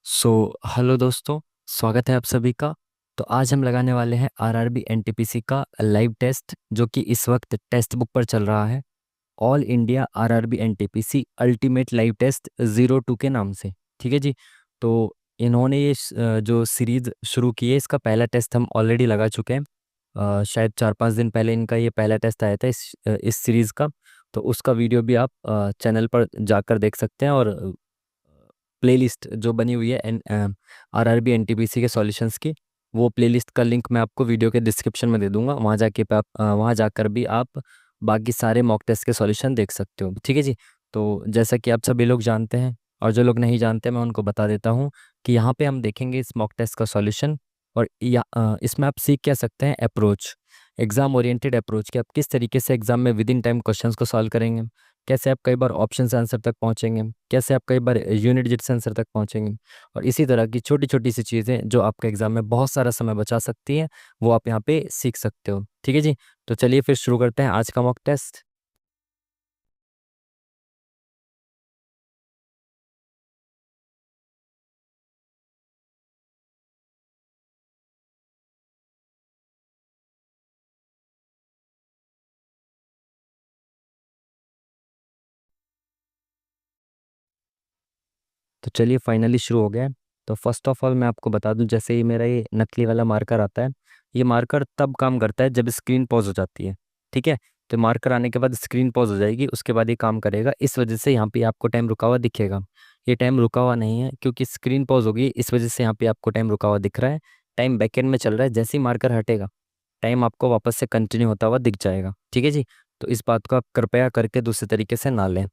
Hello दोस्तों। स्वागत है आप सभी का। तो आज हम लगाने वाले हैं आरआरबी एनटीपीसी का लाइव टेस्ट, जो कि इस वक्त टेक्स्ट बुक पर चल रहा है। All India RRB NTPC ultimate live test 02 के नाम से। ठीक है जी। तो इन्होंने जो सीरीज शुरू की है, इसका पहला टेस्ट हम ऑलरेडी लगा चुके हैं। शायद 4-5 दिन पहले इनका ये पहला टेस्ट आया था इस सीरीज़ का। तो उसका वीडियो भी आप चैनल पर जाकर देख सकते हैं। और प्लेलिस्ट जो बनी हुई है एन आरआरबी एनटीपीसी के सॉल्यूशंस की, वो प्लेलिस्ट का लिंक मैं आपको वीडियो के डिस्क्रिप्शन में दे दूंगा। वहाँ जाकर भी आप बाकी सारे मॉक टेस्ट के सॉल्यूशन देख सकते हो। ठीक है जी। तो जैसा कि आप सभी लोग जानते हैं, और जो लोग नहीं जानते मैं उनको बता देता हूँ कि यहाँ पे हम देखेंगे इस मॉक टेस्ट का सॉल्यूशन। और इसमें आप सीख क्या सकते हैं, अप्रोच, एग्जाम ओरिएंटेड अप्रोच, कि आप किस तरीके से एग्जाम में विद इन टाइम क्वेश्चंस को सॉल्व करेंगे, कैसे आप कई बार ऑप्शन से आंसर तक पहुंचेंगे, कैसे आप कई बार यूनिट डिजिट से आंसर तक पहुंचेंगे। और इसी तरह की छोटी छोटी सी चीज़ें जो आपके एग्जाम में बहुत सारा समय बचा सकती हैं, वो आप यहाँ पे सीख सकते हो। ठीक है जी। तो चलिए फिर शुरू करते हैं आज का मॉक टेस्ट। तो चलिए फाइनली शुरू हो गया है। तो फर्स्ट ऑफ ऑल मैं आपको बता दूं, जैसे ही मेरा ये नकली वाला मार्कर आता है, ये मार्कर तब काम करता है जब स्क्रीन पॉज हो जाती है। ठीक है। तो मार्कर आने के बाद स्क्रीन पॉज हो जाएगी, उसके बाद ये काम करेगा। इस वजह से यहाँ पे आपको टाइम रुका हुआ दिखेगा। ये टाइम रुका हुआ नहीं है, क्योंकि स्क्रीन पॉज होगी, इस वजह से यहाँ पे आपको टाइम रुका हुआ दिख रहा है। टाइम बैकएंड में चल रहा है, जैसे ही मार्कर हटेगा टाइम आपको वापस से कंटिन्यू होता हुआ दिख जाएगा। ठीक है जी। तो इस बात को आप कृपया करके दूसरे तरीके से ना लें।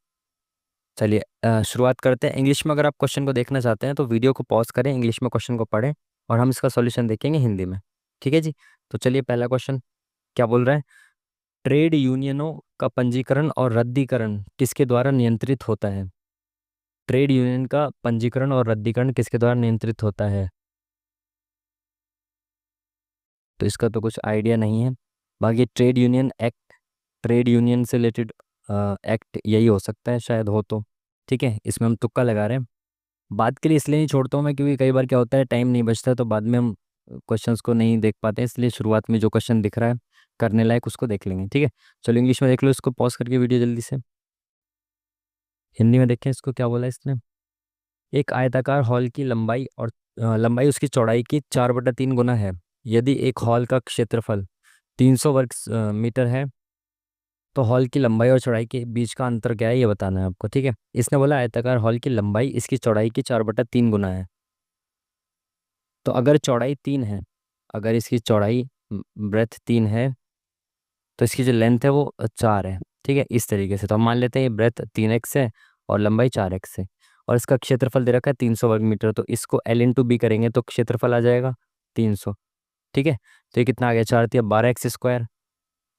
चलिए शुरुआत करते हैं। इंग्लिश में अगर आप क्वेश्चन को देखना चाहते हैं तो वीडियो को पॉज करें, इंग्लिश में क्वेश्चन को पढ़ें, और हम इसका सॉल्यूशन देखेंगे हिंदी में। ठीक है जी। तो चलिए पहला क्वेश्चन क्या बोल रहा है। ट्रेड यूनियनों का पंजीकरण और रद्दीकरण किसके द्वारा नियंत्रित होता है। ट्रेड यूनियन का पंजीकरण और रद्दीकरण किसके द्वारा नियंत्रित होता है। तो इसका तो कुछ आइडिया नहीं है। बाकी trade union act, trade union से रिलेटेड एक्ट यही हो सकता है, शायद हो तो। ठीक है, इसमें हम तुक्का लगा रहे हैं। बात के लिए इसलिए नहीं छोड़ता हूँ मैं, क्योंकि कई बार क्या होता है, टाइम नहीं बचता है, तो बाद में हम क्वेश्चंस को नहीं देख पाते हैं। इसलिए शुरुआत में जो क्वेश्चन दिख रहा है करने लायक, उसको देख लेंगे। ठीक है। चलो इंग्लिश में देख लो, इसको पॉज करके वीडियो जल्दी से। हिंदी में देखें इसको क्या बोला इसने। एक आयताकार हॉल की लंबाई और लंबाई उसकी चौड़ाई की 4/3 गुना है। यदि एक हॉल का क्षेत्रफल 300 वर्ग मीटर है, तो हॉल की लंबाई और चौड़ाई के बीच का अंतर क्या है, ये बताना है आपको। ठीक है। इसने बोला आयताकार हॉल की लंबाई इसकी चौड़ाई की 4/3 गुना है। तो अगर चौड़ाई 3 है, अगर इसकी चौड़ाई ब्रेथ 3 है, तो इसकी जो लेंथ है वो 4 है। ठीक है। इस तरीके से तो हम मान लेते हैं ये ब्रेथ 3x है और लंबाई 4x है। और इसका क्षेत्रफल दे रखा है 300 वर्ग मीटर, तो इसको L/B करेंगे तो क्षेत्रफल आ जाएगा 300। ठीक है। तो ये कितना आ गया, 4×3 = 12x²।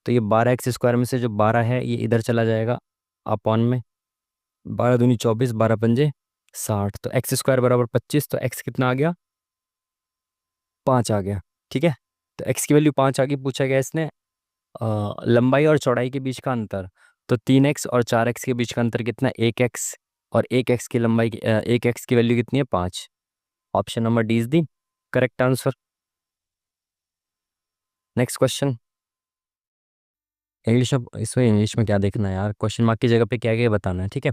तो ये 12x² में से जो 12 है ये इधर चला जाएगा अपॉन में। 12×2 = 24, 12×5 = 60, तो x² बराबर 25। तो x कितना आ गया, 5 आ गया। ठीक है। तो x की वैल्यू 5 आ गई। पूछा गया इसने लंबाई और चौड़ाई के बीच का अंतर। तो 3x और 4x के बीच का अंतर कितना, 1x। और 1x की लंबाई 1x की वैल्यू कितनी है, 5। Option number D is the correct answer. Next question. English में क्या देखना है यार, क्वेश्चन मार्क की जगह पे क्या क्या बताना है। ठीक है।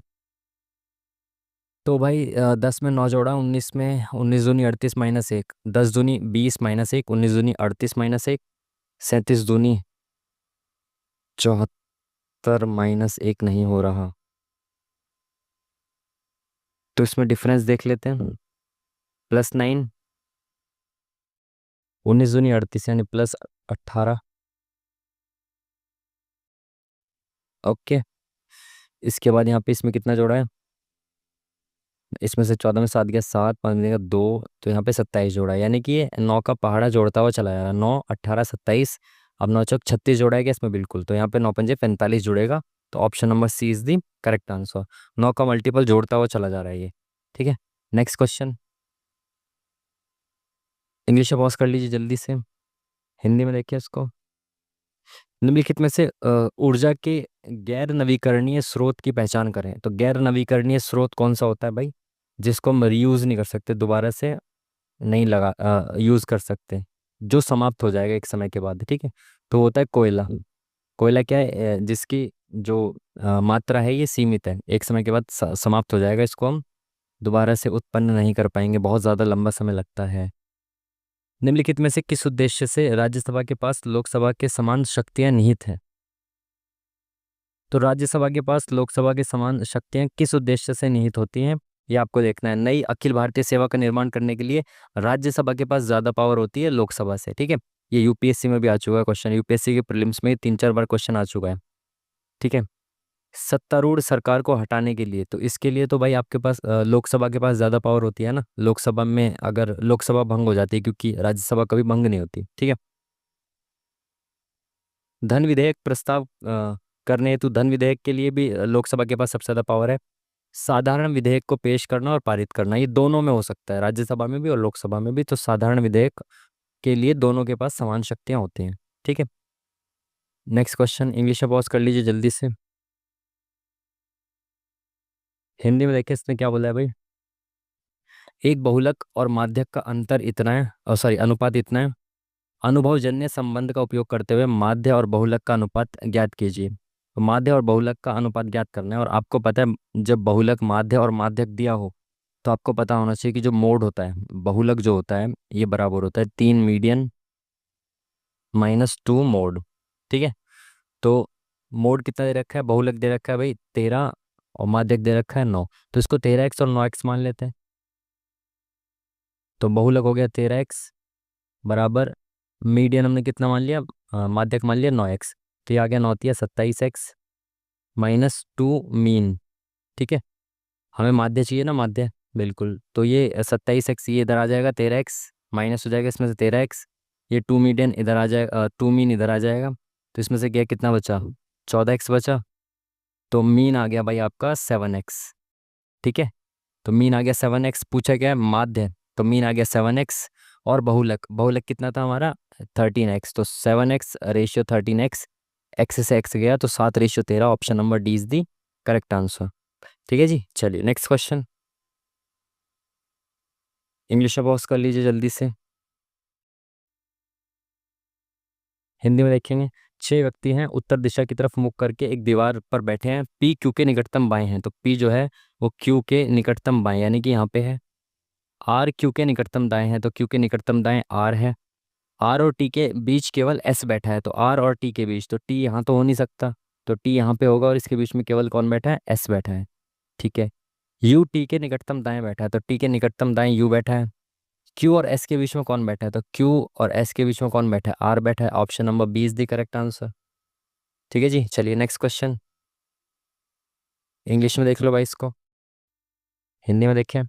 तो भाई 10 में 9 जोड़ा, 19 में 19 दूनी 38 - 1, 10 दूनी 20 - 1, 19 दूनी 38 - 1, 37 दूनी 74 - 1 नहीं हो रहा। तो इसमें डिफरेंस देख लेते हैं। +9, 19 दूनी 38 यानी +18। ओके। इसके बाद यहाँ पे इसमें कितना जोड़ा है, इसमें से 14 में 7 गया 7, 5 में 2, तो यहाँ पे 27 जोड़ा है। यानी कि ये 9 का पहाड़ा जोड़ता हुआ चला जा रहा है। 9, 18, 27। अब 9 × 4 = 36 जोड़ा है क्या इसमें, बिल्कुल। तो यहाँ पे 9×5 = 45 जुड़ेगा। तो option number C is the correct answer. 9 का मल्टीपल जोड़ता हुआ चला जा रहा है ये। ठीक है। Next question. इंग्लिश में पॉज कर लीजिए जल्दी से, हिंदी में देखिए इसको। निम्नलिखित में से ऊर्जा के गैर नवीकरणीय स्रोत की पहचान करें। तो गैर नवीकरणीय स्रोत कौन सा होता है भाई, जिसको हम रीयूज़ नहीं कर सकते, दोबारा से नहीं लगा यूज़ कर सकते, जो समाप्त हो जाएगा एक समय के बाद, ठीक है। तो होता है कोयला। कोयला क्या है, जिसकी जो मात्रा है ये सीमित है, एक समय के बाद समाप्त हो जाएगा, इसको हम दोबारा से उत्पन्न नहीं कर पाएंगे, बहुत ज़्यादा लंबा समय लगता है। निम्नलिखित में से किस उद्देश्य से राज्यसभा के पास लोकसभा के समान शक्तियां निहित हैं? तो राज्यसभा के पास लोकसभा के समान शक्तियां किस उद्देश्य से निहित होती हैं, ये आपको देखना है। नई अखिल भारतीय सेवा का निर्माण करने के लिए राज्यसभा के पास ज़्यादा पावर होती है लोकसभा से, ठीक है। ये यूपीएससी में भी आ चुका है क्वेश्चन, यूपीएससी के प्रीलिम्स में 3-4 बार क्वेश्चन आ चुका है, ठीक है। सत्तारूढ़ सरकार को हटाने के लिए, तो इसके लिए तो भाई आपके पास लोकसभा के पास ज़्यादा पावर होती है ना, लोकसभा में अगर लोकसभा भंग हो जाती है, क्योंकि राज्यसभा कभी भंग नहीं होती, ठीक है। धन विधेयक प्रस्ताव करने हेतु धन विधेयक के लिए भी लोकसभा के पास सबसे ज़्यादा पावर है। साधारण विधेयक को पेश करना और पारित करना, ये दोनों में हो सकता है, राज्यसभा में भी और लोकसभा में भी। तो साधारण विधेयक के लिए दोनों के पास समान शक्तियाँ होती हैं, ठीक है। नेक्स्ट क्वेश्चन, इंग्लिश में पॉज कर लीजिए जल्दी से। हिंदी में देखिए इसने क्या बोला है भाई। एक बहुलक और माध्यक का अंतर इतना है, सॉरी अनुपात इतना है, अनुभवजन्य संबंध का उपयोग करते हुए माध्य और बहुलक का अनुपात ज्ञात कीजिए। तो माध्य और बहुलक का अनुपात ज्ञात करना है, और आपको पता है जब बहुलक माध्य और माध्यक दिया हो तो आपको पता होना चाहिए कि जो मोड होता है बहुलक जो होता है ये बराबर होता है 3 मीडियन -2 मोड, ठीक है। तो मोड कितना दे रखा है, बहुलक दे रखा है भाई 13 और माध्यक दे रखा है 9, तो इसको 13x और 9x मान लेते हैं। तो बहुलक हो गया 13x बराबर, मीडियन हमने कितना मान लिया, माध्यक मान लिया 9x, तो ये आ गया 9 × 27x -2 मीन, ठीक है। हमें माध्य चाहिए ना, माध्य, बिल्कुल। तो ये 27x ये इधर आ जाएगा, 13x माइनस हो जाएगा इसमें से 13x, ये 2 मीडियन इधर आ जाएगा, 2 मीन इधर आ जाएगा, तो इसमें से क्या कितना बचा, 14x बचा। तो मीन आ गया भाई आपका 7x, ठीक है। तो मीन आ गया 7x, पूछा गया है माध्य, तो मीन आ गया 7x। और बहुलक, बहुलक कितना था हमारा 13x, तो 7x रेशियो 13x, एक्स से एक्स गया तो 7/13, option number D is the correct answer, ठीक है जी। चलिए नेक्स्ट क्वेश्चन, इंग्लिश में पॉज कर लीजिए जल्दी से। हिंदी में देखेंगे। 6 व्यक्ति हैं, उत्तर दिशा की तरफ मुख करके एक दीवार पर बैठे हैं, पी क्यू के निकटतम बाएं हैं, तो पी जो है वो क्यू के निकटतम बाएं यानी कि यहाँ पे है। आर क्यू के निकटतम दाएं है, तो क्यू के निकटतम दाएं आर है। आर और टी के बीच केवल एस बैठा है, तो आर और टी के बीच, तो टी यहाँ तो हो नहीं सकता, तो टी यहाँ पे होगा, और इसके बीच में केवल कौन बैठा है, एस बैठा है, ठीक है। यू टी के निकटतम दाएं बैठा है, तो टी के निकटतम दाएं यू बैठा है। क्यू और एस के बीच में कौन बैठा है, तो क्यू और एस के बीच में कौन बैठा है, आर बैठा है, option number B is the correct answer, ठीक है जी। चलिए नेक्स्ट क्वेश्चन, इंग्लिश में देख लो भाई इसको, हिंदी में देखें।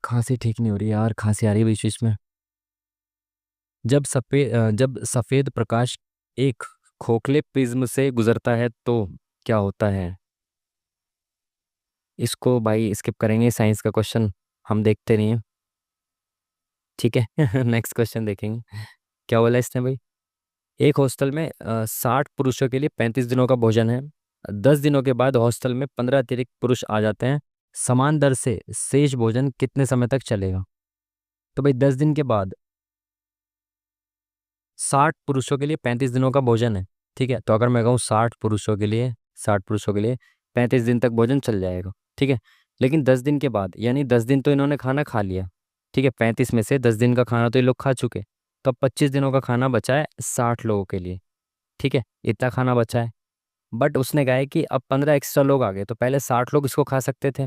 खांसी ठीक नहीं हो रही यार, खांसी आ रही है बीच बीच में। जब सफेद प्रकाश एक खोखले प्रिज्म से गुजरता है तो क्या होता है। इसको भाई स्किप करेंगे, साइंस का क्वेश्चन हम देखते नहीं हैं, ठीक है। नेक्स्ट क्वेश्चन देखेंगे, क्या बोला इसने भाई। एक हॉस्टल में 60 पुरुषों के लिए 35 दिनों का भोजन है, 10 दिनों के बाद हॉस्टल में 15 अतिरिक्त पुरुष आ जाते हैं, समान दर से शेष भोजन कितने समय तक चलेगा। तो भाई 10 दिन के बाद 60 पुरुषों के लिए 35 दिनों का भोजन है, ठीक है। तो अगर मैं कहूँ 60 पुरुषों के लिए 35 दिन तक भोजन चल जाएगा, ठीक है। लेकिन 10 दिन के बाद, यानी 10 दिन तो इन्होंने खाना खा लिया, ठीक है, 35 में से 10 दिन का खाना तो ये लोग खा चुके, तो अब 25 दिनों का खाना बचा है 60 लोगों के लिए, ठीक है, इतना खाना बचा है। बट उसने कहा है कि अब 15 एक्स्ट्रा लोग आ गए, तो पहले 60 लोग इसको खा सकते थे,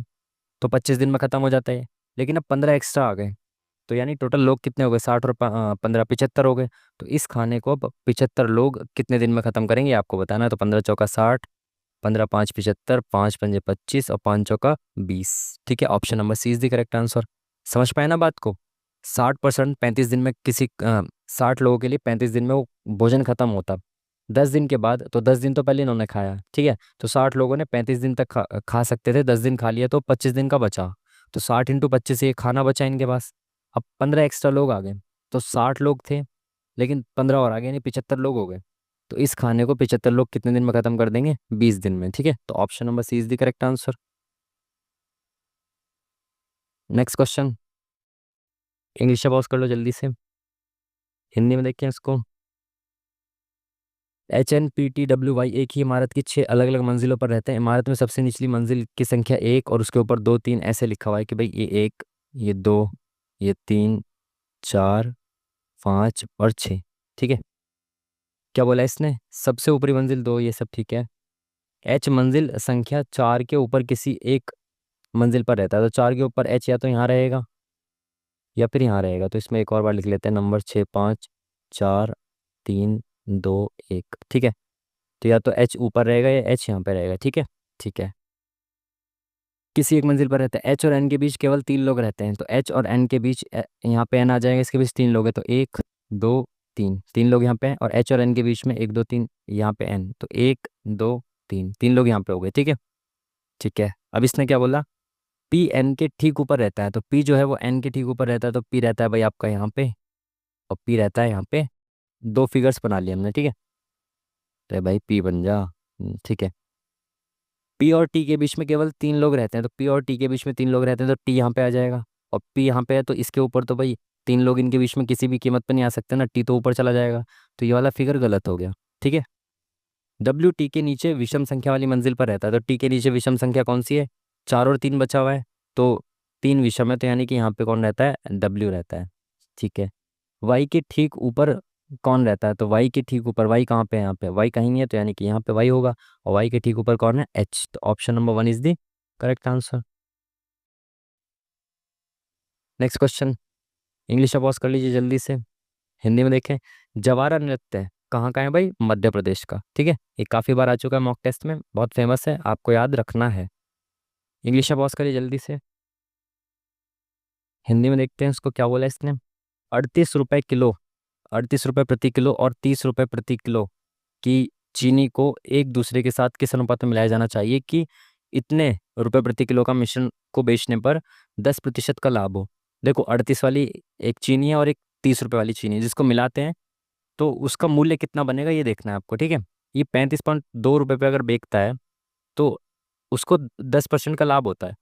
तो 25 दिन में ख़त्म हो जाता है, लेकिन अब 15 एक्स्ट्रा आ गए, तो यानी टोटल लोग कितने हो गए, 60 और 15 75 हो गए। तो इस खाने को अब 75 लोग कितने दिन में ख़त्म करेंगे आपको बताना है। तो 15 × 4 = 60, 15 × 5 = 75, 5 × 5 = 25 और 5 × 4 = 20, ठीक है, option number C is the correct answer. समझ पाए ना बात को। 60% 35 दिन में, किसी 60 लोगों के लिए 35 दिन में वो भोजन खत्म होता। 10 दिन के बाद, तो 10 दिन तो पहले इन्होंने खाया, ठीक है, तो 60 लोगों ने 35 दिन तक खा सकते थे, 10 दिन खा लिया तो 25 दिन का बचा, तो 60 × 25 ये खाना बचा इनके पास। अब 15 एक्स्ट्रा लोग आ गए, तो 60 लोग थे, लेकिन 15 और आ गए, यानी 75 लोग हो गए। तो इस खाने को 75 लोग कितने दिन में खत्म कर देंगे, 20 दिन में, ठीक है। तो option number C is the correct answer. Next question, English से पॉज कर लो जल्दी से, हिंदी में देखते हैं इसको। HNPTWY एक ही इमारत की 6 अलग अलग मंजिलों पर रहते हैं। इमारत में सबसे निचली मंजिल की संख्या 1 और उसके ऊपर 2 3 ऐसे लिखा हुआ है कि भाई ये 1, ये 2, ये 3, 4, 5 और 6। ठीक है, क्या बोला इसने, सबसे ऊपरी मंजिल 2, ये सब ठीक है। H मंजिल संख्या 4 के ऊपर किसी एक मंजिल पर रहता है, तो 4 के ऊपर H या तो यहाँ रहेगा या फिर यहाँ रहेगा। तो इसमें एक और बार लिख लेते हैं, नंबर 6 5 4 3 2 1। ठीक है, तो या तो H ऊपर रहेगा या H यहाँ पे रहेगा। ठीक है, ठीक है, किसी एक मंजिल पर रहते हैं। H और N के बीच केवल 3 लोग रहते हैं, तो H और N के बीच यहाँ पे N आ जाएगा, इसके बीच 3 लोग हैं, तो 1 2 3, 3 लोग यहाँ पे हैं। और H और N के बीच में 1 2 3 यहाँ पे N, तो 1 2 3, 3 लोग यहाँ पे हो गए। ठीक है, ठीक है, अब इसने क्या बोला, P N के ठीक ऊपर रहता है, तो P जो है वो N के ठीक ऊपर रहता है, तो P रहता है भाई आपका यहाँ पे और P रहता है यहाँ पे। 2 फिगर्स बना लिए हमने। ठीक है, तो भाई P बन जा। ठीक है, P और T के बीच में केवल 3 लोग रहते हैं, तो P और T के बीच में 3 लोग रहते हैं, तो T यहाँ पे आ जाएगा। और P यहाँ पे है, तो इसके ऊपर तो भाई 3 लोग इनके बीच में किसी भी कीमत पे नहीं आ सकते ना, T तो ऊपर चला जाएगा, तो ये वाला फिगर गलत हो गया। ठीक है, W T के नीचे विषम संख्या वाली मंजिल पर रहता है, तो T के नीचे विषम संख्या कौन सी है, 4 और 3 बचा हुआ है, तो 3 विषम है, तो यानी कि यहाँ पे कौन रहता है, W रहता है। ठीक है, Y के ठीक ऊपर कौन रहता है, तो Y के ठीक ऊपर, Y कहाँ पे है, यहाँ पे Y कहीं नहीं है, तो यानी कि यहाँ पे Y होगा। और Y के ठीक ऊपर कौन है, H, तो option number 1 is the correct answer. Next question, English में पॉज कर लीजिए जल्दी से, हिंदी में देखें। जवारा नृत्य कहाँ का है भाई, मध्य प्रदेश का। ठीक है, ये काफ़ी बार आ चुका है मॉक टेस्ट में, बहुत फेमस है, आपको याद रखना है। इंग्लिश में पॉज करिए जल्दी से, हिंदी में देखते हैं उसको क्या बोला इसने। 38 रुपये किलो, 38 रुपये प्रति किलो और 30 रुपये प्रति किलो की चीनी को एक दूसरे के साथ किस अनुपात में मिलाया जाना चाहिए कि इतने रुपए प्रति किलो का मिश्रण को बेचने पर 10% का लाभ हो। देखो 38 वाली एक चीनी है और एक 30 रुपये वाली चीनी है, जिसको मिलाते हैं तो उसका मूल्य कितना बनेगा ये देखना है आपको। ठीक है, ये 35.2 रुपये पे अगर बेचता है तो उसको 10% का लाभ होता है।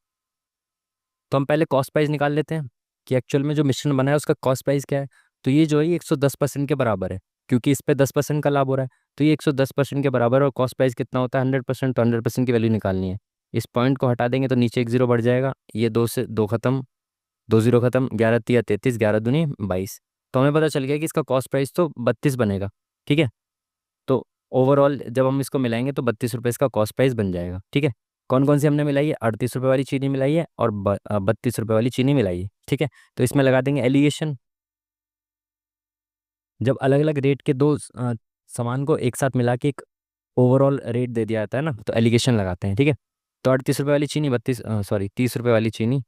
तो हम पहले कॉस्ट प्राइस निकाल लेते हैं कि एक्चुअल में जो मिश्रण बना है उसका कॉस्ट प्राइस क्या है। तो ये जो है 110% के बराबर है, क्योंकि इस पे 10% का लाभ हो रहा है, तो ये 110% के बराबर है। और कॉस्ट प्राइस कितना होता है, 100%, तो 100% की वैल्यू निकालनी है। इस पॉइंट को हटा देंगे तो नीचे एक जीरो बढ़ जाएगा, ये 2 से 2 खत्म, 2 जीरो खत्म, 11 तिया 33, 11 दूनी 22। तो हमें पता चल गया कि इसका कॉस्ट प्राइस तो 32 बनेगा। ठीक है, तो ओवरऑल जब हम इसको मिलाएंगे तो 32 रुपये इसका कॉस्ट प्राइस बन जाएगा। ठीक है, कौन कौन सी हमने मिलाई है, 38 रुपये वाली चीनी मिलाई है और 32 रुपये वाली चीनी मिलाई है। ठीक है, तो इसमें लगा देंगे एलिगेशन। जब अलग अलग रेट के दो सामान को एक साथ मिला के एक ओवरऑल रेट दे दिया जाता है ना, तो एलिगेशन लगाते हैं। ठीक है, तो 38 रुपये वाली चीनी 30 रुपये वाली चीनी,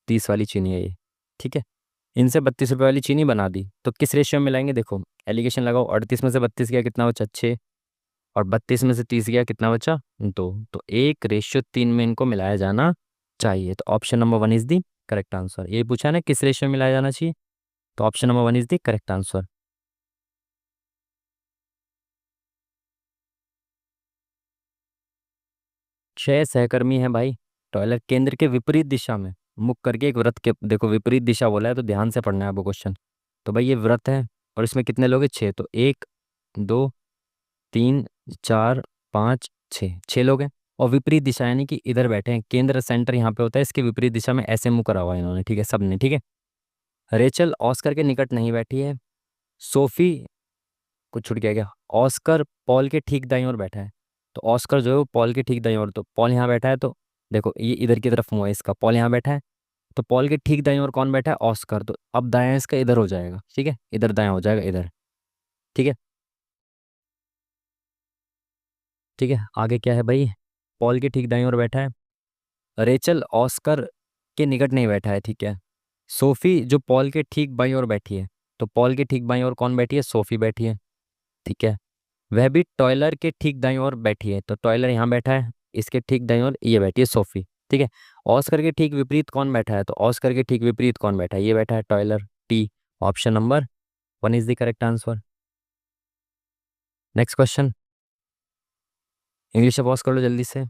30 वाली चीनी है ये। ठीक है, इनसे 32 रुपये वाली चीनी बना दी, तो किस रेशियो में मिलाएंगे, देखो एलिगेशन लगाओ, 38 में से 32 गया कितना बचा, 6, और 32 में से 30 गया कितना बचा, 2, तो 1:3 में इनको मिलाया जाना चाहिए। तो option number 1 is the correct answer. ये पूछा ना किस रेशियो में मिलाया जाना चाहिए, तो option number 1 is the correct answer. 6 सहकर्मी हैं भाई, टॉयलेट केंद्र के विपरीत दिशा में मुख करके एक वृत्त के, देखो विपरीत दिशा बोला है तो ध्यान से पढ़ना है आपको क्वेश्चन। तो भाई ये वृत्त है और इसमें कितने लोग हैं, 6, तो 1 2 3 4 5 6, 6 लोग हैं। और विपरीत दिशा यानी कि इधर बैठे हैं, केंद्र सेंटर यहाँ पे होता है, इसके विपरीत दिशा में ऐसे मुंह करा हुआ है इन्होंने। ठीक है, सबने। ठीक है, रेचल ऑस्कर के निकट नहीं बैठी है, सोफी, कुछ छूट गया क्या, ऑस्कर पॉल के ठीक दाईं ओर बैठा है, तो ऑस्कर जो है वो पॉल के ठीक दाईं ओर, तो पॉल यहाँ बैठा है, तो देखो ये इधर की तरफ मुंह है इसका, पॉल यहाँ बैठा है, तो पॉल के ठीक दाईं ओर कौन बैठा है, ऑस्कर, तो अब दायां इसका इधर हो जाएगा। ठीक है, इधर दायां हो जाएगा इधर। ठीक है, ठीक है, आगे क्या है भाई, पॉल के ठीक दाईं ओर बैठा है, रेचल ऑस्कर के निकट नहीं बैठा है। ठीक है, सोफी जो पॉल के ठीक बाईं ओर बैठी है, तो पॉल के ठीक बाईं ओर कौन बैठी है, सोफी बैठी है। ठीक है, वह भी टॉयलर के ठीक दाईं ओर बैठी है, तो टॉयलर यहाँ बैठा है, इसके ठीक दाईं ओर ये बैठी है सोफी। ठीक है, ऑस्कर के ठीक विपरीत कौन बैठा है, तो ऑस्कर के ठीक विपरीत कौन बैठा है, ये बैठा है टॉयलर, T, option number 1 is the correct answer. Next question, English से पॉज कर लो जल्दी से,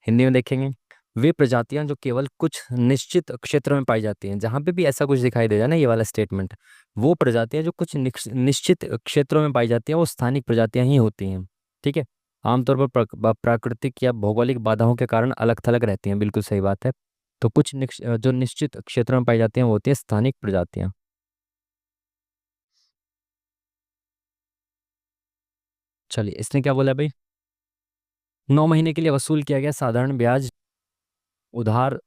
हिंदी में देखेंगे। वे प्रजातियां जो केवल कुछ निश्चित क्षेत्र में पाई जाती हैं, जहां पे भी ऐसा कुछ दिखाई दे रहा है ना ये वाला स्टेटमेंट, वो प्रजातियां जो कुछ निश्चित क्षेत्रों में पाई जाती हैं वो स्थानिक प्रजातियां ही होती हैं। ठीक है। आमतौर पर प्राकृतिक या भौगोलिक बाधाओं के कारण अलग थलग रहती हैं, बिल्कुल सही बात है। तो कुछ जो निश्चित क्षेत्रों में पाई जाती हैं वो होती है स्थानिक प्रजातियां। चलिए इसने क्या बोला भाई, 9 महीने के लिए वसूल किया गया साधारण ब्याज उधार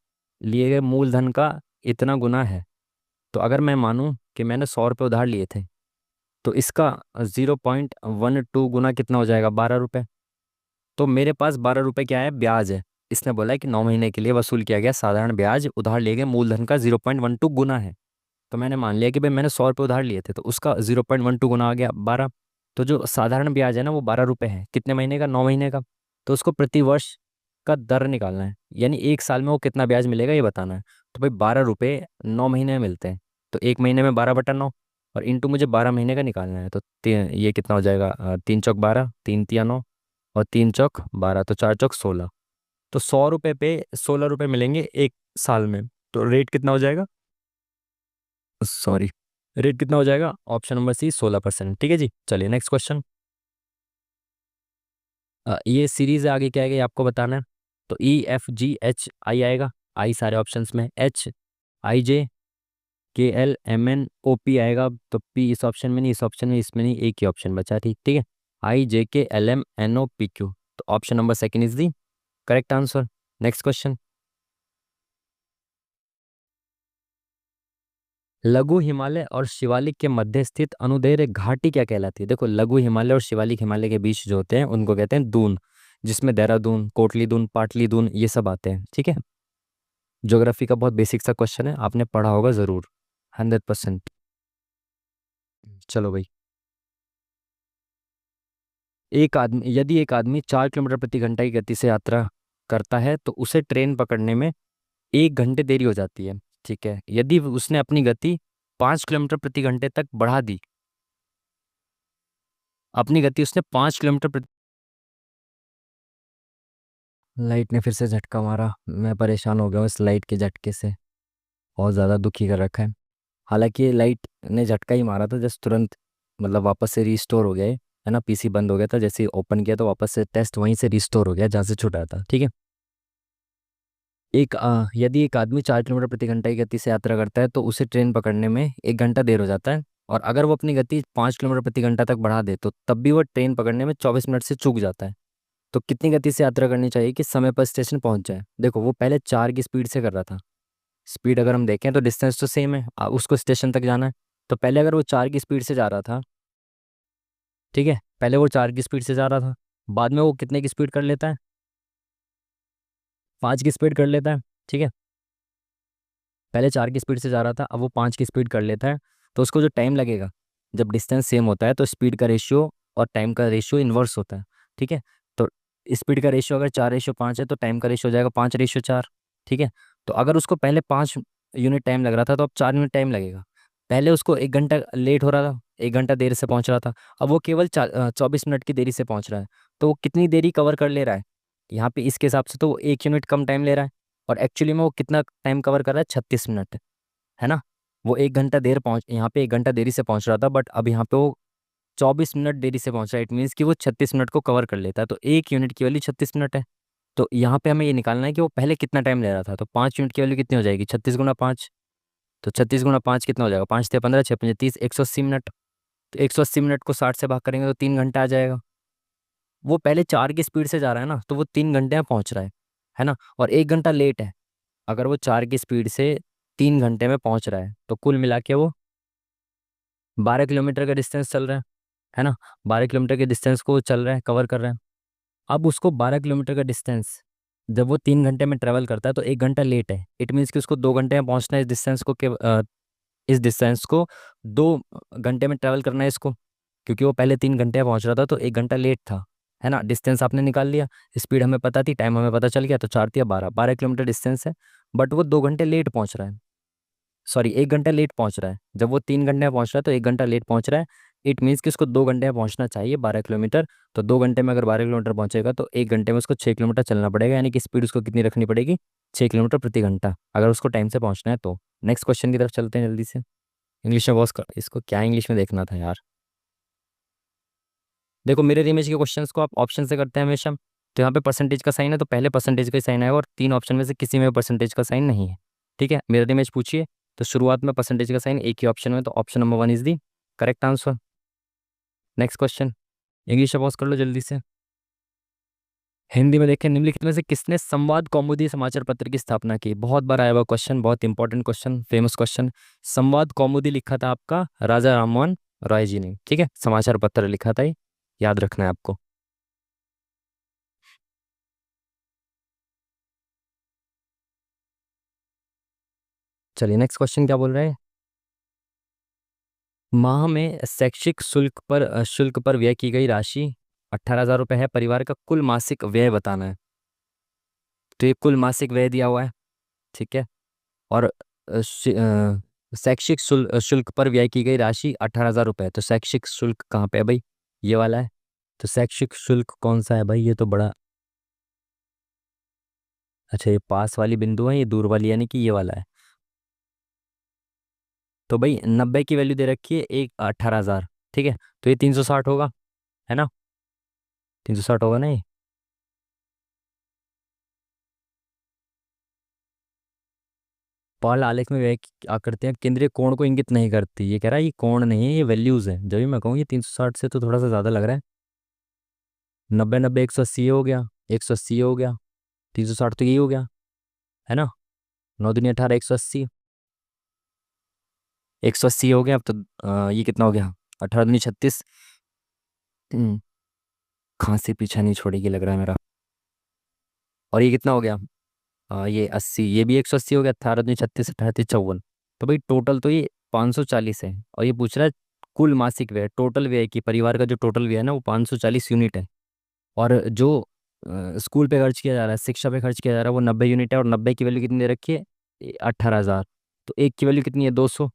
लिए गए मूलधन का इतना गुना है। तो अगर मैं मानूं कि मैंने 100 रुपये उधार लिए थे, तो इसका 0.12 गुना कितना हो जाएगा, 12 रुपये। तो मेरे पास 12 रुपये क्या है, ब्याज है। इसने बोला है कि 9 महीने के लिए वसूल किया गया साधारण ब्याज उधार लिए गए मूलधन का 0.12 गुना है। तो मैंने मान लिया कि भाई मैंने 100 रुपये उधार लिए थे, तो उसका 0.12 गुना आ गया 12। तो जो साधारण ब्याज है ना वो 12 रुपये है, कितने महीने का, 9 महीने का। तो उसको प्रति वर्ष का दर निकालना है, यानी एक साल में वो कितना ब्याज मिलेगा ये बताना है। तो भाई 12 रुपये 9 महीने में मिलते हैं, तो एक महीने में 12/9, और इंटू मुझे 12 महीने का निकालना है। तो ये कितना हो जाएगा, 3 चौक 12, 3 तिया 9, और 3 चौक 12, तो 4 चौक 16। तो 100 रुपये पे 16 रुपये मिलेंगे एक साल में। तो रेट कितना हो जाएगा, सॉरी, रेट कितना हो जाएगा, ऑप्शन नंबर सी 16%। ठीक है जी, चलिए नेक्स्ट क्वेश्चन। ये सीरीज है, आगे क्या आएगा ये आपको बताना है। तो EFGHI आएगा, आई सारे ऑप्शंस में, HIJKLMNOP आएगा, तो पी इस ऑप्शन में नहीं, इस ऑप्शन में, इसमें नहीं, एक ही ऑप्शन बचा, ठीक ठीक है। IJKLMNOPQ, तो option number second is the correct answer. Next question. लघु हिमालय और शिवालिक के मध्य स्थित अनुदैर्ध्य घाटी क्या कहलाती है। देखो लघु हिमालय और शिवालिक हिमालय के बीच जो होते हैं उनको कहते हैं दून, जिसमें देहरादून, कोटली दून, पाटली दून ये सब आते हैं। ठीक है। ज्योग्राफी का बहुत बेसिक सा क्वेश्चन है, आपने पढ़ा होगा जरूर, 100%। चलो भाई, यदि एक आदमी 4 किलोमीटर प्रति घंटा की गति से यात्रा करता है तो उसे ट्रेन पकड़ने में 1 घंटे देरी हो जाती है। ठीक है। यदि उसने अपनी गति 5 किलोमीटर प्रति घंटे तक बढ़ा दी, अपनी गति उसने 5 किलोमीटर, लाइट ने फिर से झटका मारा, मैं परेशान हो गया हूँ इस लाइट के झटके से, बहुत ज़्यादा दुखी कर रखा है। हालांकि ये लाइट ने झटका ही मारा था, जस्ट तुरंत मतलब वापस से रिस्टोर हो गया है ना, पीसी बंद हो गया था, जैसे ओपन किया तो वापस से टेस्ट वहीं से रिस्टोर हो गया जहाँ से छुटा था। ठीक है। यदि एक आदमी 4 किलोमीटर प्रति घंटा की गति से यात्रा करता है तो उसे ट्रेन पकड़ने में 1 घंटा देर हो जाता है, और अगर वो अपनी गति 5 किलोमीटर प्रति घंटा तक बढ़ा दे तो तब भी वो ट्रेन पकड़ने में 24 मिनट से चूक जाता है। तो कितनी गति से यात्रा करनी चाहिए कि समय पर स्टेशन पहुंच जाए। देखो वो पहले 4 की स्पीड से कर रहा था, स्पीड अगर हम देखें तो डिस्टेंस तो सेम है, उसको स्टेशन तक जाना है। तो पहले अगर वो 4 की स्पीड से जा रहा था, ठीक है, पहले वो 4 की स्पीड से जा रहा था, बाद में वो कितने की स्पीड कर लेता है, 5 की स्पीड कर लेता है। ठीक है। पहले 4 की स्पीड से जा रहा था, अब वो 5 की स्पीड कर लेता है। तो उसको जो टाइम लगेगा, जब डिस्टेंस सेम होता है तो स्पीड का रेशियो और टाइम का रेशियो इन्वर्स होता है। ठीक है। तो स्पीड का रेशियो अगर 4:5 है तो टाइम का रेशियो हो जाएगा 5:4। ठीक है। तो अगर उसको पहले 5 यूनिट टाइम लग रहा था तो अब 4 यूनिट टाइम लगेगा। पहले उसको 1 घंटा लेट हो रहा था, 1 घंटा देर से पहुंच रहा था, अब वो केवल 24 मिनट की देरी से पहुंच रहा है। तो वो कितनी देरी कवर कर ले रहा है, यहाँ पे इसके हिसाब से तो वो 1 यूनिट कम टाइम ले रहा है, और एक्चुअली में वो कितना टाइम कवर कर रहा है, 36 मिनट, है ना। वो 1 घंटा देर पहुंच, यहाँ पे 1 घंटा देरी से पहुंच रहा था, बट अब यहाँ पे वो 24 मिनट देरी से पहुंच रहा है। इट मीन्स कि वो 36 मिनट को कवर कर लेता है, तो 1 यूनिट की वैल्यू 36 मिनट है। तो यहाँ पे हमें ये निकालना है कि वो पहले कितना टाइम ले रहा था। तो 5 यूनिट की वैल्यू कितनी हो जाएगी, 36 × 5। तो 36 × 5 कितना हो जाएगा, 5×3 = 15, 6×5 = 30, 180 मिनट। तो 180 मिनट को 60 से भाग करेंगे तो 3 घंटा आ जाएगा। वो पहले 4 की स्पीड से जा रहा है ना, तो वो 3 घंटे में पहुंच रहा है ना, और 1 घंटा लेट है। अगर वो 4 की स्पीड से 3 घंटे में पहुंच रहा है तो कुल मिला के वो 12 किलोमीटर का डिस्टेंस चल रहा है ना, 12 किलोमीटर के डिस्टेंस को चल रहा है, कवर कर रहा है। अब उसको 12 किलोमीटर का डिस्टेंस जब वो 3 घंटे में ट्रेवल करता है तो 1 घंटा लेट है। इट मीन्स कि उसको 2 घंटे में पहुंचना है, इस डिस्टेंस को 2 घंटे में ट्रेवल करना है इसको, क्योंकि वो पहले 3 घंटे में पहुंच रहा था तो 1 घंटा लेट था, है ना। डिस्टेंस आपने निकाल लिया, स्पीड हमें पता थी, टाइम हमें पता चल गया, तो 4×3 = 12, 12 किलोमीटर डिस्टेंस है। बट वो 2 घंटे लेट पहुंच रहा है, सॉरी 1 घंटा लेट पहुंच रहा है। जब वो 3 घंटे में पहुंच रहा है तो 1 घंटा लेट पहुंच रहा है। इट मीन्स कि उसको 2 घंटे में पहुंचना चाहिए 12 किलोमीटर। तो 2 घंटे में अगर 12 किलोमीटर पहुंचेगा तो 1 घंटे में उसको 6 किलोमीटर चलना पड़ेगा, यानी कि स्पीड उसको कितनी रखनी पड़ेगी, 6 किलोमीटर प्रति घंटा, अगर उसको टाइम से पहुंचना है तो। नेक्स्ट क्वेश्चन की तरफ चलते हैं जल्दी से। इंग्लिश में वॉच कर, इसको क्या इंग्लिश में देखना था यार। देखो मिरर इमेज के क्वेश्चंस को आप ऑप्शन से करते हैं हमेशा। तो यहाँ पे परसेंटेज का साइन है तो पहले परसेंटेज का ही साइन आएगा, और 3 ऑप्शन में से किसी में परसेंटेज का साइन नहीं है। ठीक है, मिरर इमेज पूछिए तो शुरुआत में परसेंटेज का साइन एक ही ऑप्शन में, तो option number 1 is the correct answer. Next question, English में पॉज कर लो जल्दी से। हिंदी में देखें, निम्नलिखित में से किसने संवाद कौमुदी समाचार पत्र की स्थापना की। बहुत बार आया हुआ क्वेश्चन, बहुत इंपॉर्टेंट क्वेश्चन, फेमस क्वेश्चन। संवाद कौमुदी लिखा था आपका राजा राममोहन रॉय जी ने। ठीक है, समाचार पत्र लिखा था ये, याद रखना है आपको। चलिए नेक्स्ट क्वेश्चन क्या बोल रहे हैं। माह में शैक्षिक शुल्क पर व्यय की गई राशि 18,000 रुपये है। परिवार का कुल मासिक व्यय बताना है। तो ये कुल मासिक व्यय दिया हुआ है। ठीक है, और शैक्षिक शुल्क पर व्यय की गई राशि 18,000 रुपये। तो शैक्षिक शुल्क कहाँ पे है भाई, ये वाला है। तो शैक्षिक शुल्क कौन सा है भाई, ये तो बड़ा, अच्छा ये पास वाली बिंदु है, ये दूर वाली यानी कि ये वाला है। तो भाई 90 की वैल्यू दे रखी है, एक 18,000। ठीक है, तो ये 360 होगा, है ना, 360 होगा ना ये। पॉल आलेख में व्यय की आकृतियां केंद्रीय कोण को इंगित नहीं करती, ये कह रहा है ये कोण नहीं है, ये वैल्यूज है। जब भी मैं कहूँ ये 360 से तो थोड़ा सा ज़्यादा लग रहा है। 90 90 180 हो गया, 180 हो गया, 360 तो यही हो गया, है ना। 9 दूनी 18, 180, 180 हो गया। अब तो ये कितना हो गया, 18 दूनी 36। खांसी पीछा नहीं छोड़ेगी लग रहा है मेरा। और ये कितना हो गया, ये 80, ये भी 180 हो गया। 18 दूनी 36, 18 3 54। तो भाई टोटल तो ये 540 है। और ये पूछ रहा है कुल मासिक व्यय, टोटल व्यय की, परिवार का जो टोटल व्यय है ना वो 540 यूनिट है। और जो स्कूल पे खर्च किया जा रहा है, शिक्षा पे खर्च किया जा रहा है, वो 90 यूनिट है। और 90 की वैल्यू कितनी दे रखी है, 18,000। तो एक की वैल्यू कितनी है, 200।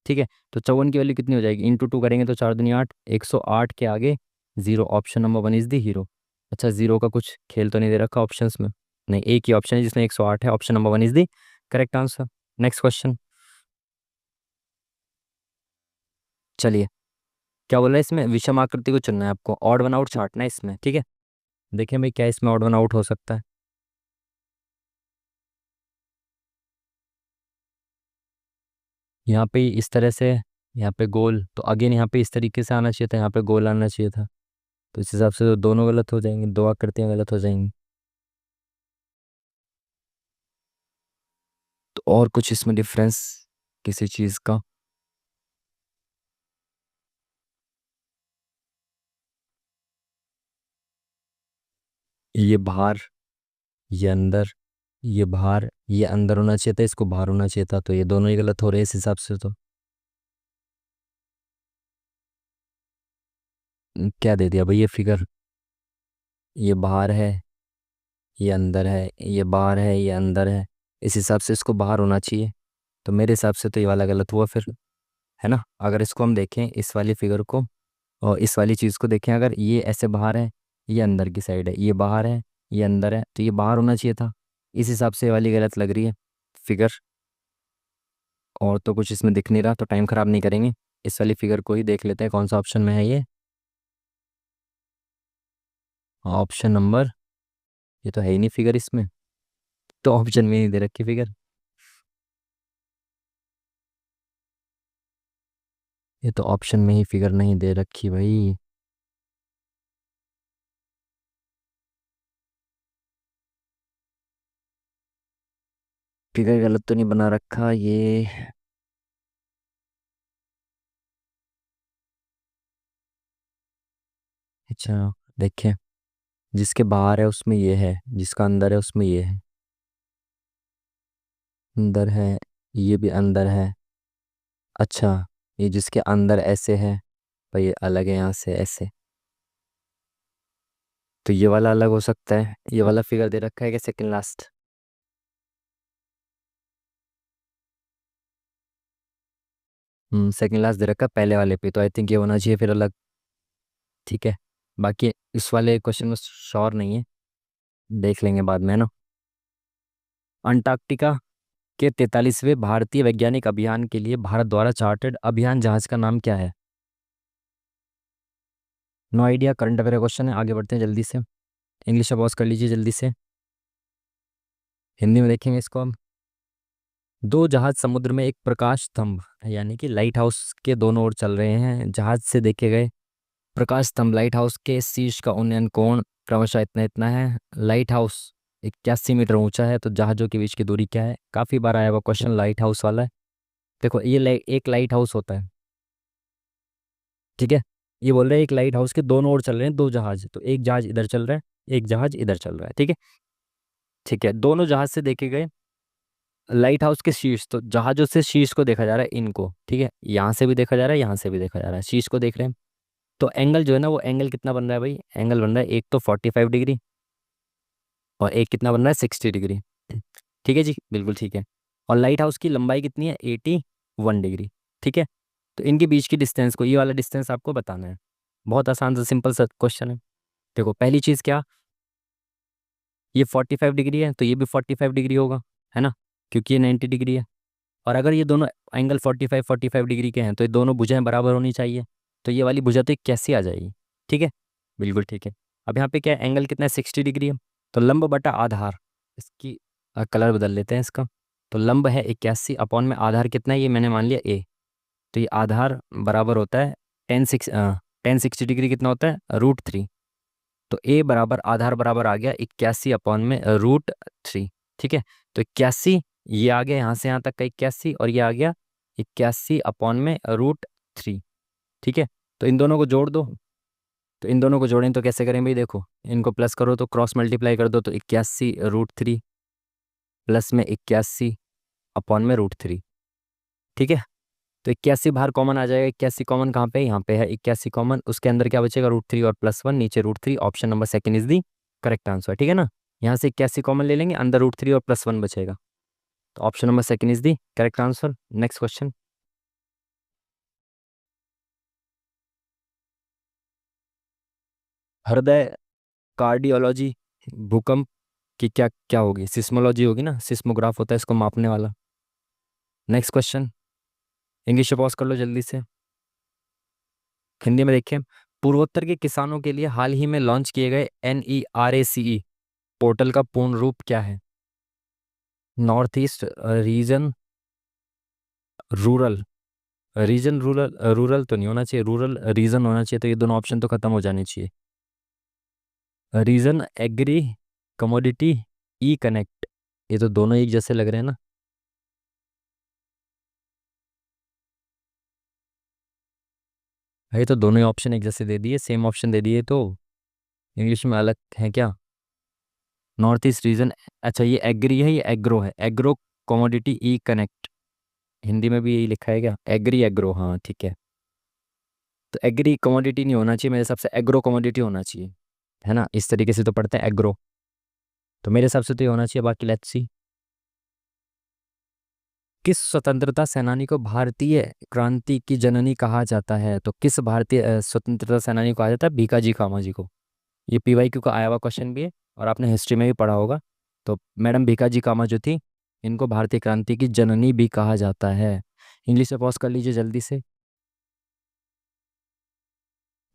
ठीक है, तो 54 की वैल्यू कितनी हो जाएगी, इंटू 2 करेंगे तो 4 दूनी 8, 108 के आगे zero, option number 1 is the hero. अच्छा जीरो का कुछ खेल तो नहीं दे रखा ऑप्शंस में, नहीं एक ही ऑप्शन है जिसमें 108 है, option number 1 is the correct answer. Next question, चलिए क्या बोल रहा है इसमें, विषम आकृति को चुनना है आपको, ऑड वन आउट छांटना है इसमें। ठीक है, देखिए भाई क्या इसमें ऑड वन आउट हो सकता है। यहाँ पे इस तरह से, यहाँ पे गोल, तो अगेन यहाँ पे इस तरीके से आना चाहिए था, यहाँ पे गोल आना चाहिए था। तो इस हिसाब से तो दोनों गलत हो जाएंगे, दो आकृतियाँ गलत हो जाएंगी। तो और कुछ इसमें डिफरेंस किसी चीज़ का, ये बाहर, ये अंदर, ये बाहर, ये अंदर होना चाहिए था, इसको बाहर होना चाहिए था। तो ये दोनों ही गलत हो रहे हैं इस हिसाब से तो। क्या दे दिया भाई ये फिगर, ये बाहर है, ये अंदर है, ये बाहर है, ये अंदर है, इस हिसाब से इसको बाहर होना चाहिए। तो मेरे हिसाब से तो ये वाला गलत हुआ फिर, है ना। अगर इसको हम देखें इस वाली फिगर को और इस वाली चीज़ को देखें, अगर ये ऐसे बाहर है, ये अंदर की साइड है, ये बाहर है, ये अंदर है, तो ये बाहर होना चाहिए था। इस हिसाब से ये वाली गलत लग रही है फिगर। और तो कुछ इसमें दिख नहीं रहा, तो टाइम ख़राब नहीं करेंगे, इस वाली फिगर को ही देख लेते हैं कौन सा ऑप्शन में है ये। ऑप्शन नंबर, ये तो है ही नहीं फिगर इसमें, तो ऑप्शन में नहीं दे रखी फिगर। ये तो ऑप्शन में ही फिगर नहीं दे रखी भाई। फिगर गलत तो नहीं बना रखा ये। अच्छा देखें, जिसके बाहर है उसमें ये है, जिसका अंदर है उसमें ये है, अंदर है, ये भी अंदर है। अच्छा, ये जिसके अंदर ऐसे है भाई, ये अलग है यहाँ से ऐसे, तो ये वाला अलग हो सकता है। ये वाला फिगर दे रखा है कि सेकंड लास्ट, सेकंड लास्ट दे रखा है पहले वाले पे, तो आई थिंक ये होना चाहिए फिर अलग। ठीक है, बाकी इस वाले क्वेश्चन में श्योर नहीं है, देख लेंगे बाद में, है ना। अंटार्कटिका के 43वें भारतीय वैज्ञानिक अभियान के लिए भारत द्वारा चार्टर्ड अभियान जहाज का नाम क्या है? No idea, current affair question है, आगे बढ़ते हैं जल्दी से। इंग्लिश पॉज कर लीजिए जल्दी से, हिंदी में देखेंगे इसको हम। दो जहाज समुद्र में एक प्रकाश स्तंभ यानी कि लाइट हाउस के दोनों ओर चल रहे हैं। जहाज से देखे गए प्रकाश स्तंभ लाइट हाउस के शीर्ष का उन्नयन कोण क्रमशः इतना इतना है। लाइट हाउस 81 मीटर ऊंचा है, तो जहाजों के बीच की दूरी क्या है? काफ़ी बार आया हुआ क्वेश्चन लाइट हाउस वाला है। देखो ये एक लाइट हाउस होता है, ठीक है। ये बोल रहे हैं एक लाइट हाउस के दोनों ओर चल रहे हैं दो जहाज, तो एक जहाज इधर चल रहा है, एक जहाज इधर चल रहा है, ठीक है। ठीक है, दोनों जहाज से देखे गए लाइट हाउस के शीर्ष, तो जहाजों से शीर्ष को देखा जा रहा है इनको, ठीक है। यहाँ से भी देखा जा रहा है, यहाँ से भी देखा जा रहा है, शीर्ष को देख रहे हैं। तो एंगल जो है ना, वो एंगल कितना बन रहा है भाई? एंगल बन रहा है एक तो 45 डिग्री और एक कितना बन रहा है? 60 डिग्री। ठीक है जी, बिल्कुल ठीक है। और लाइट हाउस की लंबाई कितनी है? 81 डिग्री, ठीक है। तो इनके बीच की डिस्टेंस को, ये वाला डिस्टेंस आपको बताना है। बहुत आसान सा सिंपल सा क्वेश्चन है। देखो पहली चीज़ क्या, ये 45 डिग्री है तो ये भी 45 डिग्री होगा, है ना, क्योंकि ये 90 डिग्री है। और अगर ये दोनों एंगल 45 डिग्री के हैं तो ये दोनों भुजाएं बराबर होनी चाहिए। तो ये वाली भुजा तो कैसी आ जाएगी? ठीक है, बिल्कुल ठीक है। अब यहाँ पे क्या है, एंगल कितना है? 60 डिग्री है। तो लंब बटा आधार, इसकी कलर बदल लेते हैं इसका। तो लंब है 81 अपॉन में आधार कितना है, ये मैंने मान लिया ए। तो ये आधार बराबर होता है 10 60 डिग्री कितना होता है? √3। तो ए बराबर आधार बराबर आ गया 81 अपॉन में √3, ठीक है। तो 81, ये आ गया यहाँ से यहाँ तक का 81, और ये आ गया 81 अपॉन में √3, ठीक है। तो इन दोनों को जोड़ दो। तो इन दोनों को जोड़ें तो कैसे करें भाई? देखो इनको प्लस करो तो क्रॉस मल्टीप्लाई कर दो, तो 81 √3 प्लस में 81 अपॉन में √3, ठीक है। तो 81 बाहर कॉमन आ जाएगा। 81 कॉमन कहाँ पे है? यहाँ पे है 81 कॉमन। उसके अंदर क्या बचेगा? √3 और +1, नीचे √3। Option number second is the correct answer, ठीक है ना। यहाँ से 81 कॉमन ले लेंगे, अंदर √3 और +1 बचेगा। तो option number second is the correct answer. Next question. हृदय कार्डियोलॉजी भूकंप की क्या क्या होगी? सिस्मोलॉजी होगी ना, सिस्मोग्राफ होता है इसको मापने वाला। नेक्स्ट क्वेश्चन, इंग्लिश पॉज कर लो जल्दी से, हिंदी में देखें। पूर्वोत्तर के किसानों के लिए हाल ही में लॉन्च किए गए NERACE पोर्टल का पूर्ण रूप क्या है? North east region rural, region rural, rural तो नहीं होना चाहिए, रूरल रीजन होना चाहिए। तो ये दोनों ऑप्शन तो खत्म हो जाने चाहिए। रीजन एग्री कमोडिटी ई कनेक्ट, ये तो दोनों एक जैसे लग रहे हैं ना। ये तो दोनों ही ऑप्शन एक जैसे दे दिए, सेम ऑप्शन दे दिए, तो इंग्लिश में अलग है क्या? नॉर्थ ईस्ट रीजन, अच्छा ये एग्री है, ये एग्रो है, एग्रो कमोडिटी ई कनेक्ट। हिंदी में भी यही लिखा है क्या? एग्री एग्रो, हाँ ठीक है। तो एग्री कमोडिटी नहीं होना चाहिए मेरे हिसाब से, एग्रो कमोडिटी होना चाहिए, है ना। इस तरीके से तो पढ़ते हैं एग्रो, तो मेरे हिसाब से तो ये होना चाहिए। बाकी लेट्स सी। किस स्वतंत्रता सेनानी को भारतीय क्रांति की जननी कहा जाता है? तो किस भारतीय स्वतंत्रता सेनानी को कहा जाता है? भीकाजी कामा जी को। ये PYQ का आया हुआ क्वेश्चन भी है और आपने हिस्ट्री में भी पढ़ा होगा। तो मैडम भीकाजी कामा जो थी, इनको भारतीय क्रांति की जननी भी कहा जाता है। इंग्लिश में पॉज कर लीजिए जल्दी से।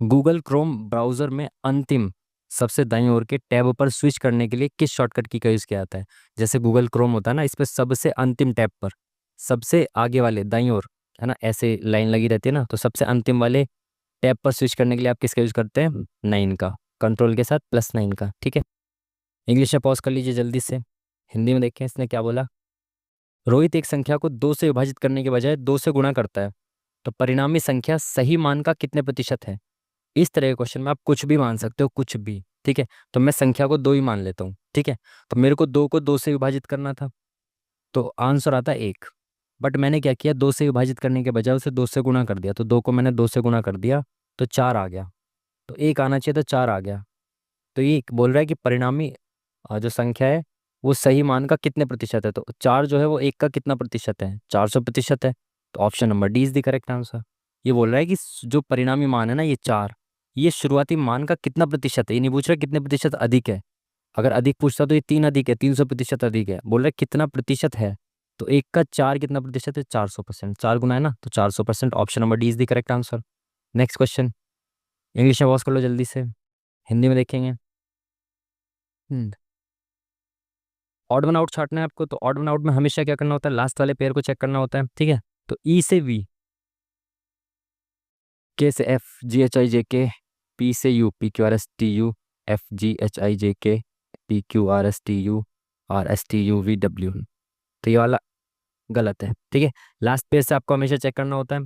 गूगल क्रोम ब्राउज़र में अंतिम सबसे दाईं ओर के टैब पर स्विच करने के लिए किस शॉर्टकट की का यूज़ किया जाता है? जैसे गूगल क्रोम होता है ना, इस पर सबसे अंतिम टैब पर, सबसे आगे वाले दाईं ओर, है ना, ऐसे लाइन लगी रहती है ना, तो सबसे अंतिम वाले टैब पर स्विच करने के लिए आप किसका यूज़ करते हैं? 9 का, कंट्रोल के साथ +9 का, ठीक है। इंग्लिश में पॉज कर लीजिए जल्दी से, हिंदी में देखें इसने क्या बोला। रोहित एक संख्या को 2 से विभाजित करने के बजाय 2 से गुणा करता है, तो परिणामी संख्या सही मान का कितने प्रतिशत है? इस तरह के क्वेश्चन में आप कुछ भी मान सकते हो, कुछ भी, ठीक है। तो मैं संख्या को 2 ही मान लेता हूँ, ठीक है। तो मेरे को 2 को 2 से विभाजित करना था, तो आंसर आता है 1। बट मैंने क्या किया, 2 से विभाजित करने के बजाय उसे 2 से गुणा कर दिया, तो 2 को मैंने 2 से गुणा कर दिया, तो 4 आ गया। तो 1 आना चाहिए, तो 4 आ गया। तो ये बोल रहा है कि परिणामी जो संख्या है वो सही मान का कितने प्रतिशत है। तो 4 जो है वो 1 का कितना प्रतिशत है? 400% है। तो option number D is the correct answer. ये बोल रहा है कि जो परिणामी मान है ना ये 4, ये शुरुआती मान का कितना प्रतिशत है, ये नहीं पूछ रहा कितने प्रतिशत अधिक है। अगर अधिक पूछता तो ये 3 अधिक है, 300% अधिक है, बोल रहा है कितना प्रतिशत है। तो एक का 4 कितना प्रतिशत है, 400%, 4 गुना है ना, तो 400%। Option number D is the correct answer. Next question, English में वॉच कर लो जल्दी से, हिंदी में देखेंगे। ऑड वन आउट छाटना है आपको, तो ऑड वन आउट में हमेशा क्या करना होता है, लास्ट वाले पेयर को चेक करना होता है, ठीक है। तो ई से वी, के से F, G H I J K, P से U, P Q R S T U, F G H I J K, P Q R S T U, R S T U V W. तो ये वाला गलत है, ठीक है। Last page से आपको हमेशा चेक करना होता है।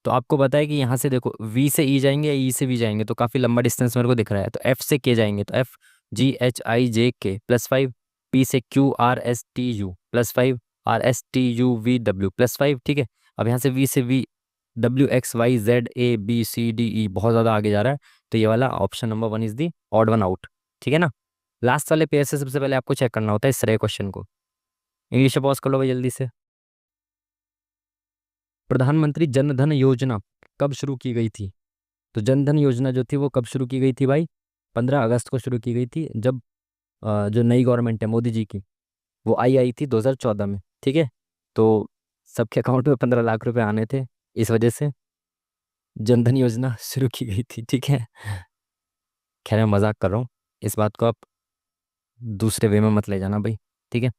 तो आपको पता है कि यहाँ से देखो वी से ई जाएंगे, ई से वी जाएंगे, तो काफ़ी लंबा डिस्टेंस मेरे को दिख रहा है। तो एफ से के जाएंगे, तो F G H I J के +5, पी से Q R S T U +5, R S T U V W +5, ठीक है। अब यहाँ से वी से V, W X Y Z A B C D E, बहुत ज़्यादा आगे जा रहा है। तो ये वाला option number 1 is the odd one out, ठीक है ना। लास्ट वाले पेयर से सबसे पहले आपको चेक करना होता है इस तरह क्वेश्चन को। इंग्लिश में पॉज कर लो भाई जल्दी से। प्रधानमंत्री जन धन योजना कब शुरू की गई थी? तो जन धन योजना जो थी वो कब शुरू की गई थी भाई? 15 अगस्त को शुरू की गई थी, जब जो नई गवर्नमेंट है मोदी जी की, वो आई थी 2014 में, ठीक है। तो सबके अकाउंट में 15 लाख रुपए आने थे, इस वजह से जन धन योजना शुरू की गई थी, ठीक है। खैर मैं मजाक कर रहा हूँ, इस बात को आप दूसरे वे में मत ले जाना भाई, ठीक है।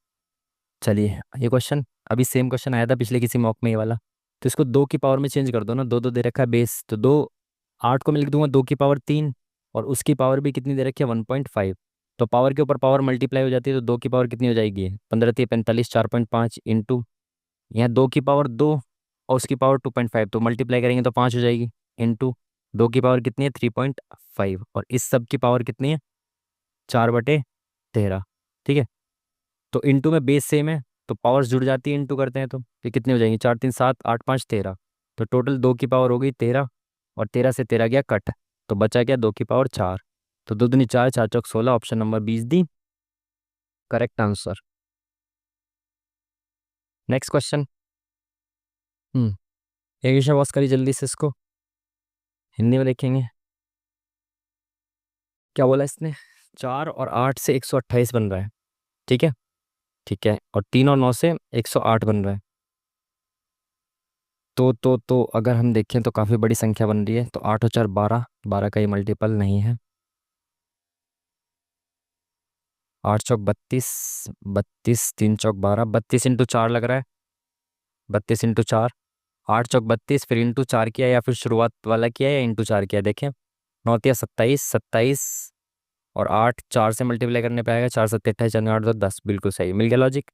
चलिए ये क्वेश्चन, अभी सेम क्वेश्चन आया था पिछले किसी मॉक में ये वाला। तो इसको 2 की पावर में चेंज कर दो ना, दो दो दे रखा है बेस, तो 2 8 को मैं लिख दूंगा 2 की पावर 3, और उसकी पावर भी कितनी दे रखी है 1.5। तो पावर के ऊपर पावर मल्टीप्लाई हो जाती है, तो 2 की पावर कितनी हो जाएगी, 15×3 = 45, 4.5 इंटू यहाँ 2 की पावर 2 और उसकी पावर 2.5, तो मल्टीप्लाई करेंगे तो 5 हो जाएगी, इंटू 2 की पावर कितनी है 3.5, और इस सब की पावर कितनी है 4/13, ठीक है। तो इंटू में बेस सेम है, तो पावर्स जुड़ जाती है, इंटू करते हैं तो ये कितनी हो जाएंगी, 4 3 7 8 5 13। तो टोटल 2 की पावर हो गई 13, और 13 से 13 गया कट, तो बचा क्या 2 की पावर 4। तो 2 दूनी 4, 4 चौक 16, ऑप्शन नंबर 20 दी करेक्ट आंसर। नेक्स्ट क्वेश्चन, एक वॉश करिए जल्दी से इसको, हिंदी में देखेंगे। क्या बोला इसने, 4 और 8 से 128 बन रहा है, ठीक है, ठीक है, और 3 और 9 से 108 बन रहा है। तो अगर हम देखें तो काफ़ी बड़ी संख्या बन रही है, तो 8 और 4 12, 12 का ही मल्टीपल नहीं है। 8 चौक 32, 32 3 चौक 12, 32 इंटू 4 लग रहा है, 32 इंटू 4, 8 चौक 32, फिर इंटू 4 किया या फिर शुरुआत वाला किया या इंटू 4 किया, देखें 9 27, 27, और 8 4 से मल्टीप्लाई करने पे आएगा, 4 7 28, 4 8 2 10, बिल्कुल सही, मिल गया लॉजिक।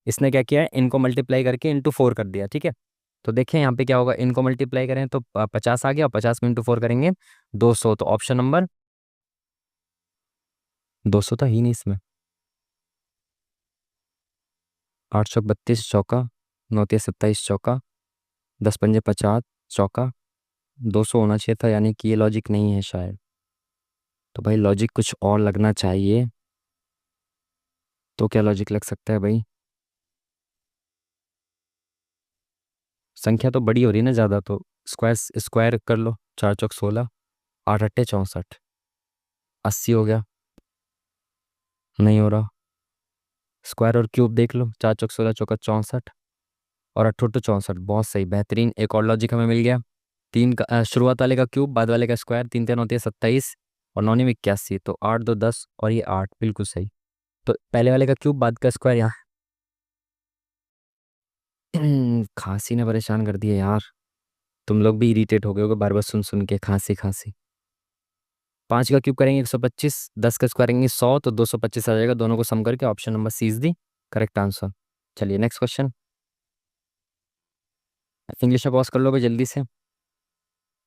इसने क्या किया है, इनको मल्टीप्लाई करके इंटू 4 कर दिया, ठीक है। तो देखें यहाँ पे क्या होगा, इनको मल्टीप्लाई करें तो 50 आ गया, और 50 में इंटू 4 करेंगे 200, तो ऑप्शन नंबर 200 था ही नहीं इसमें। 8 चौक 32 चौका, 9 27 चौका, 10 पंजे 50 चौका, 200 होना चाहिए था, यानी कि ये लॉजिक नहीं है शायद। तो भाई लॉजिक कुछ और लगना चाहिए, तो क्या लॉजिक लग सकता है भाई? संख्या तो बड़ी हो रही है ना ज़्यादा, तो स्क्वायर स्क्वायर कर लो, 4 चौक 16, 8 अट्ठे 64, 80 हो गया, नहीं हो रहा। स्क्वायर और क्यूब देख लो, 4 चौक 16 चौका 64, और 8 8 64, बहुत सही, बेहतरीन, एक और लॉजिक हमें मिल गया। तीन का शुरुआत वाले का क्यूब, बाद वाले का स्क्वायर, 3 3 होती है 27, और 9 में 81, तो 8 2 10, और ये 8, बिल्कुल सही। तो पहले वाले का क्यूब, बाद का स्क्वायर यहाँ। खांसी ने परेशान कर दिया यार, तुम लोग भी इरिटेट हो गए होगे बार बार सुन सुन के, खांसी खांसी। 5 का क्यूब करेंगे 125, 10 का स्क्वायर करेंगे 100, तो 225 आ जाएगा, दोनों को सम करके option number C is the correct answer. चलिए नेक्स्ट क्वेश्चन, इंग्लिश में पॉज कर लो भाई जल्दी से,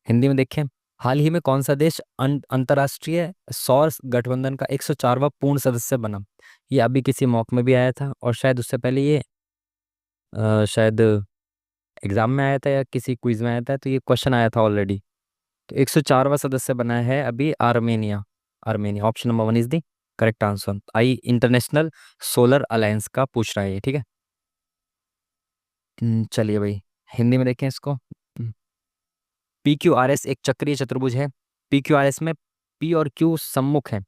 हिंदी में देखें। हाल ही में कौन सा देश अंतर्राष्ट्रीय सौर गठबंधन का 104वां पूर्ण सदस्य बना? ये अभी किसी मॉक में भी आया था, और शायद उससे पहले ये शायद एग्जाम में आया था या किसी क्विज में आया था, तो ये क्वेश्चन आया था ऑलरेडी। तो 104वां सदस्य बना है अभी Armenia, Armenia, option number 1 is the correct answer. I international solar alliance का पूछ रहा है ये, ठीक है। चलिए भाई, हिंदी में देखें इसको। पी क्यू आर एस एक चक्रीय चतुर्भुज है। पी क्यू आर एस में पी और क्यू सम्मुख है।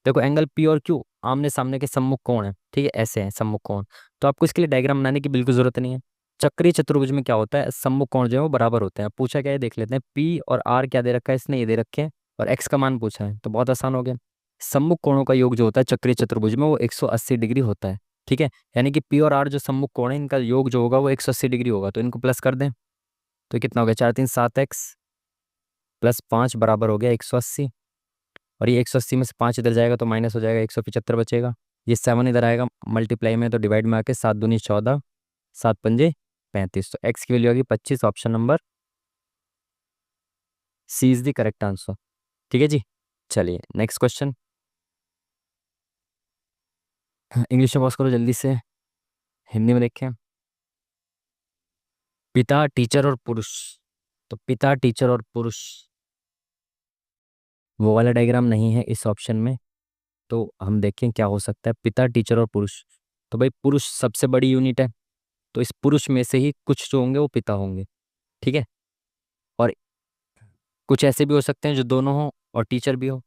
देखो एंगल पी और क्यू आमने सामने के सम्मुख कोण है, ठीक है, ऐसे हैं सम्मुख कोण। तो आपको इसके लिए डायग्राम बनाने की बिल्कुल जरूरत नहीं है। चक्रीय चतुर्भुज में क्या होता है, सम्मुख कोण जो है वो बराबर होते हैं। पूछा क्या है देख लेते हैं, पी और आर क्या दे रखा है इसने, ये दे रखे हैं, और एक्स का मान पूछा है, तो बहुत आसान हो गया। सम्मुख कोणों का योग जो होता है चक्रीय चतुर्भुज में वो 180 डिग्री होता है, ठीक है। यानी कि पी और आर जो सम्मुख कोण है इनका योग जो होगा वो 180 डिग्री होगा, तो इनको प्लस कर दें। तो कितना हो गया, 4 3 7 एक्स प्लस 5 बराबर हो गया 180। और ये 180 में से 5 इधर जाएगा तो माइनस हो जाएगा, 175 बचेगा। ये 7 इधर आएगा मल्टीप्लाई में, तो डिवाइड में आके 7 दूनी 14, 7 पंजे 35। तो एक्स की वैल्यू आ गई 25। Option number C is the correct answer. ठीक है जी। चलिए नेक्स्ट क्वेश्चन। इंग्लिश में पॉज करो जल्दी से, हिंदी में देखें। पिता टीचर और पुरुष। तो पिता टीचर और पुरुष, वो वाला डायग्राम नहीं है इस ऑप्शन में। तो हम देखें क्या हो सकता है, पिता टीचर और पुरुष। तो भाई पुरुष सबसे बड़ी यूनिट है, तो इस पुरुष में से ही कुछ जो होंगे वो पिता होंगे, ठीक है। और कुछ ऐसे भी हो सकते हैं जो दोनों हो और टीचर भी हो,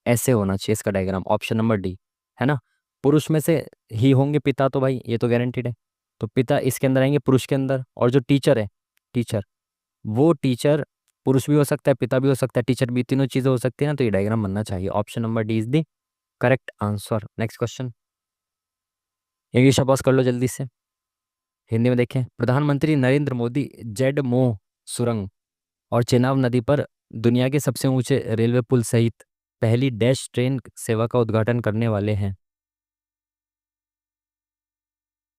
ऐसे होना चाहिए इसका डायग्राम, ऑप्शन नंबर डी, है ना। पुरुष में से ही होंगे पिता, तो भाई ये तो गारंटीड है। तो पिता इसके अंदर आएंगे पुरुष के अंदर, और जो टीचर है, टीचर, वो टीचर पुरुष भी हो सकता है, पिता भी हो सकता है, टीचर भी, तीनों चीजें हो सकती है ना, तो ये डायग्राम बनना चाहिए। Option number D is the correct answer. Next question. English में पॉज कर लो जल्दी से, हिंदी में देखें। प्रधानमंत्री नरेंद्र मोदी जेड मोह सुरंग और चेनाब नदी पर दुनिया के सबसे ऊंचे रेलवे पुल सहित पहली डैश ट्रेन सेवा का उद्घाटन करने वाले हैं।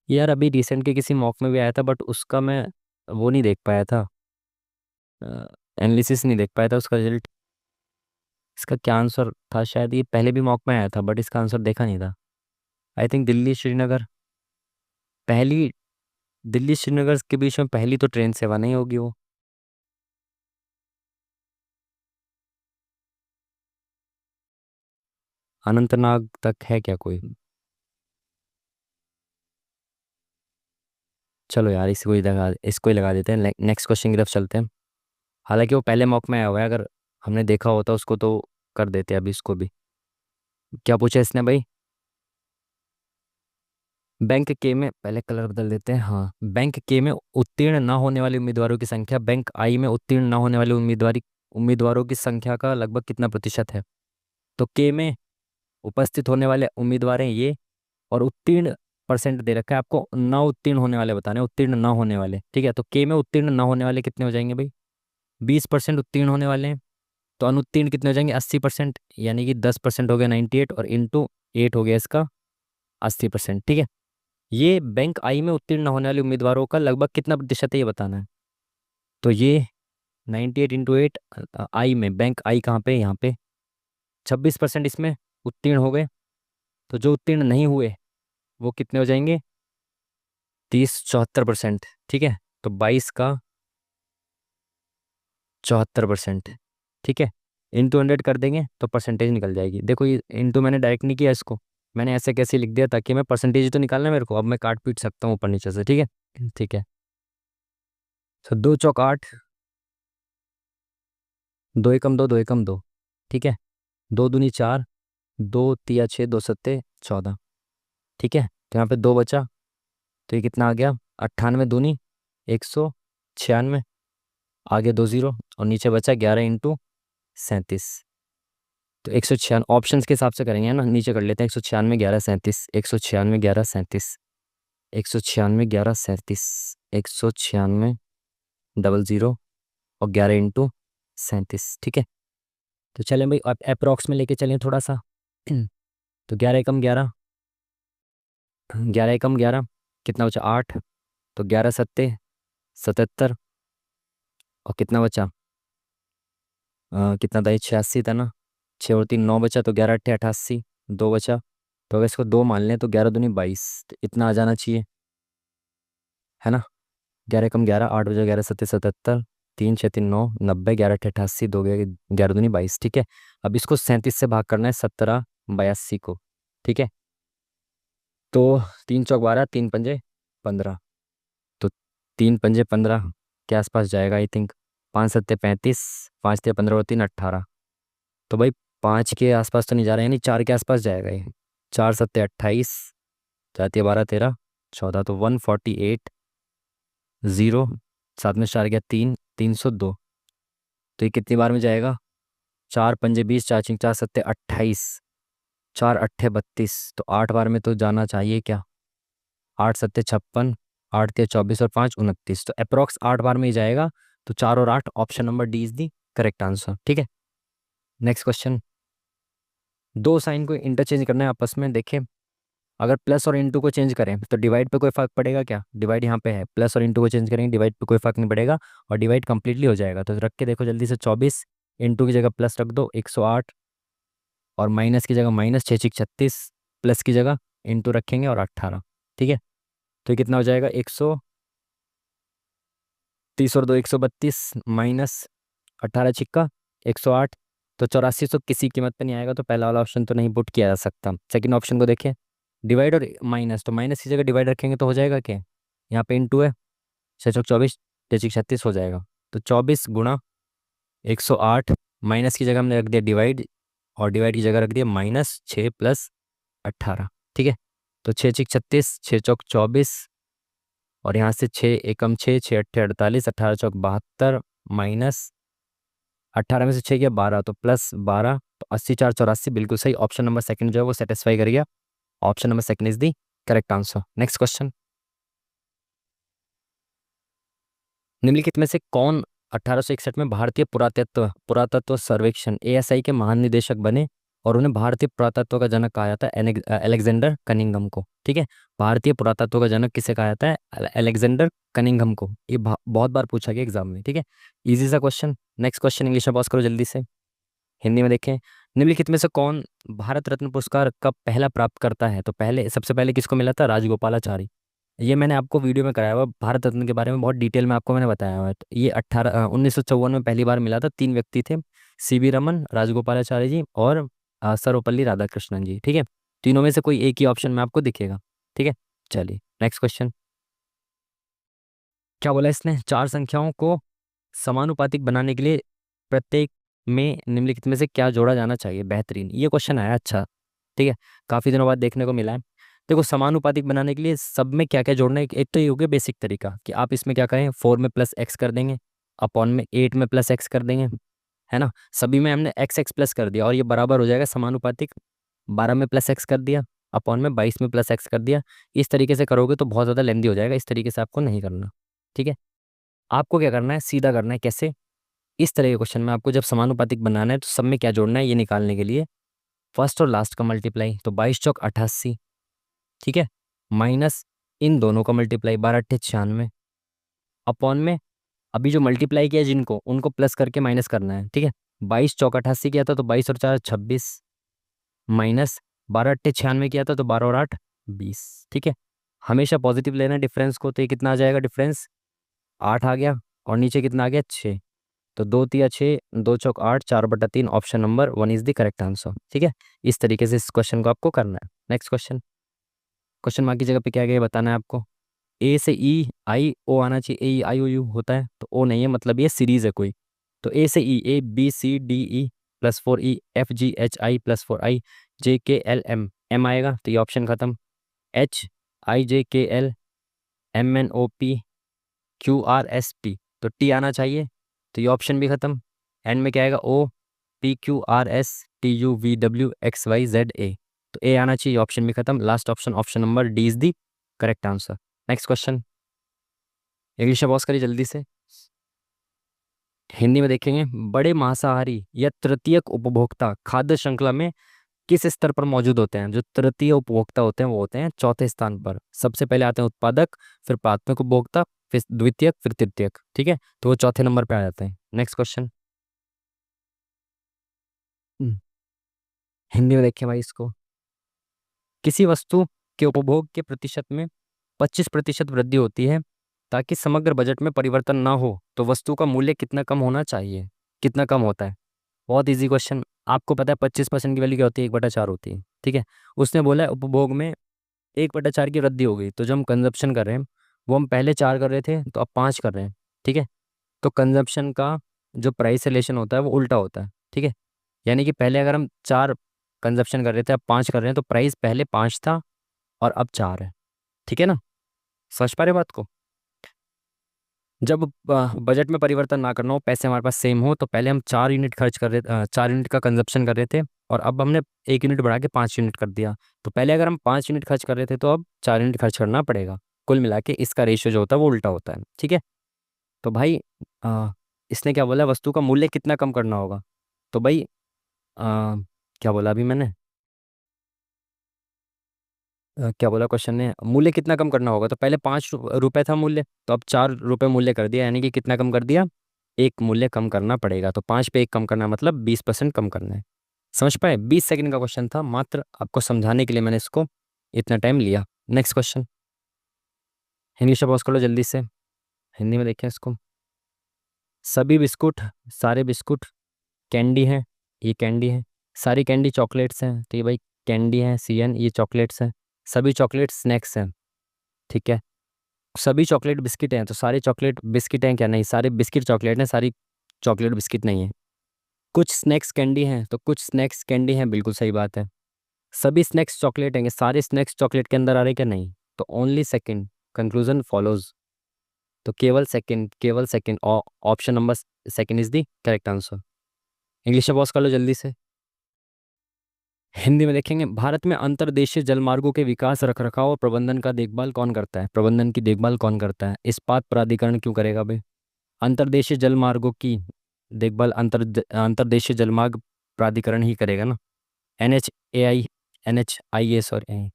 यार अभी रिसेंट के किसी मॉक में भी आया था, बट उसका मैं वो नहीं देख पाया था, एनालिसिस नहीं देख पाया था उसका रिजल्ट। इसका क्या आंसर था, शायद ये पहले भी मॉक में आया था बट इसका आंसर देखा नहीं था। आई थिंक दिल्ली श्रीनगर, पहली, दिल्ली श्रीनगर के बीच में पहली तो ट्रेन सेवा नहीं होगी वो। अनंतनाग तक है क्या कोई? चलो यार इसको ही लगा देते हैं, नेक्स्ट क्वेश्चन की तरफ चलते हैं। हालांकि वो पहले मॉक में आया हुआ है, अगर हमने देखा होता उसको तो कर देते अभी इसको भी। क्या पूछा इसने भाई? बैंक के में, पहले कलर बदल देते हैं, हाँ, बैंक के में उत्तीर्ण ना होने वाले उम्मीदवारों की संख्या बैंक आई में उत्तीर्ण ना होने वाले उम्मीदवारों की संख्या का लगभग कितना प्रतिशत है। तो के में उपस्थित होने वाले उम्मीदवार हैं ये, और उत्तीर्ण परसेंट दे रखा है आपको, ना उत्तीर्ण होने वाले बताने, उत्तीर्ण ना होने वाले, ठीक है। तो के में उत्तीर्ण ना होने वाले कितने हो जाएंगे भाई, 20% उत्तीर्ण होने वाले हैं। तो अनुत्तीर्ण कितने हो जाएंगे, 80%, यानी कि 10% हो गया 98, और इंटू 8 हो गया इसका 80%, ठीक है। ये बैंक आई में उत्तीर्ण होने वाले उम्मीदवारों का लगभग कितना प्रतिशत है ये बताना है। तो ये 98 × 8, आई में, बैंक आई कहाँ पे, यहाँ पे 26% इसमें उत्तीर्ण हो गए। तो जो उत्तीर्ण नहीं हुए वो कितने हो जाएंगे, 30 74%, ठीक है। तो 22 का 74%, ठीक है, इंटू 100 कर देंगे तो परसेंटेज निकल जाएगी। देखो ये इंटू मैंने डायरेक्ट नहीं किया इसको, मैंने ऐसे कैसे लिख दिया ताकि मैं परसेंटेज तो निकालना है मेरे को, अब मैं काट पीट सकता हूँ ऊपर नीचे से, ठीक है, ठीक है। तो 2 × 4 = 8, 2 × 1 = 2, 2 × 2 = 2, ठीक है। 2 दूनी 4, 2 × 3 = 6, 2 × 7 = 14, ठीक है। तो यहाँ पे 2 बचा, तो ये कितना आ गया, 98 दूनी 196, आगे 2 0 और नीचे बचा 11 × 37। तो 196 ऑप्शंस के हिसाब से करेंगे, है ना, नीचे कर लेते हैं, 196 11 37, 196 11 37, 196 11 37, 196 00 और 11 × 37, ठीक है। तो चलें भाई, अब अप्रॉक्स में लेके चलें थोड़ा सा। तो 11 × 11, कितना बचा, 8। तो 11 × 7 = 77, और कितना बचा, कितना था ये, 86 था ना, 6 और 3 9 बचा, तो 11 × 8 = 88, 2 बचा। तो अगर इसको 2 मान लें तो 11 दूनी 22, तो इतना आ जाना चाहिए, है ना। 11 × 11, 8 बजा, 11 × 7 = 77, 3 6 3 9 90, 11 × 8 = 88, 2 गया, 11 दूनी 22, ठीक है। अब इसको 37 से भाग करना है, 17 82 को, ठीक है। तो 3 × 4 = 12, 3 × 5 = 15, तो 3 पंजे 15 के आसपास जाएगा आई थिंक। 5 सत्ते 35, 5 ते 15 और 3 18। तो भाई 5 के आसपास तो नहीं जा रहा है, यानी 4 के आसपास जाएगा ये। 4 सत्ते 28, जाती है 12 13 14, तो 148 0, साथ में 4 गया 3, 302। तो ये कितनी बार में जाएगा? 4 पंजे 20, 4 छिंग 4 सत्ते 28, 4 अट्ठे 32, तो 8 बार में तो जाना चाहिए क्या? 8 सत्ते 56, 8 ते 24 और 5 29, तो अप्रोक्स 8 बार में ही जाएगा। तो 4 और 8, option number D is the correct answer. ठीक है, नेक्स्ट क्वेश्चन। दो साइन को इंटरचेंज करना है आपस में। देखें, अगर प्लस और इंटू को चेंज करें तो डिवाइड पे कोई फर्क पड़ेगा क्या? डिवाइड यहाँ पे है, प्लस और इंटू को चेंज करेंगे, डिवाइड पे कोई फर्क नहीं पड़ेगा और डिवाइड कंप्लीटली हो जाएगा। तो रख के देखो जल्दी से, 24 इंटू की जगह प्लस रख दो 108, और माइनस की जगह माइनस 6 36, प्लस की जगह इंटू रखेंगे और 18। ठीक है, तो ये कितना हो जाएगा? 130 और 2 132, माइनस 18 छिक्का 108, तो 84। तो किसी कीमत पे नहीं आएगा, तो पहला वाला ऑप्शन तो नहीं पुट किया जा सकता। सेकंड ऑप्शन को देखें, डिवाइड और माइनस, तो माइनस की जगह डिवाइड रखेंगे तो हो जाएगा क्या? यहाँ पे इंटू है, 6 चौक 24, 6 36 हो जाएगा। तो 24 गुणा 108, माइनस की जगह हमने रख दिया डिवाइड, और डिवाइड की जगह रख दिया माइनस 6 प्लस 18। ठीक है, तो 6 छिक 36, 6 चौक 24, और यहाँ से 6 एकम 6, 6 अट्ठे 48, 18 चौक 72, माइनस 18 में से 6 गया 12, तो प्लस 12, तो 80 4 84, बिल्कुल सही। ऑप्शन नंबर सेकंड जो है वो सेटिस्फाई कर गया। Option number second is the correct answer. Next question. निम्नलिखित में से कौन 1861 में भारतीय पुरातत्व पुरातत्व सर्वेक्षण एएसआई के महानिदेशक बने और उन्हें भारतीय पुरातत्व का जनक कहा जाता है? अलेक्जेंडर कनिंघम को। ठीक है, भारतीय पुरातत्व का जनक किसे कहा जाता है? अलेक्जेंडर कनिंघम को। ये बहुत बार पूछा गया एग्जाम में। ठीक है, इजी सा क्वेश्चन। नेक्स्ट क्वेश्चन इंग्लिश में पॉज करो जल्दी से। हिंदी में देखें, निम्नलिखित में से कौन भारत रत्न पुरस्कार कब पहला प्राप्त करता है? तो पहले सबसे पहले किसको मिला था? राजगोपालाचारी। ये मैंने आपको वीडियो में कराया हुआ, भारत रत्न के बारे में बहुत डिटेल में आपको मैंने बताया हुआ है। तो ये 1954 में पहली बार मिला था। 3 व्यक्ति थे, सीवी रमन, राजगोपालाचारी जी और सर्वपल्ली राधाकृष्णन जी। ठीक है, तीनों में से कोई एक ही ऑप्शन में आपको दिखेगा। ठीक है, चलिए नेक्स्ट क्वेश्चन। क्या बोला इसने? चार संख्याओं को समानुपातिक बनाने के लिए प्रत्येक में निम्नलिखित में से क्या जोड़ा जाना चाहिए? बेहतरीन, ये क्वेश्चन आया। अच्छा, ठीक है, काफ़ी दिनों बाद देखने को मिला है। देखो, समानुपातिक बनाने के लिए सब में क्या क्या जोड़ना है, एक तो ये हो गया बेसिक तरीका कि आप इसमें क्या करें, 4 में प्लस एक्स कर देंगे, अपॉन में 8 में प्लस एक्स कर देंगे, है ना। सभी में हमने एक्स एक्स प्लस कर दिया और ये बराबर हो जाएगा समानुपातिक। 12 में प्लस एक्स कर दिया, अपॉन में 22 में प्लस एक्स कर दिया। इस तरीके से करोगे तो बहुत ज़्यादा लेंदी हो जाएगा, इस तरीके से आपको नहीं करना। ठीक है, आपको क्या करना है, सीधा करना है। कैसे? इस तरह के क्वेश्चन में आपको जब समानुपातिक बनाना है तो सब में क्या जोड़ना है ये निकालने के लिए फर्स्ट और लास्ट का मल्टीप्लाई, तो 22 चौक 88। ठीक है, माइनस इन दोनों का मल्टीप्लाई 12 अट्ठे 96, अपॉन में अभी जो मल्टीप्लाई किया जिनको उनको प्लस करके माइनस करना है। ठीक है, 22 चौक 88 किया था तो 22 और 4 26, माइनस 12 अट्ठे 96 किया था तो 12 और 8 20। ठीक है, हमेशा पॉजिटिव लेना है डिफरेंस को, तो ये कितना आ जाएगा डिफरेंस? 8 आ गया, और नीचे कितना आ गया? 6। तो 2 तिया 6, 2 चौक 8, 4/3, option number 1 is the correct answer. ठीक है, इस तरीके से इस क्वेश्चन को आपको करना है। Next question. क्वेश्चन मार्क की जगह पे क्या गया बताना है आपको। ए से ई आई ओ आना चाहिए, ए ई आई ओ यू होता है तो ओ नहीं है, मतलब ये सीरीज है कोई। तो ए से E, A B C D E +4 E, F G H I +4 I, J K L M M आएगा, तो ये ऑप्शन खत्म। H I J K L M N O P Q R S T, तो T आना चाहिए, तो ये option भी खत्म। एंड में क्या आएगा? O P Q R S T U V W X Y Z A, तो ए आना चाहिए, ऑप्शन भी खत्म। Last option, option number D is the correct answer. Next question, English में पॉज करिए जल्दी से। हिंदी में देखेंगे, बड़े मांसाहारी या तृतीयक उपभोक्ता खाद्य श्रृंखला में किस स्तर पर मौजूद होते हैं? जो तृतीय उपभोक्ता होते हैं वो होते हैं चौथे स्थान पर। सबसे पहले आते हैं उत्पादक, फिर प्राथमिक उपभोक्ता, फिर द्वितीयक, फिर तृतीयक। ठीक है, तो वो चौथे नंबर पे आ जाते हैं। नेक्स्ट क्वेश्चन, हिंदी में देखें भाई इसको। किसी वस्तु के उपभोग के प्रतिशत में 25% वृद्धि होती है, ताकि समग्र बजट में परिवर्तन ना हो तो वस्तु का मूल्य कितना कम होना चाहिए? कितना कम होता है? बहुत इजी क्वेश्चन। आपको पता है 25% की वैल्यू क्या होती है? 1/4 होती है। ठीक है, उसने बोला है उपभोग में 1/4 की वृद्धि हो गई, तो जो हम कंजप्शन कर रहे हैं वो हम पहले 4 कर रहे थे तो अब 5 कर रहे हैं, ठीक है। तो कंजप्शन का जो प्राइस रिलेशन होता है वो उल्टा होता है, ठीक है। यानी कि पहले अगर हम 4 कंजप्शन कर रहे थे अब 5 कर रहे हैं तो प्राइस पहले 5 था और अब 4 है, ठीक है ना। समझ पा रहे बात को। जब बजट में परिवर्तन ना करना हो, पैसे हमारे पास सेम हो, तो पहले हम 4 यूनिट खर्च कर रहे 4 यूनिट का कंजप्शन कर रहे थे और अब हमने 1 यूनिट बढ़ा के 5 यूनिट कर दिया। तो पहले अगर हम 5 यूनिट खर्च कर रहे थे तो अब 4 यूनिट खर्च करना पड़ेगा। कुल मिला के इसका रेशियो जो होता है वो उल्टा होता है, ठीक है। तो भाई आ, इसने क्या बोला, वस्तु का मूल्य कितना कम करना होगा। तो भाई क्या बोला अभी मैंने, क्या बोला क्वेश्चन ने, मूल्य कितना कम करना होगा। तो पहले 5 रुपए था मूल्य, तो अब 4 रुपए मूल्य कर दिया, यानी कि कितना कम कर दिया, एक मूल्य कम करना पड़ेगा। तो 5 पे एक कम करना मतलब 20% कम करना है। समझ पाए, 20 सेकंड का क्वेश्चन था, मात्र आपको समझाने के लिए मैंने इसको इतना टाइम लिया। नेक्स्ट क्वेश्चन, हिंदी से पॉज कर लो जल्दी से, हिंदी में देखें इसको। सभी बिस्कुट, सारे बिस्कुट कैंडी हैं, ये कैंडी है। सारी कैंडी चॉकलेट्स हैं, तो ये भाई कैंडी है, CN, ये चॉकलेट्स हैं। सभी चॉकलेट स्नैक्स हैं, ठीक है। सभी चॉकलेट बिस्किट हैं, तो सारे चॉकलेट बिस्किट हैं क्या, नहीं, सारे बिस्किट चॉकलेट हैं, सारी चॉकलेट बिस्किट नहीं है। कुछ स्नैक्स कैंडी हैं, तो कुछ स्नैक्स कैंडी हैं, बिल्कुल सही बात है। सभी स्नैक्स चॉकलेट हैं, सारे स्नैक्स चॉकलेट के अंदर आ रहे हैं क्या, नहीं। तो ओनली सेकंड कंक्लूजन फॉलोज। तो केवल सेकंड, केवल second, option number second is the correct answer. English में पॉज कर लो जल्दी से, हिंदी में देखेंगे। भारत में अंतर्देशीय जलमार्गों के विकास, रखरखाव और प्रबंधन का देखभाल कौन करता है, प्रबंधन की देखभाल कौन करता है, इस्पात प्राधिकरण क्यों करेगा भाई। अंतर्देशीय जलमार्गों की देखभाल अंतर्देशीय जलमार्ग प्राधिकरण ही करेगा ना। NHAI, NHIA सॉरी,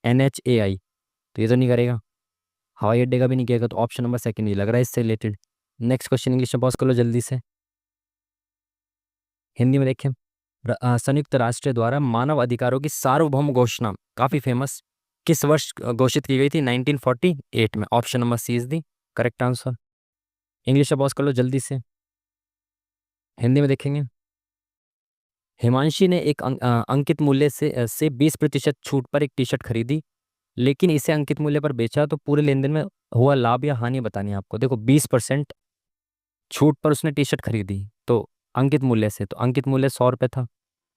NHAI, तो ये तो नहीं करेगा। हवाई अड्डे का भी नहीं करेगा, तो ऑप्शन नंबर सेकंड ही लग रहा है इससे रिलेटेड। नेक्स्ट क्वेश्चन इंग्लिश में पॉज कर लो जल्दी से, हिंदी में देखें। संयुक्त राष्ट्र द्वारा मानव अधिकारों की सार्वभौम घोषणा, काफ़ी फेमस, किस वर्ष घोषित की गई थी, 1948 में। Option number C is the correct answer. English में पॉज कर लो जल्दी से, हिंदी में देखेंगे। हिमांशी ने एक अंकित मूल्य से 20% छूट पर एक टी शर्ट खरीदी, लेकिन इसे अंकित मूल्य पर बेचा, तो पूरे लेन देन में हुआ लाभ या हानि बतानी है आपको। देखो 20% छूट पर उसने टी शर्ट खरीदी, तो अंकित मूल्य से, तो अंकित मूल्य 100 रुपये था,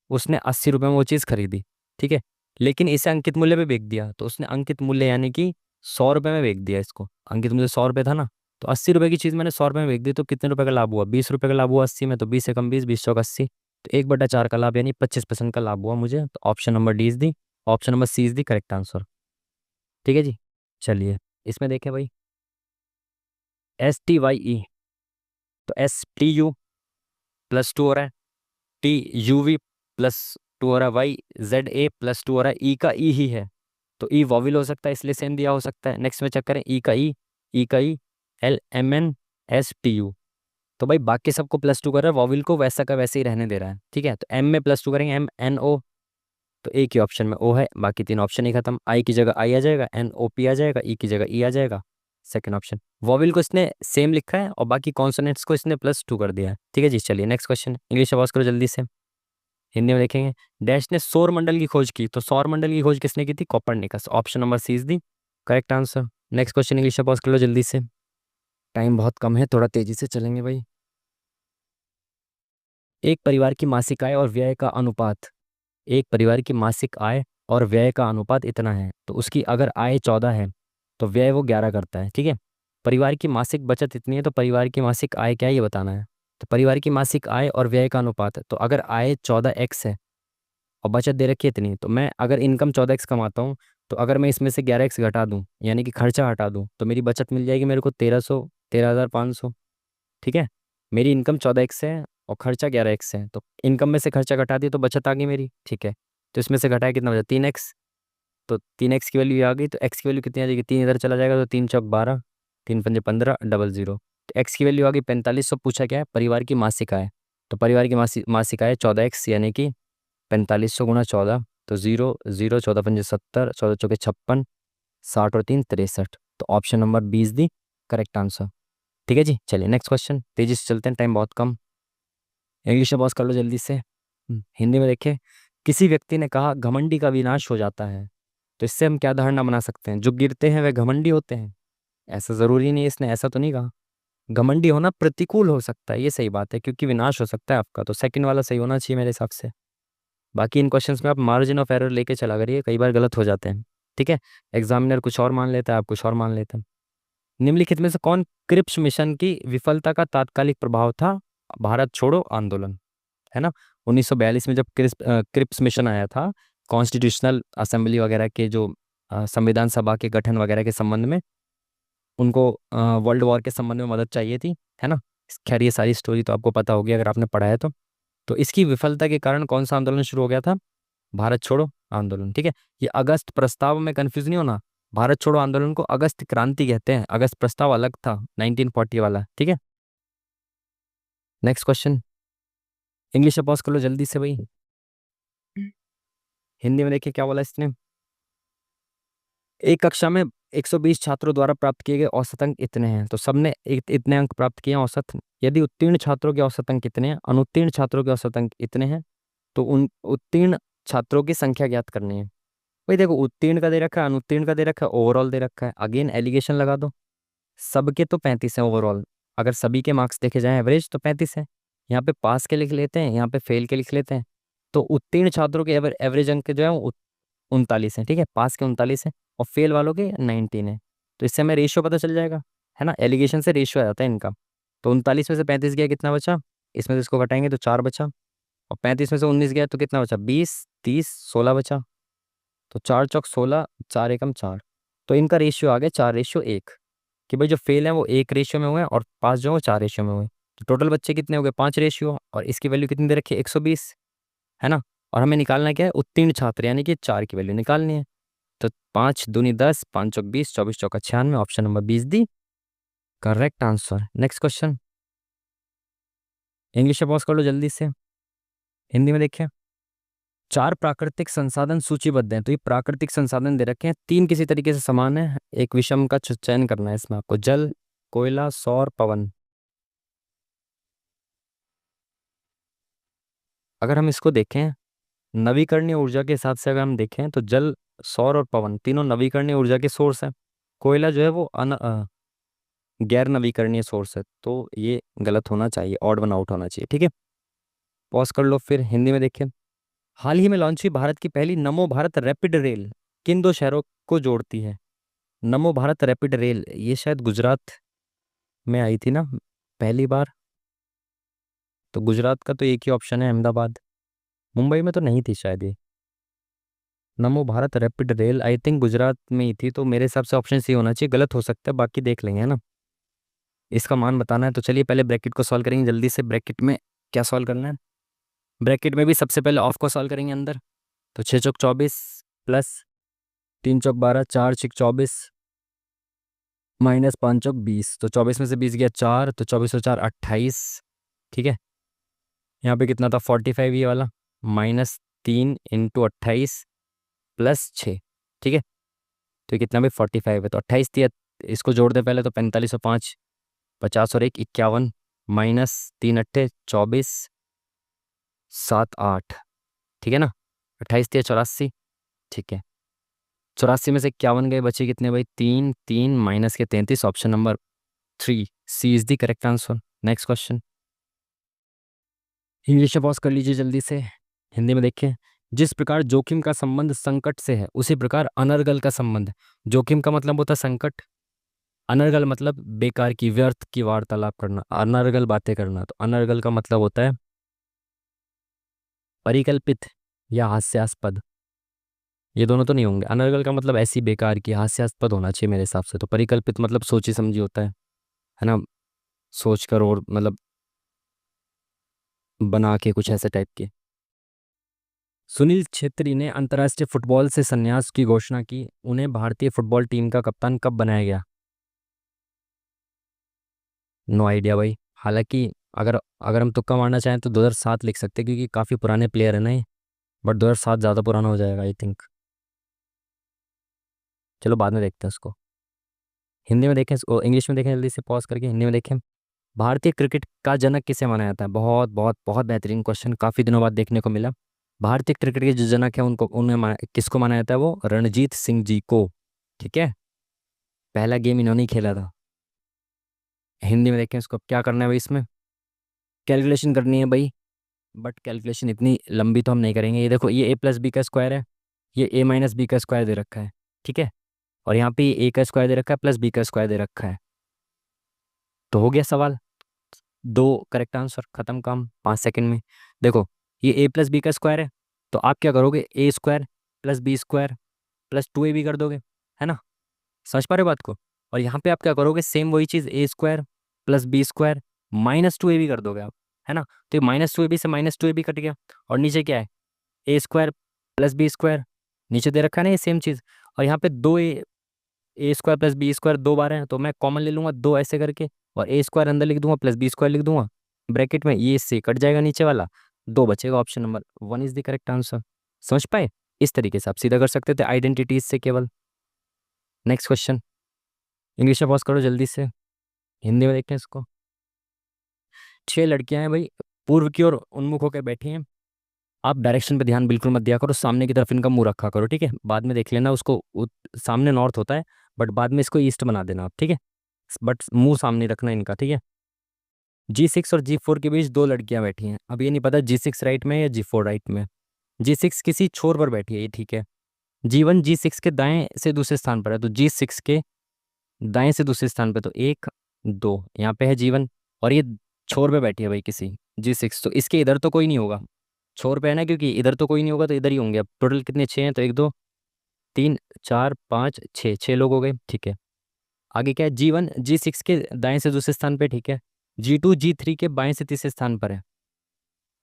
उसने 80 रुपये में वो चीज़ खरीदी, ठीक है। लेकिन इसे अंकित मूल्य पे बेच दिया, तो उसने अंकित मूल्य यानी कि 100 रुपये में बेच दिया इसको। अंकित मूल्य 100 रुपये था ना, तो 80 रुपये की चीज़ मैंने 100 रुपये में बेच दी, तो कितने रुपए का लाभ हुआ, 20 रुपये का लाभ हुआ 80 में, तो 20 से कम 20, 20 चौक 80, तो 1/4 का लाभ यानी 25% का लाभ हुआ मुझे। तो option number D is the, option number C is the correct answer, ठीक है जी। चलिए इसमें देखें भाई, STYE, तो STU+2 हो रहा है, TUV+2 हो रहा है, YZA+2 हो रहा है, ई का ई ही है, तो ई वॉविल हो सकता है, इसलिए सेम दिया हो सकता है। नेक्स्ट में चेक करें, ई का ई, LMNSTU, तो भाई बाकी सबको +2 कर रहा है, वॉविल को वैसा का वैसे ही रहने दे रहा है, ठीक है। तो एम में +2 करेंगे, MNO, तो एक ही ऑप्शन में ओ है, बाकी 3 ऑप्शन ही खत्म। आई की जगह आई आ जाएगा, NOP आ जाएगा, ई की जगह ई आ जाएगा, सेकंड ऑप्शन। वॉविल को इसने सेम लिखा है और बाकी कॉन्सोनेंट्स को इसने +2 कर दिया है, ठीक है जी। चलिए नेक्स्ट क्वेश्चन, इंग्लिश आवाज करो जल्दी से, हिंदी में देखेंगे। डैश ने सौर मंडल की खोज की, तो सौर मंडल की खोज किसने की थी, Copernicus, option number C is the correct answer. Next question English में पॉज कर लो जल्दी से, टाइम बहुत कम है, थोड़ा तेजी से चलेंगे भाई। एक परिवार की मासिक आय और व्यय का अनुपात, एक परिवार की मासिक आय और व्यय का अनुपात इतना है, तो उसकी अगर आय 14 है तो व्यय वो 11 करता है, ठीक है। परिवार की मासिक बचत इतनी है, तो परिवार की मासिक आय क्या है ये बताना है। तो परिवार की मासिक आय और व्यय का अनुपात है, तो अगर आय 14x है और बचत दे रखी है इतनी, तो मैं अगर इनकम 14x कमाता हूँ, तो अगर मैं इसमें से 11x घटा दूँ यानी कि खर्चा हटा दूँ, तो मेरी बचत मिल जाएगी मेरे को 1300, 13,500, ठीक है। मेरी इनकम 14x है और खर्चा 11x है, तो इनकम में से खर्चा घटा दिया तो बचत आ गई मेरी, ठीक है। तो इसमें से घटाया कितना बचा, 3x, तो 3x की वैल्यू आ गई, तो x की वैल्यू कितनी आ जाएगी, 3 इधर चला जाएगा, तो 3 चौक 12, 3 पंजे 15, 00, तो x की वैल्यू आ गई 4500। पूछा क्या है, परिवार की मासिक आय, तो परिवार की मासिक आय 14x यानी कि 4500 गुणा 14, तो 0 0, 14 पंजे 70, 14 चौके 56, 60 और 3 63, तो option number B is the correct answer, ठीक है जी। चलिए नेक्स्ट क्वेश्चन, तेजी से चलते हैं, टाइम बहुत कम। इंग्लिश में पॉज कर लो जल्दी से, हिंदी में देखिए। किसी व्यक्ति ने कहा घमंडी का विनाश हो जाता है, तो इससे हम क्या धारणा बना सकते हैं, जो गिरते हैं वे घमंडी होते हैं। ऐसा ज़रूरी नहीं है, इसने ऐसा तो नहीं कहा। घमंडी होना प्रतिकूल हो सकता है, ये सही बात है, क्योंकि विनाश हो सकता है आपका, तो सेकंड वाला सही होना चाहिए मेरे हिसाब से। बाकी इन क्वेश्चंस में आप मार्जिन ऑफ एरर लेके चला करिए, कई बार गलत हो जाते हैं। ठीक है, एग्जामिनर कुछ और मान लेता है, आप कुछ और मान लेते हैं। निम्नलिखित में से कौन क्रिप्स मिशन की विफलता का तात्कालिक प्रभाव था? भारत छोड़ो आंदोलन, है ना। 1942 में जब क्रिप्स मिशन आया था, कॉन्स्टिट्यूशनल असेंबली वगैरह के जो संविधान सभा के गठन वगैरह के संबंध में, उनको वर्ल्ड वॉर के संबंध में मदद चाहिए थी, है ना। खैर ये सारी स्टोरी तो आपको पता होगी अगर आपने पढ़ा है तो इसकी विफलता के कारण कौन सा आंदोलन शुरू हो गया था? भारत छोड़ो आंदोलन। ठीक है, ये अगस्त प्रस्ताव में कंफ्यूज नहीं होना, भारत छोड़ो आंदोलन को अगस्त क्रांति कहते हैं, अगस्त प्रस्ताव अलग था 1940 वाला। ठीक है, नेक्स्ट क्वेश्चन। इंग्लिश से पॉज कर लो जल्दी से भाई। हिंदी में देखिए क्या बोला इसने। एक कक्षा में 120 छात्रों द्वारा प्राप्त किए गए औसत अंक इतने हैं, तो सबने इतने अंक प्राप्त किए हैं औसत। यदि उत्तीर्ण छात्रों के औसत अंक कितने हैं, अनुत्तीर्ण छात्रों के औसत अंक इतने हैं, तो उन उत्तीर्ण छात्रों की संख्या ज्ञात करनी है। भाई देखो, उत्तीर्ण का दे रखा है, अनुत्तीर्ण का दे रखा है, ओवरऑल दे रखा है, अगेन एलिगेशन लगा दो। सबके तो 35 हैं ओवरऑल, अगर सभी के मार्क्स देखे जाएं एवरेज तो 35 है। यहाँ पे पास के लिख लेते हैं, यहाँ पे फेल के लिख लेते हैं, तो उत्तीर्ण छात्रों के एवरेज अंक जो है वो 39 है। ठीक है, पास के 39 है और फेल वालों के 19 है। तो इससे हमें रेशियो पता चल जाएगा, है ना, एलिगेशन से रेशियो आ जाता है इनका। तो 39 में से 35 गया, कितना बचा? इसमें से इसको घटाएंगे तो 4 बचा, और 35 में से 19 गया तो कितना बचा? 20, 30, 16 बचा। तो 4 चौक 16, 4 एकम 4। तो इनका रेशियो आ गया 4:1, कि भाई जो फेल है वो 1 रेशियो में हुए हैं और पास जो है वो 4 रेशियो में हुए। तो टोटल बच्चे कितने हो गए? 5 रेशियो, और इसकी वैल्यू कितनी दे रखी है? 120, है ना। और हमें निकालना क्या है? उत्तीर्ण छात्र, यानी कि 4 की वैल्यू निकालनी है। तो 5 दूनी 10, 5 चौक 20, 24 चौका 96, ऑप्शन नंबर 20 दी correct answer. Next question. English में पॉज कर लो जल्दी से, हिंदी में देखिए। 4 प्राकृतिक संसाधन सूचीबद्ध हैं, तो ये प्राकृतिक संसाधन दे रखे हैं, 3 किसी तरीके से समान है, एक विषम का चयन करना है इसमें आपको। जल, कोयला, सौर, पवन। अगर हम इसको देखें नवीकरणीय ऊर्जा के हिसाब से, अगर हम देखें तो जल, सौर और पवन तीनों नवीकरणीय ऊर्जा के सोर्स हैं। कोयला जो है वो गैर नवीकरणीय सोर्स है, तो ये गलत होना चाहिए, ऑड वन आउट होना चाहिए। ठीक है, पॉज कर लो, फिर हिंदी में देखें। हाल ही में लॉन्च हुई भारत की पहली नमो भारत रैपिड रेल किन 2 शहरों को जोड़ती है? नमो भारत रैपिड रेल, ये शायद गुजरात में आई थी ना पहली बार, तो गुजरात का तो एक ही ऑप्शन है, अहमदाबाद। मुंबई में तो नहीं थी शायद ये। नमो Bharat rapid rail I think Gujarat में ही थी, तो मेरे हिसाब से ऑप्शन सी होना चाहिए, गलत हो सकता है, बाकी देख लेंगे, है ना। इसका मान बताना है, तो चलिए पहले ब्रैकेट को सॉल्व करेंगे जल्दी से। ब्रैकेट में क्या सॉल्व करना है? ब्रैकेट में भी सबसे पहले ऑफ को सॉल्व करेंगे अंदर। तो 6 चौक 24 प्लस 3 चौक 12, 4 6 24 माइनस 5 चौक 20, तो 24 में से 20 गया 4, तो 24 और 4 28। ठीक है, यहाँ पे कितना था? 45 ये वाला, माइनस 3 इंटू 28 प्लस 6। ठीक है, तो ये कितना भी 45 है, तो 28 दिया, इसको जोड़ दे पहले, तो 45 और 5 50 और 1 51, माइनस 3 अट्ठे 24 7 8। ठीक है ना, 28 दिया 84। ठीक है, 84 में से 51 गए, बचे कितने भाई? 3 3 माइनस के 33, option number 3 C is the correct answer. Next question. English में पॉज कर लीजिए जल्दी से, हिंदी में देखिए। जिस प्रकार जोखिम का संबंध संकट से है, उसी प्रकार अनर्गल का संबंध, जोखिम का मतलब होता है संकट, अनर्गल मतलब बेकार की, व्यर्थ की वार्तालाप करना, अनर्गल बातें करना, तो अनर्गल का मतलब होता है परिकल्पित या हास्यास्पद। ये दोनों तो नहीं होंगे। अनर्गल का मतलब ऐसी बेकार की, हास्यास्पद होना चाहिए मेरे हिसाब से। तो परिकल्पित मतलब सोची समझी होता है ना, सोच कर और मतलब बना के कुछ ऐसे टाइप के। सुनील छेत्री ने अंतर्राष्ट्रीय फुटबॉल से संन्यास की घोषणा की, उन्हें भारतीय फुटबॉल टीम का कप्तान कब बनाया गया? नो आइडिया भाई। हालांकि अगर अगर हम तुक्का मारना चाहें तो 2007 लिख सकते हैं, क्योंकि काफ़ी पुराने प्लेयर है ना ये, बट 2007 ज़्यादा पुराना हो जाएगा आई थिंक। चलो बाद में देखते हैं उसको। हिंदी में देखें, इंग्लिश में देखें जल्दी से पॉज करके, हिंदी में देखें। भारतीय क्रिकेट का जनक किसे माना जाता है? बहुत बहुत बहुत बेहतरीन क्वेश्चन, काफ़ी दिनों बाद देखने को मिला। भारतीय क्रिकेट के जो जनक है उनको, किसको माना जाता है? वो रणजीत सिंह जी को। ठीक है, पहला गेम इन्होंने ही खेला था। हिंदी में देखें इसको, अब क्या करना है भाई, इसमें कैलकुलेशन करनी है भाई। बट कैलकुलेशन इतनी लंबी तो हम नहीं करेंगे। ये देखो, ये a+b² है, ये a-b² दे रखा है, ठीक है। और यहाँ पे ये a² दे रखा है प्लस b² दे रखा है। तो हो गया सवाल, दो करेक्ट आंसर, खत्म काम 5 सेकंड में। देखो, ये a+b² है, तो आप क्या करोगे, a² plus b² plus 2ab कर दोगे, है ना। समझ पा रहे हो बात को। और यहाँ पे आप क्या करोगे, सेम वही चीज़, a² प्लस b² -2ab कर दोगे आप, है ना। तो ये -2ab से -2ab कट गया। और नीचे क्या है, a² प्लस b², नीचे दे रखा है ना ये सेम चीज़। और यहाँ पे दो a² प्लस b² दो बार है, तो मैं कॉमन ले लूंगा दो ऐसे करके, और a² अंदर लिख दूंगा प्लस b² लिख दूंगा ब्रैकेट में, ये इससे कट जाएगा नीचे वाला, दो बचेगा। Option number 1 is the correct answer. समझ पाए, इस तरीके से आप सीधा कर सकते थे आइडेंटिटीज से केवल। नेक्स्ट क्वेश्चन, इंग्लिश में पॉज करो जल्दी से, हिंदी में देखते हैं इसको। 6 लड़कियां हैं भाई, पूर्व की ओर उन्मुख होकर बैठी हैं। आप डायरेक्शन पे ध्यान बिल्कुल मत दिया करो, सामने की तरफ इनका मुंह रखा करो, ठीक है। बाद में देख लेना उसको, सामने नॉर्थ होता है, बट बाद में इसको ईस्ट बना देना आप, ठीक है। बट मुंह सामने रखना इनका, ठीक है। G6 और G4 के बीच दो लड़कियां बैठी हैं। अब ये नहीं पता G6 राइट में है या G4 राइट में। G6 किसी छोर पर बैठी है, ये ठीक है। G1 G6 के दाएं से दूसरे स्थान पर है, तो G6 के दाएं से दूसरे स्थान पे, तो 1 2 यहाँ पे है G1। और ये छोर पे बैठी है भाई किसी G6, तो इसके इधर तो कोई नहीं होगा, छोर पे है ना, क्योंकि इधर तो कोई नहीं होगा, तो इधर ही होंगे। अब टोटल कितने, 6 हैं, तो 1 2 3 4 5 6, 6 लोग हो गए, ठीक है। आगे क्या है, G1 G6 के दाएं से दूसरे स्थान पे, ठीक है। G2 G3 के बाएं से तीसरे स्थान पर है।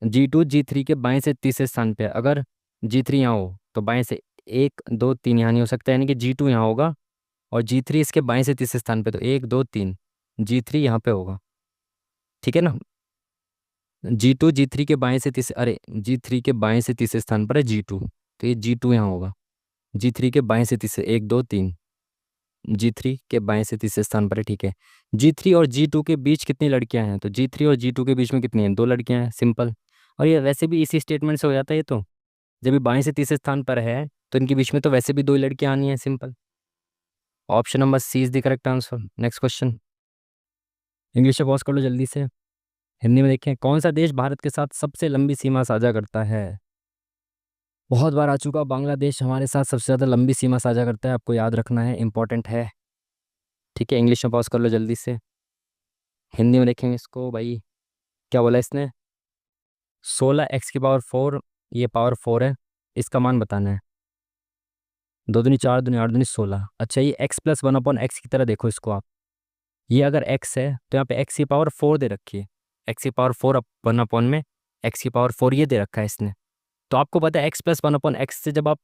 G2 G3 के बाएं से तीसरे स्थान पे है। अगर G3 यहाँ हो तो बाएं से 1 2 3 यहाँ नहीं हो सकता, यानी कि G2 यहाँ होगा। और G3 इसके बाएं से तीसरे स्थान पे, तो 1 2 3 G3 यहाँ पे होगा, ठीक है ना। G2 G3 के बाएं से तीसरे, अरे G3 के बाएं से तीसरे स्थान पर है G2, तो ये G2 यहाँ होगा। G3 के बाएं से तीसरे, 1 2 3 G3 के बाएं से तीसरे स्थान पर है, ठीक है। G3 और G2 के बीच कितनी लड़कियां हैं, तो G3 और G2 के बीच में कितनी हैं, दो लड़कियां हैं, सिंपल। और ये वैसे भी इसी स्टेटमेंट से हो जाता है ये तो, जब ये बाएं से तीसरे स्थान पर है तो इनके बीच में तो वैसे भी दो लड़कियां आनी है, simple. Option number C is the correct answer. Next question, English में पॉज कर लो जल्दी से, हिंदी में देखें। कौन सा देश भारत के साथ सबसे लंबी सीमा साझा करता है। बहुत बार आ चुका, बांग्लादेश हमारे साथ सबसे ज़्यादा लंबी सीमा साझा करता है, आपको याद रखना है, इंपॉर्टेंट है, ठीक है। इंग्लिश में पॉज कर लो जल्दी से, हिंदी में देखेंगे इसको भाई। क्या बोला इसने, 16x⁴, ये पावर 4 है, इसका मान बताना है। 2 दूनी 4 दूनी 8 दूनी 16, अच्छा ये x+1/x की तरह देखो इसको आप। ये अगर x है तो यहाँ पे x⁴ दे रखी है, x⁴ 1/, में x⁴ ये दे रखा है इसने। तो आपको पता है x+1/x से जब आप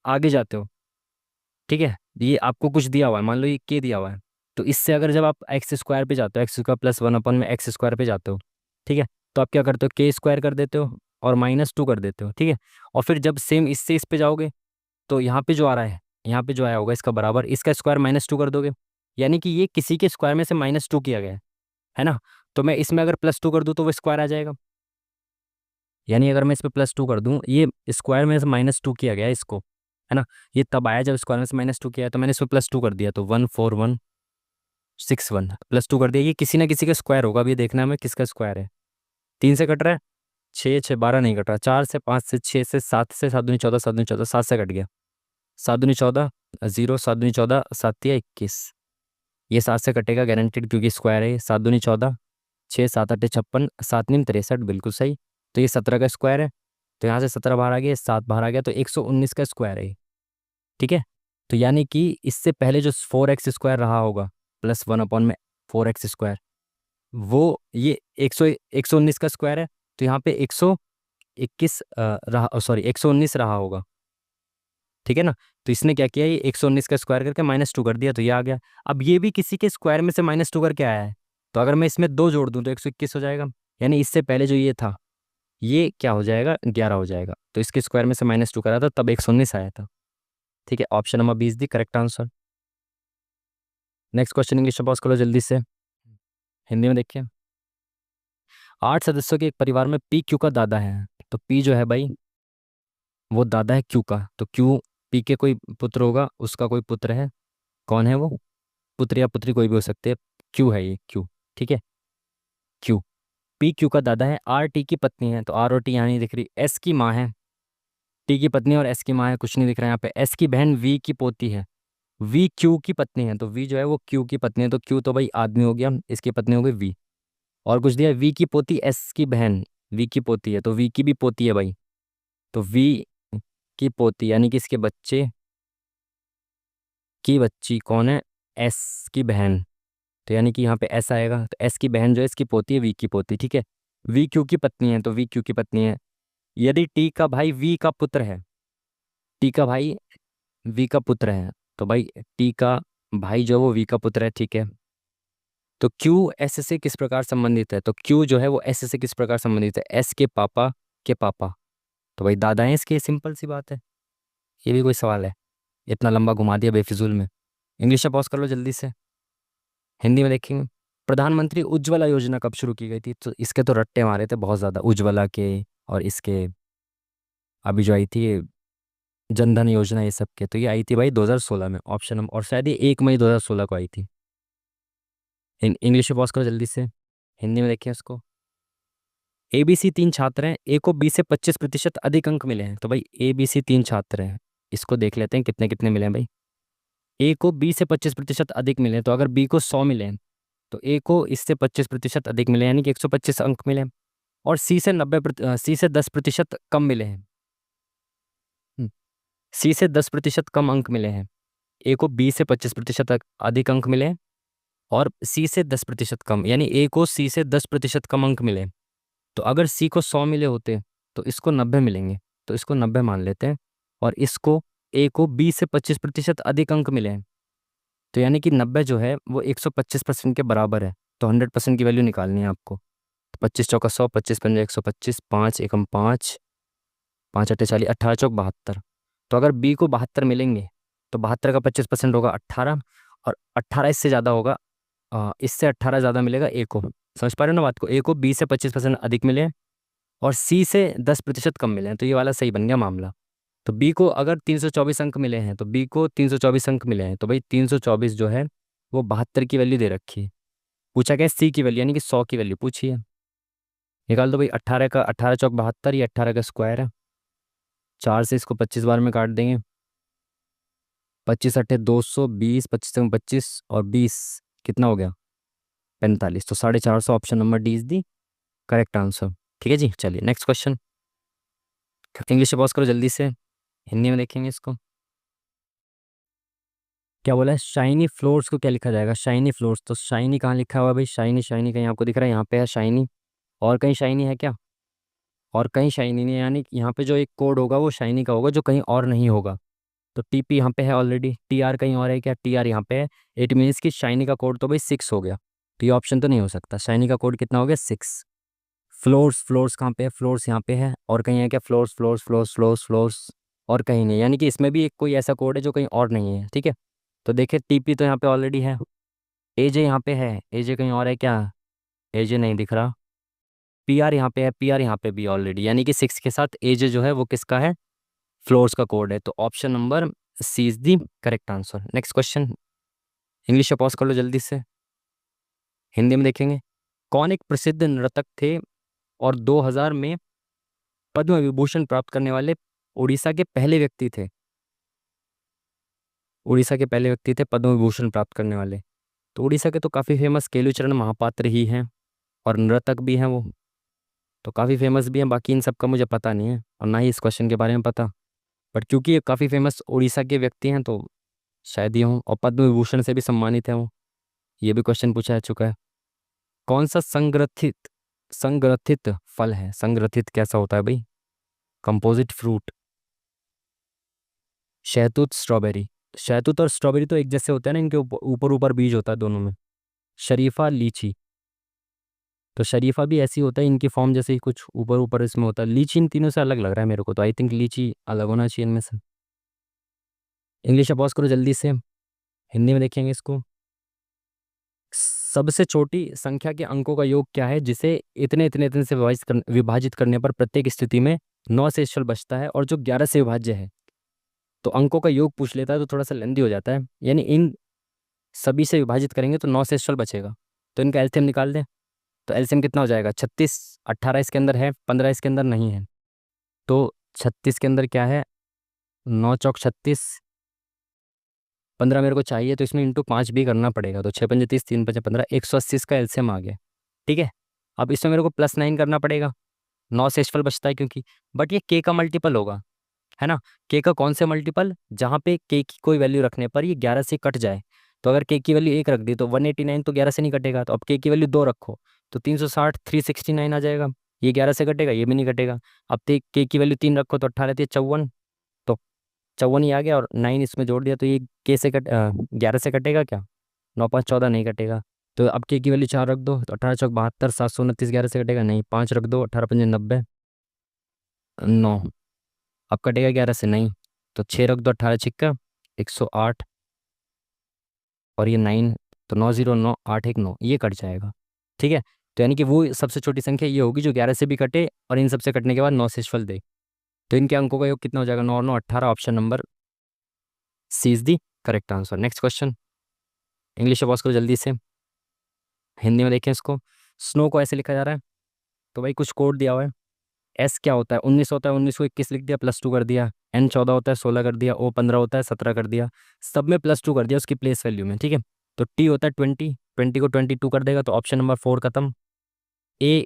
आगे जाते हो, ठीक है, ये आपको कुछ दिया हुआ है, मान लो ये k दिया हुआ है, तो इससे अगर जब आप x² पे जाते हो, x² + 1/, में x² पे जाते हो, ठीक है, तो आप क्या करते हो, k² कर देते हो और -2 कर देते हो, ठीक है। और फिर जब सेम इससे इस पे जाओगे, तो यहाँ पे जो आ रहा है, यहाँ पे जो आया होगा इसका बराबर, इसका स्क्वायर -2 कर दोगे, यानी कि ये किसी के स्क्वायर में से -2 किया गया है ना। तो मैं इसमें अगर +2 कर दूँ तो वो स्क्वायर आ जाएगा, यानी अगर मैं इस पर +2 कर दूँ, ये स्क्वायर में से -2 किया गया है इसको, है ना। ये तब आया जब स्क्वायर में से -2 किया है, तो मैंने इसमें +2 कर दिया, तो 14161 +2 कर दिया। ये किसी ना किसी का स्क्वायर होगा, अभी ये देखना है हमें किसका स्क्वायर है। 3 से कट रहा है, 6 6 12 नहीं कट रहा, 4 से 5 से 6 से 7 से 7 दूनी 14 7 दूनी 14 7 से कट गया, 7 दूनी 14 0 7 दूनी 14 7 या 21, ये 7 से कटेगा गारंटेड, क्योंकि स्क्वायर है। 7 दूनी 14, 6 7 8 56, 7 नीम 63, बिल्कुल सही। तो ये 17 का स्क्वायर है, तो यहाँ से 17 बाहर आ गया, 7 बाहर आ गया, तो 119 का स्क्वायर है ये, ठीक है। तो यानी कि इससे पहले जो 4x² रहा होगा +1/, में 4x², वो ये 119 का स्क्वायर है, तो यहाँ पे 121 रहा, सॉरी 119 रहा होगा, ठीक है ना। तो इसने क्या किया, ये 119 का स्क्वायर करके -2 कर दिया, तो ये आ गया। अब ये भी किसी के स्क्वायर में से -2 करके आया है, तो अगर मैं इसमें 2 जोड़ दूं तो 121 हो जाएगा, यानी इससे पहले जो ये था, ये क्या हो जाएगा, 11 हो जाएगा। तो इसके स्क्वायर में से -2 करा था, तब 119 आया था, ठीक है। ऑप्शन नंबर 20 दी correct answer. Next question, English में पॉज करो जल्दी से, हिंदी में देखिए। 8 सदस्यों के एक परिवार में पी क्यू का दादा है, तो पी जो है भाई वो दादा है क्यू का, तो क्यू पी के कोई पुत्र होगा, उसका कोई पुत्र है, कौन है वो, पुत्र या पुत्री कोई भी हो सकते हैं। क्यू है ये, क्यू। ठीक है, क्यू। पी क्यू का दादा है, आर टी की पत्नी है, तो आर और टी यहाँ नहीं दिख रही। एस की माँ है, टी की पत्नी और एस की माँ है, कुछ नहीं दिख रहा है यहाँ पे। एस की बहन वी की पोती है, वी क्यू की पत्नी है, तो वी जो है वो क्यू की पत्नी है, तो क्यू तो भाई आदमी हो गया, इसकी पत्नी हो गई वी। और कुछ दिया, वी की पोती एस की बहन वी की पोती है, तो वी की भी पोती है भाई, तो वी की पोती यानी कि इसके बच्चे की बच्ची कौन है, एस की बहन, तो यानी कि यहाँ पे एस आएगा, तो एस की बहन जो है इसकी पोती है वी की पोती। ठीक है, वी क्यू की पत्नी है, तो वी क्यू की पत्नी है। यदि टी का भाई वी का पुत्र है, टी का भाई वी का पुत्र है, तो भाई टी का भाई जो है वो वी का पुत्र है। ठीक है, तो क्यू एस से किस प्रकार संबंधित है, तो क्यू जो है वो एस से किस प्रकार संबंधित है, एस के पापा के पापा, तो भाई दादा हैं इसके, सिंपल सी बात है। ये भी कोई सवाल है, इतना लंबा घुमा दिया बेफिजूल में। इंग्लिश में पॉज कर लो जल्दी से, हिंदी में देखेंगे। प्रधानमंत्री उज्ज्वला योजना कब शुरू की गई थी, तो इसके तो रट्टे मारे थे बहुत ज़्यादा, उज्ज्वला के और इसके अभी जो आई थी जनधन योजना, ये सब के, तो ये आई थी भाई 2016 में, ऑप्शन नंबर, और शायद ये 1 मई 2016 को आई थी। इंग्लिश में पॉज करो जल्दी से, हिंदी में देखिए इसको। ए बी सी 3 छात्र हैं, ए को 20 से 25% अधिक अंक मिले हैं, तो भाई ए बी सी 3 छात्र हैं, इसको देख लेते हैं कितने कितने मिले हैं भाई। ए को 20 से 25% अधिक मिले हैं, तो अगर बी को 100 मिले हैं, तो ए को इससे 25% अधिक मिले हैं, यानी कि 125 अंक मिले हैं। और सी से 10% कम मिले हैं। सी से 10% कम अंक मिले हैं, ए को 20 से 25% अधिक अंक मिले हैं, और सी से 10% कम, यानी ए को सी से 10% कम अंक मिले। तो अगर सी को 100 मिले होते तो इसको 90 मिलेंगे, तो इसको 90 मान लेते हैं। और इसको ए को 20 से 25% अधिक अंक मिले हैं, तो यानी कि 90 जो है वो 125% के बराबर है, तो 100% की वैल्यू निकालनी है आपको। तो 25 चौका 100, 25 पंजा 125, 5 एकम 5, 5 अट्ठे 40, 18 चौक 72। तो अगर बी को 72 मिलेंगे, तो 72 का 25% होगा 18, और 18 इससे ज़्यादा होगा, इससे 18 ज़्यादा मिलेगा ए को। समझ पा रहे हो ना बात को, ए को 20 से 25% अधिक मिले हैं, और सी से 10% कम मिले हैं, तो ये वाला सही बन गया मामला। तो बी को अगर 324 अंक मिले हैं, तो बी को 324 अंक मिले हैं, तो भाई 324 जो है वो 72 की वैल्यू दे रखी है। पूछा क्या, सी की वैल्यू यानी कि 100 की वैल्यू पूछी है। निकाल दो भाई, 18 चौक 72, ये 18 का स्क्वायर है, 4 से इसको 25 बार में काट देंगे, 25 अट्ठे 220, 25 और 20 कितना हो गया 45, तो 450, option number D is the correct answer. ठीक है जी, चलिए नेक्स्ट क्वेश्चन। इंग्लिश में पॉज करो जल्दी से, हिंदी में देखेंगे इसको। क्या बोला है, शाइनी फ्लोर्स को क्या लिखा जाएगा, शाइनी फ्लोर्स, तो शाइनी कहाँ लिखा हुआ है भाई, शाइनी शाइनी कहीं आपको दिख रहा है, यहाँ पे है शाइनी, और कहीं शाइनी है क्या, और कहीं शाइनी नहीं है, यानी कि यहाँ पे जो एक कोड होगा वो शाइनी का होगा, जो कहीं और नहीं होगा। तो टीपी यहाँ पे है ऑलरेडी, टी आर कहीं और है क्या, टी आर यहाँ पे है, इट मीन्स कि शाइनी का कोड तो भाई 6 हो गया, तो ये ऑप्शन तो नहीं हो सकता। शाइनी का कोड कितना हो गया 6। फ्लोर्स, फ्लोर्स कहाँ पे है, फ्लोर्स यहाँ पे है, और कहीं है क्या, floors floors floors floors floors, और कहीं नहीं, यानी कि इसमें भी एक कोई ऐसा कोड है जो कहीं और नहीं है। ठीक है, तो देखिए टीपी तो यहाँ पे ऑलरेडी है, एजे यहाँ पे है, एजे कहीं और है क्या, एजे नहीं दिख रहा, पीआर यहाँ पे है, पीआर यहाँ पे भी ऑलरेडी, यानी कि 6 के साथ एजे जो है वो किसका है, फ्लोर्स का कोड है, तो option number C is the correct answer. Next question, English में पॉज कर लो जल्दी से, हिंदी में देखेंगे। कौन एक प्रसिद्ध नर्तक थे और 2000 में पद्म विभूषण प्राप्त करने वाले उड़ीसा के पहले व्यक्ति थे, उड़ीसा के पहले व्यक्ति थे पद्म विभूषण प्राप्त करने वाले। तो उड़ीसा के तो काफ़ी फेमस केलुचरण महापात्र ही हैं, और नर्तक भी हैं वो, तो काफ़ी फेमस भी हैं, बाकी इन सब का मुझे पता नहीं है और ना ही इस क्वेश्चन के बारे में पता, बट क्योंकि ये काफ़ी फेमस उड़ीसा के व्यक्ति हैं तो शायद ये हों, और पद्म विभूषण से भी सम्मानित हैं वो, ये भी क्वेश्चन पूछा जा चुका है। कौन सा संग्रथित संग्रथित फल है, संग्रथित कैसा होता है भाई, कंपोजिट फ्रूट, शहतूत स्ट्रॉबेरी, शहतूत और स्ट्रॉबेरी तो एक जैसे होते हैं ना, इनके ऊपर ऊपर बीज होता है दोनों में। शरीफा लीची, तो शरीफा भी ऐसी होता है, इनकी फॉर्म जैसे ही कुछ ऊपर ऊपर इसमें होता है। लीची इन तीनों से अलग लग रहा है मेरे को, तो आई थिंक लीची अलग होना चाहिए इनमें से। इंग्लिश में पॉज करो जल्दी से, हिंदी में देखेंगे इसको। सबसे छोटी संख्या के अंकों का योग क्या है जिसे इतने इतने इतने से विभाजित करने पर प्रत्येक स्थिति में 9 से शेष बचता है, और जो 11 से विभाज्य है। तो अंकों का योग पूछ लेता है तो थोड़ा सा लेंदी हो जाता है, यानी इन सभी से विभाजित करेंगे तो 9 शेषफल बचेगा। तो इनका एलसीएम निकाल दें। तो एलसीएम कितना हो जाएगा? 36। 18 इसके अंदर है, 15 इसके अंदर नहीं है। तो 36 के अंदर क्या है? 9 चौक 36। 15 मेरे को चाहिए, तो इसमें इंटू 5 भी करना पड़ेगा। तो 6 पंजे 30, 3 पंजे 15, 180 इसका एलसीएम आ गया। ठीक है। अब इसमें मेरे को +9 करना पड़ेगा। 9 शेषफल बचता है क्योंकि, बट ये के का मल्टीपल होगा, है ना। के का कौन से मल्टीपल? जहाँ पे के की कोई वैल्यू रखने पर ये 11 से कट जाए। तो अगर के की वैल्यू 1 रख दी तो 189 तो 11 से नहीं कटेगा। तो अब के की वैल्यू 2 रखो तो 360 369 आ जाएगा। ये 11 से कटेगा, ये भी नहीं कटेगा। अब के की वैल्यू 3 रखो तो 18 थी 54, तो 54 ही आ गया। और 9 इसमें जोड़ दिया तो ये के से 11 से कटेगा क्या? 9 5 14 नहीं कटेगा। तो अब के की वैल्यू 4 रख दो तो 18 चौक 72, 729 11 से कटेगा नहीं। 5 रख दो, 18 पंजे 90, 9। अब कटेगा 11 से नहीं। तो 6 रख दो, 18 छिक्का 108, और ये 9। तो 9 0 9 8 1 9 ये कट जाएगा। ठीक है। तो यानी कि वो सबसे छोटी संख्या ये होगी जो 11 से भी कटे और इन सबसे कटने के बाद 9 शेषफल दे। तो इनके अंकों का योग कितना हो जाएगा? 9 9 18। Option number C is the correct answer. Next question. English में पॉज करो जल्दी से, हिंदी में देखें इसको। स्नो को ऐसे लिखा जा रहा है, तो भाई कुछ कोड दिया हुआ है। एस क्या होता है? 19 होता है, 19 को 21 लिख दिया, +2 कर दिया। एन 14 होता है, 16 कर दिया। ओ 15 होता है, 17 कर दिया। सब में +2 कर दिया उसकी प्लेस वैल्यू में। ठीक है। तो टी होता है 20, 20 को 22 कर देगा, तो ऑप्शन नंबर 4 खत्म। ए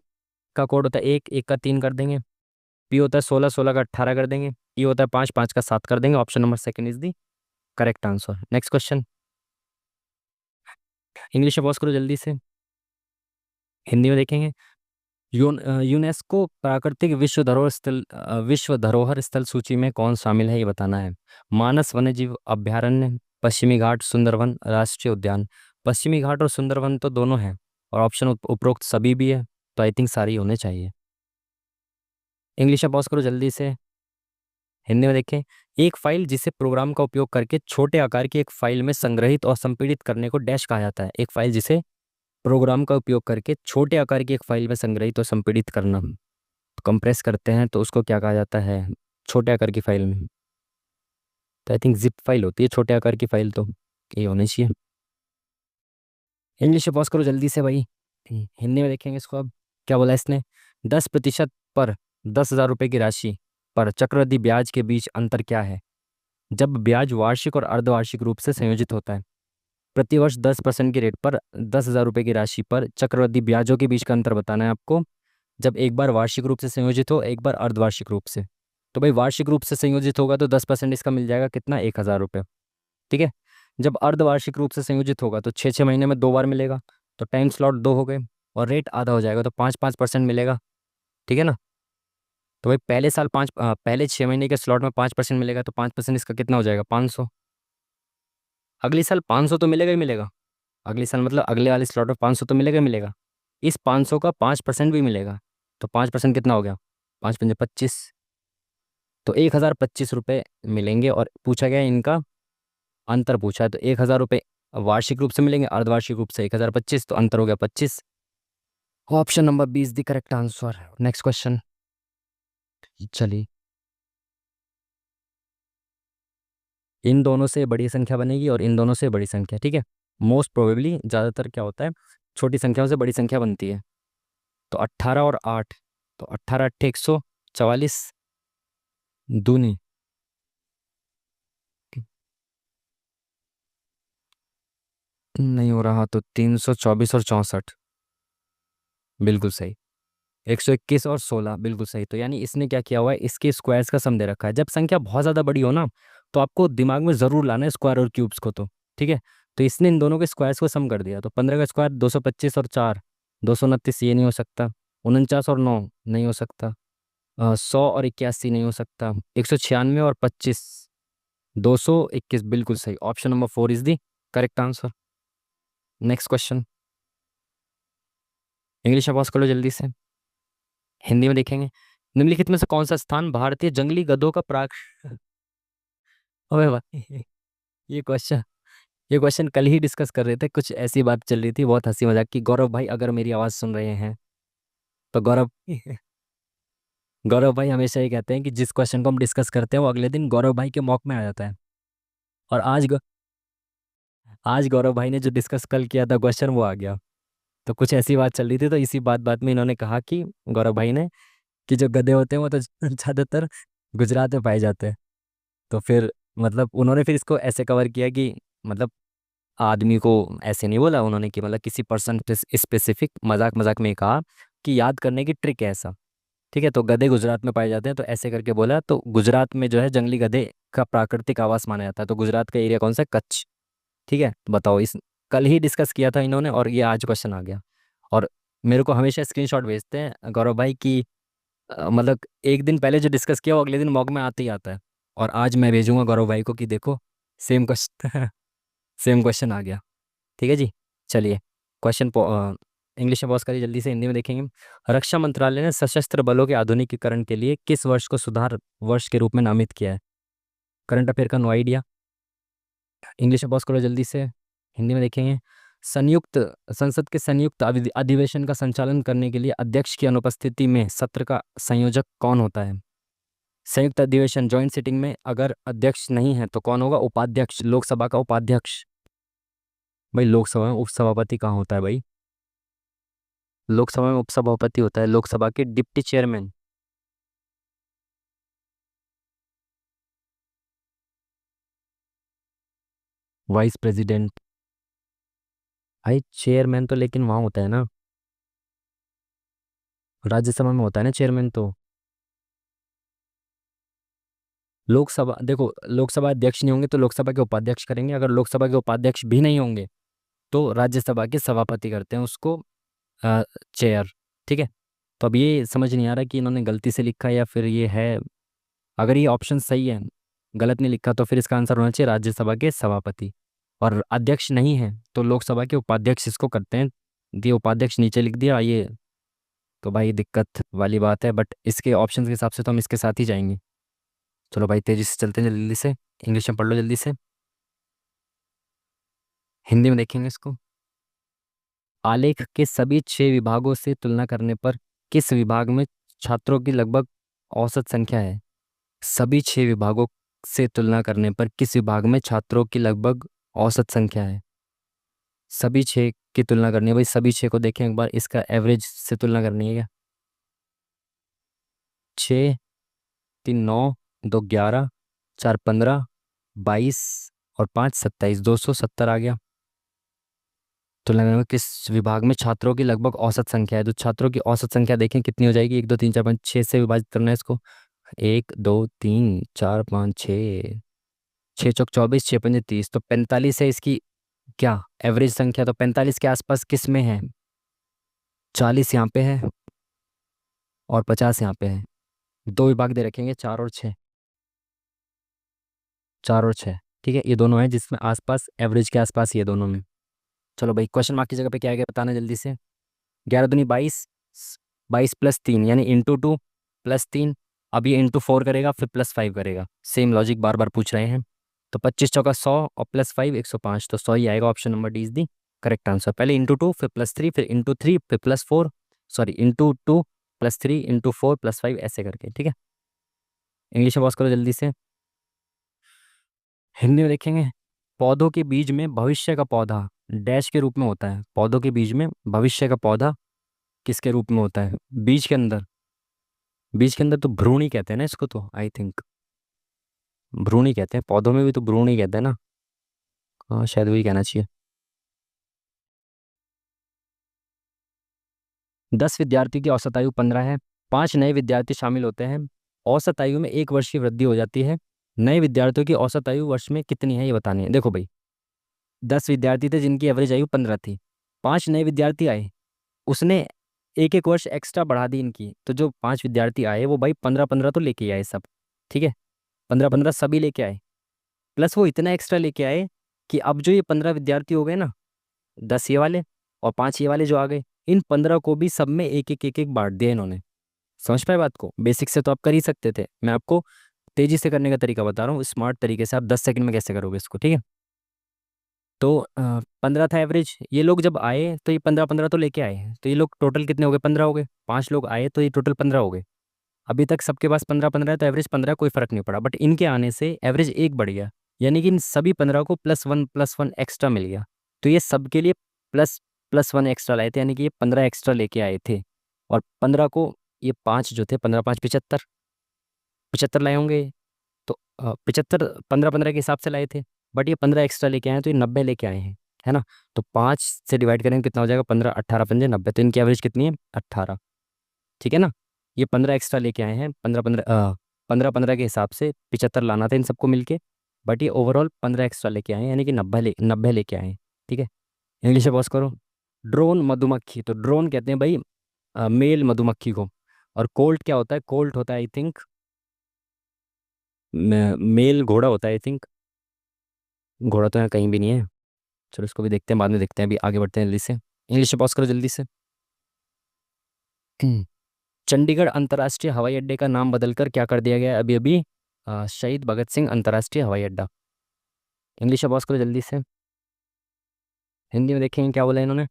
का कोड होता है 1, 1 का 3 कर देंगे। पी होता है 16, 16 का 18 कर देंगे। ई होता है 5, 5 का 7 कर देंगे। Option number second is the correct answer. Next question. English में पॉज करो जल्दी से, हिंदी में देखेंगे। यूनेस्को प्राकृतिक विश्व धरोहर स्थल सूची में कौन शामिल है, ये बताना है। मानस वन्यजीव अभयारण्य, पश्चिमी घाट, सुंदरवन, राष्ट्रीय उद्यान। पश्चिमी घाट और सुंदरवन तो दोनों हैं, और ऑप्शन उपरोक्त सभी भी है, तो आई थिंक सारी होने चाहिए। इंग्लिश में पॉज करो जल्दी से, हिंदी में देखें। एक फाइल जिसे प्रोग्राम का उपयोग करके छोटे आकार की एक फाइल में संग्रहित और संपीड़ित करने को डैश कहा जाता है। एक फाइल जिसे प्रोग्राम का उपयोग करके छोटे आकार की एक फाइल में संग्रहित और संपीड़ित करना, कंप्रेस करते हैं, तो उसको क्या कहा जाता है छोटे आकार की फाइल में? तो आई थिंक जिप फाइल होती है छोटे आकार की फाइल, तो ये होनी चाहिए। इंग्लिश में पॉज करो जल्दी से भाई, हिंदी में देखेंगे इसको। अब क्या बोला इसने? 10% पर 10,000 रुपये की राशि पर चक्रवृद्धि ब्याज के बीच अंतर क्या है? जब ब्याज वार्षिक और अर्धवार्षिक रूप से संयोजित होता है। प्रतिवर्ष 10% की रेट पर 10,000 रुपये की राशि पर चक्रवृद्धि ब्याजों के बीच का अंतर बताना है आपको। जब एक बार वार्षिक रूप से संयोजित हो, एक बार अर्धवार्षिक रूप से। तो भाई वार्षिक रूप से संयोजित होगा तो 10% इसका मिल जाएगा कितना? 1,000 रुपये। ठीक है। जब अर्धवार्षिक रूप से संयोजित होगा तो 6 6 महीने में 2 बार मिलेगा, तो टाइम स्लॉट 2 हो गए, और रेट आधा हो जाएगा तो 5 5% मिलेगा। ठीक है ना। तो भाई पहले 6 महीने के स्लॉट में 5% मिलेगा, तो 5% इसका कितना हो जाएगा? 500। अगले साल 500 तो मिलेगा ही मिलेगा। अगले साल मतलब अगले वाले स्लॉट में 500 तो मिलेगा ही मिलेगा। इस 500 का 5% भी मिलेगा, तो 5% कितना हो गया? 5 पंजे 25। तो 1,025 रुपये मिलेंगे, और पूछा गया है इनका अंतर पूछा है, तो 1,000 रुपये वार्षिक रूप से मिलेंगे, अर्धवार्षिक रूप से 1,025, तो अंतर हो गया 25। Option number 20 the correct answer. Next question. चलिए, इन दोनों से बड़ी संख्या बनेगी और इन दोनों से बड़ी संख्या। ठीक है। मोस्ट प्रोबेबली ज़्यादातर क्या होता है, छोटी संख्याओं से बड़ी संख्या बनती है। तो 18 और 8, तो 18 8 144 दूनी, नहीं हो रहा, तो 324 और 64, बिल्कुल सही। 121 और 16, बिल्कुल सही। तो यानी इसने क्या किया हुआ है, इसके स्क्वायर्स का सम दे रखा है। जब संख्या बहुत ज़्यादा बड़ी हो ना, तो आपको दिमाग में ज़रूर लाना है स्क्वायर और क्यूब्स को, तो ठीक है। तो इसने इन दोनों के स्क्वायर्स को सम कर दिया। तो 15 का स्क्वायर 225 और 4, 229, ये नहीं हो सकता। 49 और 9 नहीं हो सकता। 100 और 81 नहीं हो सकता। 196 और 25, 221, बिल्कुल सही। Option number 4 is the correct answer. Next question. English में पास कर लो जल्दी से, हिंदी में देखेंगे। निम्नलिखित में से कौन सा स्थान भारतीय जंगली गधों का प्राक अबे भाई, ये क्वेश्चन ये क्वेश्चन कल ही डिस्कस कर रहे थे, कुछ ऐसी बात चल रही थी, बहुत हंसी मजाक की। गौरव भाई अगर मेरी आवाज़ सुन रहे हैं तो गौरव गौरव भाई हमेशा ये कहते हैं कि जिस क्वेश्चन को हम डिस्कस करते हैं वो अगले दिन गौरव भाई के मॉक में आ जाता है। और आज गौरव भाई ने जो डिस्कस कल किया था क्वेश्चन वो आ गया। तो कुछ ऐसी बात चल रही थी, तो इसी बात बात में इन्होंने कहा कि गौरव भाई ने कि जो गधे होते हैं वो तो ज़्यादातर गुजरात में पाए जाते हैं। तो फिर मतलब उन्होंने फिर इसको ऐसे कवर किया कि मतलब आदमी को ऐसे नहीं बोला उन्होंने कि मतलब किसी पर्सन स्पेसिफिक मजाक मजाक में कहा कि याद करने की ट्रिक है ऐसा। ठीक है, तो गधे गुजरात में पाए जाते हैं तो ऐसे करके बोला, तो गुजरात में जो है जंगली गधे का प्राकृतिक आवास माना जाता है। तो गुजरात का एरिया कौन सा है? कच्छ। ठीक है, बताओ। इस कल ही डिस्कस किया था इन्होंने और ये आज क्वेश्चन आ गया। और मेरे को हमेशा स्क्रीनशॉट भेजते हैं गौरव भाई की मतलब एक दिन पहले जो डिस्कस किया वो अगले दिन मॉक में आते ही आता है। और आज मैं भेजूंगा गौरव भाई को कि देखो सेम क्वेश्चन सेम क्वेश्चन आ गया। ठीक है जी। चलिए क्वेश्चन इंग्लिश में पॉज करिए, जल्दी से हिंदी में देखेंगे। रक्षा मंत्रालय ने सशस्त्र बलों के आधुनिकीकरण के लिए किस वर्ष को सुधार वर्ष के रूप में नामित किया है? करंट अफेयर का नो आइडिया। इंग्लिश में पॉज करो जल्दी से, हिंदी में देखेंगे। संयुक्त संसद के संयुक्त अधिवेशन का संचालन करने के लिए अध्यक्ष की अनुपस्थिति में सत्र का संयोजक कौन होता है? संयुक्त अधिवेशन जॉइंट सिटिंग में अगर अध्यक्ष नहीं है तो कौन होगा? उपाध्यक्ष, लोकसभा का उपाध्यक्ष। भाई लोकसभा में उपसभापति कहाँ होता है भाई? लोकसभा में उपसभापति होता है लोकसभा के डिप्टी चेयरमैन। Vice president. भाई चेयरमैन तो लेकिन वहाँ होता है ना, राज्यसभा में होता है ना चेयरमैन तो। लोकसभा देखो, लोकसभा अध्यक्ष नहीं होंगे तो लोकसभा के उपाध्यक्ष करेंगे, अगर लोकसभा के उपाध्यक्ष भी नहीं होंगे तो राज्यसभा के सभापति करते हैं उसको चेयर। ठीक है, तो अब ये समझ नहीं आ रहा कि इन्होंने गलती से लिखा है या फिर ये है। अगर ये ऑप्शन सही है, गलत नहीं लिखा, तो फिर इसका आंसर होना चाहिए राज्यसभा के सभापति। और अध्यक्ष नहीं है तो लोकसभा के उपाध्यक्ष इसको करते हैं। ये उपाध्यक्ष नीचे लिख दिया ये, तो भाई दिक्कत वाली बात है, बट इसके ऑप्शन के हिसाब से तो हम इसके साथ ही जाएंगे। चलो भाई तेजी से चलते हैं, जल्दी से इंग्लिश में पढ़ लो जल्दी से, हिंदी में देखेंगे इसको। आलेख के सभी 6 विभागों से तुलना करने पर किस विभाग में छात्रों की लगभग औसत संख्या है? सभी 6 विभागों से तुलना करने पर किस विभाग में छात्रों की लगभग औसत संख्या है? सभी 6 की तुलना करनी है भाई, सभी 6 को देखें एक बार, इसका एवरेज से तुलना करनी है क्या? 6, 3 9, 2 11, 4 15, 22 और 5 27, 270 आ गया। तुलना करने में किस विभाग में छात्रों की लगभग औसत संख्या है? तो छात्रों की औसत संख्या देखें कितनी हो जाएगी, 1 2 3 4 5 6 से विभाजित करना है इसको। 1 2 3 4 5 6, 6 चौक 24, 6 5 30, तो 45 है इसकी क्या एवरेज संख्या। तो 45 के आसपास किस में है? 40 यहाँ पे है और 50 यहाँ पे है। दो विभाग दे रखेंगे, 4 और 6, 4 और 6। ठीक है, ये दोनों हैं जिसमें आसपास एवरेज के आसपास, ये दोनों में। चलो भाई क्वेश्चन मार्क की जगह पे क्या है बताना जल्दी से। 11 दूनी 22, 22 + 3 यानी *2 +3। अब ये *4 करेगा फिर +5 करेगा, सेम लॉजिक बार बार पूछ रहे हैं। तो 25 × 4 = 100 और +5 105, तो 100 ही आएगा। Option number D is the correct answer. पहले *2 फिर +3 फिर *3 फिर +4, सॉरी *2 +3 *4 +5 ऐसे करके। ठीक है, इंग्लिश में पॉज करो जल्दी से, हिंदी में देखेंगे। पौधों के बीज में भविष्य का पौधा डैश के रूप में होता है। पौधों के बीज में भविष्य का पौधा किसके रूप में होता है? बीज के अंदर, बीज के अंदर तो भ्रूण ही कहते हैं ना इसको, तो आई थिंक भ्रूण ही कहते हैं, पौधों में भी तो भ्रूण ही कहते हैं ना। हाँ शायद वही कहना चाहिए। 10 विद्यार्थी की औसत आयु 15 है, 5 नए विद्यार्थी शामिल होते हैं, औसत आयु में 1 वर्ष की वृद्धि हो जाती है। नए विद्यार्थियों की औसत आयु वर्ष में कितनी है ये बतानी है। देखो भाई 10 विद्यार्थी थे जिनकी एवरेज आयु 15 थी, 5 नए विद्यार्थी आए, उसने 1 1 वर्ष एक्स्ट्रा बढ़ा दी इनकी, तो जो 5 विद्यार्थी आए वो भाई 15 15 तो लेके आए सब। ठीक है, 15 15 सभी लेके आए, प्लस वो इतना एक्स्ट्रा लेके आए कि अब जो ये 15 विद्यार्थी हो गए ना, 10 ये वाले और 5 ये वाले जो आ गए, इन 15 को भी सब में एक एक बांट दिया इन्होंने। समझ पाए बात को? बेसिक से तो आप कर ही सकते थे, मैं आपको तेजी से करने का तरीका बता रहा हूँ, स्मार्ट तरीके से। आप 10 सेकंड में कैसे करोगे इसको? ठीक है, तो 15 था एवरेज। ये लोग जब आए तो ये 15 15 तो लेके आए, तो ये लोग टोटल कितने हो गए? 15 हो गए। 5 लोग आए तो ये टोटल 15 हो गए। अभी तक सबके पास 15 15 है तो एवरेज 15, कोई फर्क नहीं पड़ा, बट इनके आने से एवरेज 1 बढ़ गया। यानी कि इन सभी 15 को प्लस वन एक्स्ट्रा मिल गया। तो ये सबके लिए प्लस प्लस वन एक्स्ट्रा लाए थे, यानी कि ये 15 एक्स्ट्रा लेके आए थे। और 15 को, ये 5 जो थे, 15 5 75, 75 लाए होंगे। तो 75 15 15 के हिसाब से लाए थे, बट ये 15 एक्स्ट्रा लेके आए हैं, तो ये 90 लेके आए हैं, है ना। तो 5 से डिवाइड करेंगे कितना हो जाएगा, 15 18 पंजे 90, तो इनकी एवरेज कितनी है 18। ठीक है ना। ये 15 एक्स्ट्रा लेके आए हैं, 15 15 के हिसाब से 75 लाना था इन सबको मिलके, बट ये ओवरऑल 15 एक्स्ट्रा लेके आए हैं, यानी कि 90 लेके आए हैं। ठीक है, इंग्लिश में पॉज करो। ड्रोन मधुमक्खी, तो ड्रोन कहते हैं भाई मेल मधुमक्खी को। और कोल्ट क्या होता है, कोल्ट होता है आई थिंक मेल घोड़ा होता है आई थिंक। घोड़ा तो यहाँ कहीं भी नहीं है। चलो इसको भी देखते हैं, बाद में देखते हैं, अभी आगे बढ़ते हैं जल्दी से। इंग्लिश में पॉज करो जल्दी से। चंडीगढ़ अंतर्राष्ट्रीय हवाई अड्डे का नाम बदलकर क्या कर दिया गया है अभी अभी, शहीद भगत सिंह अंतर्राष्ट्रीय हवाई अड्डा। इंग्लिश में पॉज करो जल्दी से। हिंदी में देखेंगे क्या बोला इन्होंने।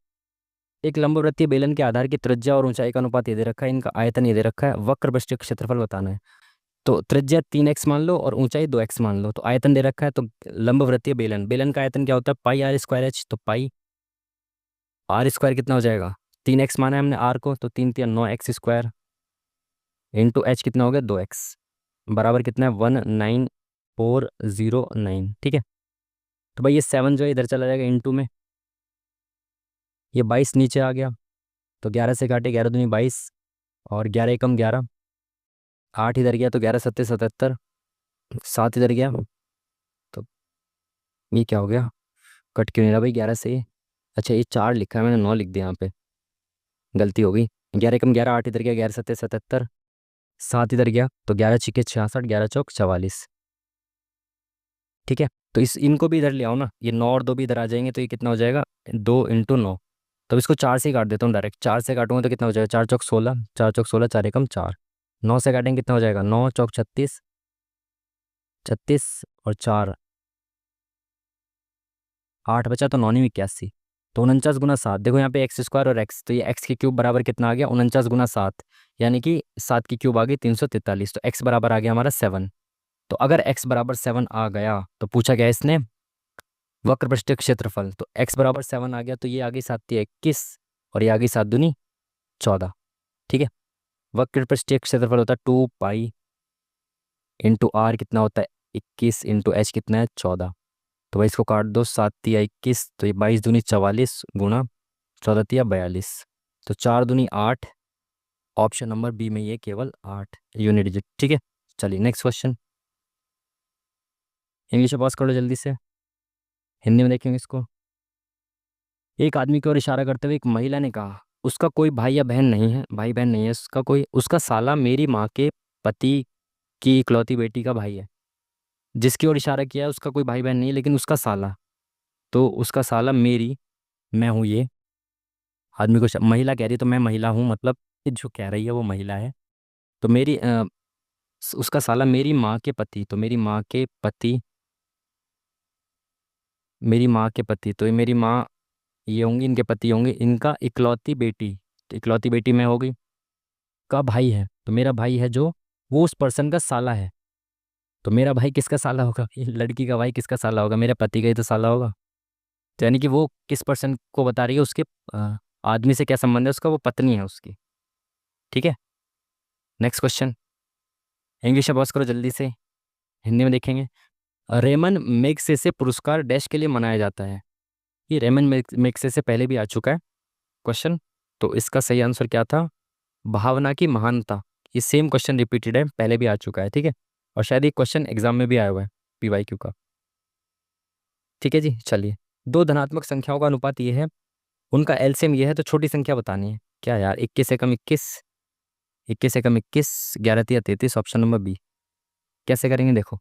एक लंबवृत्तीय बेलन के आधार की त्रिज्या और ऊंचाई का अनुपात ये दे रखा है, इनका आयतन ये दे रखा है, वक्र पृष्ठीय क्षेत्रफल बताना है। तो त्रिज्या 3x मान लो और ऊंचाई 2x मान लो, तो आयतन दे रखा है। तो लंबवृत्तीय बेलन, बेलन का आयतन क्या होता है, पाई आर स्क्वायर एच। तो पाई आर स्क्वायर कितना हो जाएगा, 3x माना है हमने आर को, तो 3 3 9 x स्क्वायर इंटू एच कितना हो गया 2x, बराबर कितना है 19409। ठीक है, तो भाई ये 7 जो है इधर चला जाएगा इंटू में, ये 22 नीचे आ गया। तो 11 से काटे, 11 दूनी 22, और 11 एकम 11, 8 इधर गया तो 11 सत्ते 77, 7 इधर गया, तो ये क्या हो गया, कट क्यों नहीं रहा भाई 11 से। अच्छा ये 4 लिखा है, मैंने 9 लिख दिया यहाँ पे, गलती हो गई। 11 एकम 11, 8 इधर गया, 11 सत्ते 77, 7 इधर गया, तो 11 छिके 66, 11 चौक 44। ठीक है, तो इस इनको भी इधर ले आओ ना, ये 9 और 2 भी इधर आ जाएंगे, तो ये कितना हो जाएगा 2 × 9। तो इसको 4 से ही काट देता हूँ डायरेक्ट, 4 से काटूंगा तो कितना हो जाएगा, 4 चौक 16, 4 चौक 16, 4 एकम 4। 9 से काटेंगे कितना हो जाएगा, 9 चौक 36, 36 और 4 8 बचा, तो 9 × 81, तो 49 × 7। देखो यहाँ पे x² और x, तो ये x³ बराबर कितना आ गया 49 × 7, यानी कि 7 की क्यूब आ गई 343, तो x बराबर आ गया हमारा 7। तो अगर x बराबर 7 आ गया, तो पूछा गया इसने वक्र पृष्ठीय क्षेत्रफल, तो x बराबर 7 आ गया, तो ये आ गई 7 × 21, और ये आ गई 7 दूनी 14। ठीक है, वक्र पृष्ठीय क्षेत्रफल होता है 2 पाई इंटू आर, कितना होता है 21, इंटू एच कितना है 14। तो भाई इसको काट दो, 7 × 21, तो ये 22 दूनी 44 गुणा 14 × 42, तो 4 दूनी 8, ऑप्शन नंबर बी में ये केवल 8 यूनिट डिजिट। ठीक है, चलिए नेक्स्ट क्वेश्चन। इंग्लिश में पास कर लो जल्दी से, हिंदी में देखेंगे इसको। एक आदमी की ओर इशारा करते हुए एक महिला ने कहा, उसका कोई भाई या बहन नहीं है, भाई बहन नहीं है उसका कोई, उसका साला मेरी माँ के पति की इकलौती बेटी का भाई है। जिसकी ओर इशारा किया है उसका कोई भाई बहन नहीं है, लेकिन उसका साला, तो उसका साला मेरी, मैं हूँ ये आदमी को महिला कह रही है, तो मैं महिला हूँ, मतलब ये जो कह रही है वो महिला है। तो मेरी उसका साला मेरी माँ के पति, तो मेरी माँ के पति, मेरी माँ के पति, तो ये मेरी माँ ये होंगी, इनके पति होंगे, इनका इकलौती बेटी, तो इकलौती बेटी मैं होगी, का भाई है, तो मेरा भाई है जो वो उस पर्सन का साला है। तो मेरा भाई किसका साला होगा, ये लड़की का भाई किसका साला होगा, मेरे पति का ही तो साला होगा। तो यानी कि वो किस पर्सन को बता रही है, उसके आदमी से क्या संबंध है उसका, वो पत्नी है उसकी। ठीक है, नेक्स्ट क्वेश्चन। इंग्लिश में बॉस करो जल्दी से, हिंदी में देखेंगे। रेमन मैग्सेसे पुरस्कार डैश के लिए मनाया जाता है। ये रेमन मैग्सेसे पहले भी आ चुका है क्वेश्चन, तो इसका सही आंसर क्या था, भावना की महानता। ये सेम क्वेश्चन रिपीटेड है, पहले भी आ चुका है। ठीक है, और शायद ये क्वेश्चन एग्जाम में भी आया हुआ है PYQ का। ठीक है जी, चलिए। दो धनात्मक संख्याओं का अनुपात ये है, उनका एलसीएम ये है, तो छोटी संख्या बतानी है। क्या यार, 21 एकम 21, 21 एकम 21, 11 तिया 33, ऑप्शन नंबर बी। कैसे करेंगे देखो,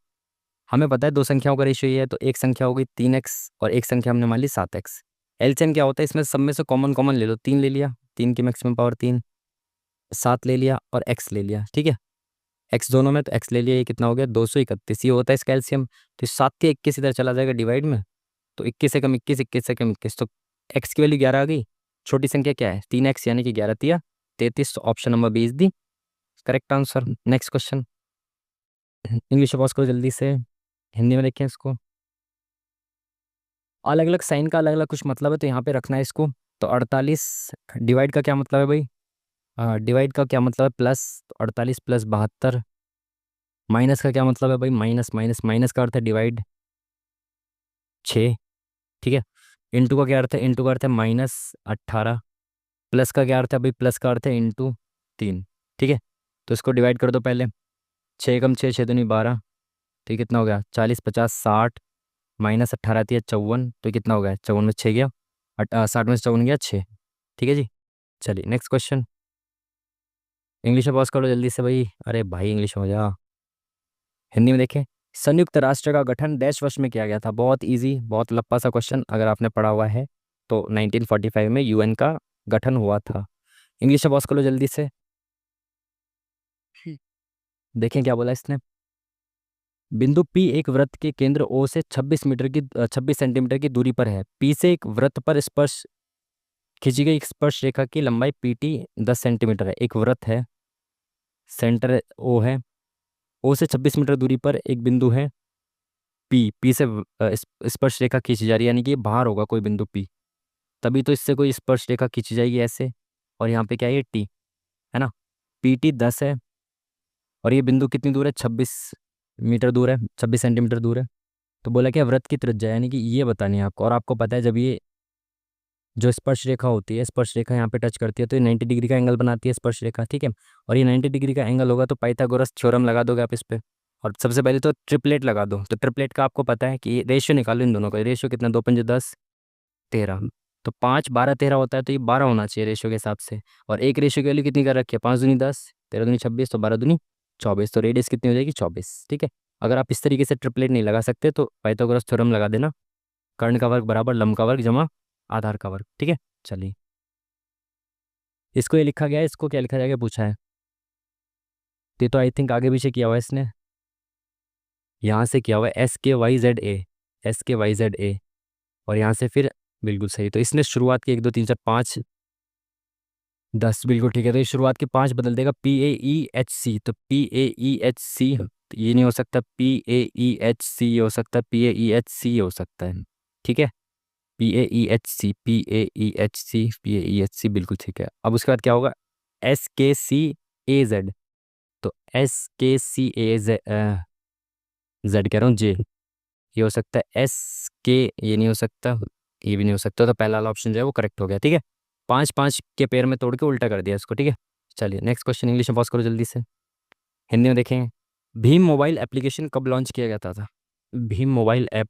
हमें पता है दो संख्याओं का रेशियो ये है, तो एक संख्या हो गई 3x और एक संख्या हमने मान ली 7x। एलसीएम क्या होता है, इसमें सब में से कॉमन कॉमन ले लो, 3 ले लिया, 3 की मैक्सिमम पावर 3, 7 ले लिया और x ले लिया। ठीक है, x दोनों में, तो x ले लिया, ये कितना हो गया 231, ये होता है इसका एलसीएम। तो 7 के 21 इधर चला जाएगा डिवाइड में, तो 21 से कम 21, 21 से कम 21, तो x की वैल्यू 11 आ गई। छोटी संख्या क्या है 3x, यानी कि 11 तिया 33, तो option number B is the correct answer. Next question, English में पॉज करो जल्दी से, हिंदी में देखें इसको। अलग अलग साइन का अलग अलग कुछ मतलब है, तो यहाँ पे रखना है इसको। तो 48 डिवाइड का क्या मतलब है भाई? डिवाइड का क्या मतलब है? प्लस, तो 48 प्लस 72। माइनस का क्या मतलब है भाई? माइनस, माइनस माइनस का अर्थ है डिवाइड, 6। ठीक है। इंटू का क्या अर्थ है? इंटू का अर्थ है -18। प्लस का क्या अर्थ है भाई? प्लस का अर्थ है इंटू 3। ठीक है। तो इसको डिवाइड कर दो पहले। 6 कम 6, 6 दूनी 12। तो ये कितना हो गया? 40 50 60, -18 आती है 54। तो ये कितना हो गया? 54 में 6 गया, 60 में से 54 गया 6। ठीक है जी। चलिए नेक्स्ट क्वेश्चन। इंग्लिश में पॉज करो जल्दी से भाई, अरे भाई इंग्लिश में हो जा। हिंदी में देखें। संयुक्त राष्ट्र का गठन डैश वर्ष में किया गया था? बहुत इजी, बहुत लंबा सा क्वेश्चन, अगर आपने पढ़ा हुआ है तो 1945 में यूएन का गठन हुआ था। इंग्लिश में पॉज करो जल्दी से। देखें क्या बोला इसने। बिंदु P एक वृत्त के केंद्र O से 26 सेंटीमीटर की दूरी पर है। P से एक वृत्त पर स्पर्श खींची गई स्पर्श रेखा की लंबाई PT 10 सेंटीमीटर है। एक वृत्त है, सेंटर O है, O से 26 मीटर दूरी पर एक बिंदु है P से स्पर्श रेखा खींची जा रही है, यानी कि ये बाहर होगा कोई बिंदु P, तभी तो इससे कोई स्पर्श रेखा खींची जाएगी ऐसे। और यहाँ पे क्या है? ये T है ना। PT 10 है, और ये बिंदु कितनी दूर है? 26 मीटर दूर है, 26 सेंटीमीटर दूर है। तो बोला क्या? वृत्त की त्रिज्या, यानी कि ये बतानी है आपको। और आपको पता है जब ये जो स्पर्श रेखा होती है, स्पर्श रेखा यहाँ पे टच करती है तो ये 90 डिग्री का एंगल बनाती है स्पर्श रेखा। ठीक है। और ये 90 डिग्री का एंगल होगा तो पाइथागोरस थ्योरम लगा दोगे आप इस पे। और सबसे पहले तो ट्रिपलेट लगा दो। तो ट्रिपलेट का आपको पता है कि रेशियो निकालो इन दोनों का। रेशियो कितना? 2 पंजे 10, 13। तो 5 12 13 होता है, तो ये 12 होना चाहिए रेशियो के हिसाब से। और एक रेशियो की वैल्यू कितनी कर रखी है? 5 दूनी 10, 13 दूनी 26, तो 12 दूनी 24। तो रेडियस कितनी हो जाएगी? 24। ठीक है। अगर आप इस तरीके से ट्रिपलेट नहीं लगा सकते तो पाइथागोरस थ्योरम लगा देना। कर्ण का वर्ग बराबर लंब का वर्ग जमा आधार का वर्ग। ठीक है। चलिए, इसको ये लिखा गया है, इसको क्या लिखा जाएगा पूछा है। ये तो आई थिंक आगे पीछे किया हुआ है इसने। यहाँ से किया हुआ है SKYZA, SKYZA। और यहाँ से फिर बिल्कुल सही। तो इसने शुरुआत की 1 2 3 4 5 10, बिल्कुल ठीक है। तो ये शुरुआत के 5 बदल देगा PAEHC। तो PAEHC ये नहीं हो सकता, PAEHC हो सकता है, PAEHC हो सकता है। ठीक है। PAEHC, PAEHC, PAEHC, बिल्कुल ठीक है। अब उसके बाद क्या होगा? SKCAZ। तो SKCAZ, जेड कह रहा हूँ, जे। ये हो सकता है SK, ये नहीं हो सकता, ये भी नहीं हो सकता। तो पहला वाला ऑप्शन जो है वो करेक्ट हो गया। ठीक है। 5 5 के पेयर में तोड़ के उल्टा कर दिया इसको। ठीक है। चलिए नेक्स्ट क्वेश्चन इंग्लिश में पॉज करो जल्दी से। हिंदी में देखें। भीम मोबाइल एप्लीकेशन कब लॉन्च किया गया था? Bhim mobile app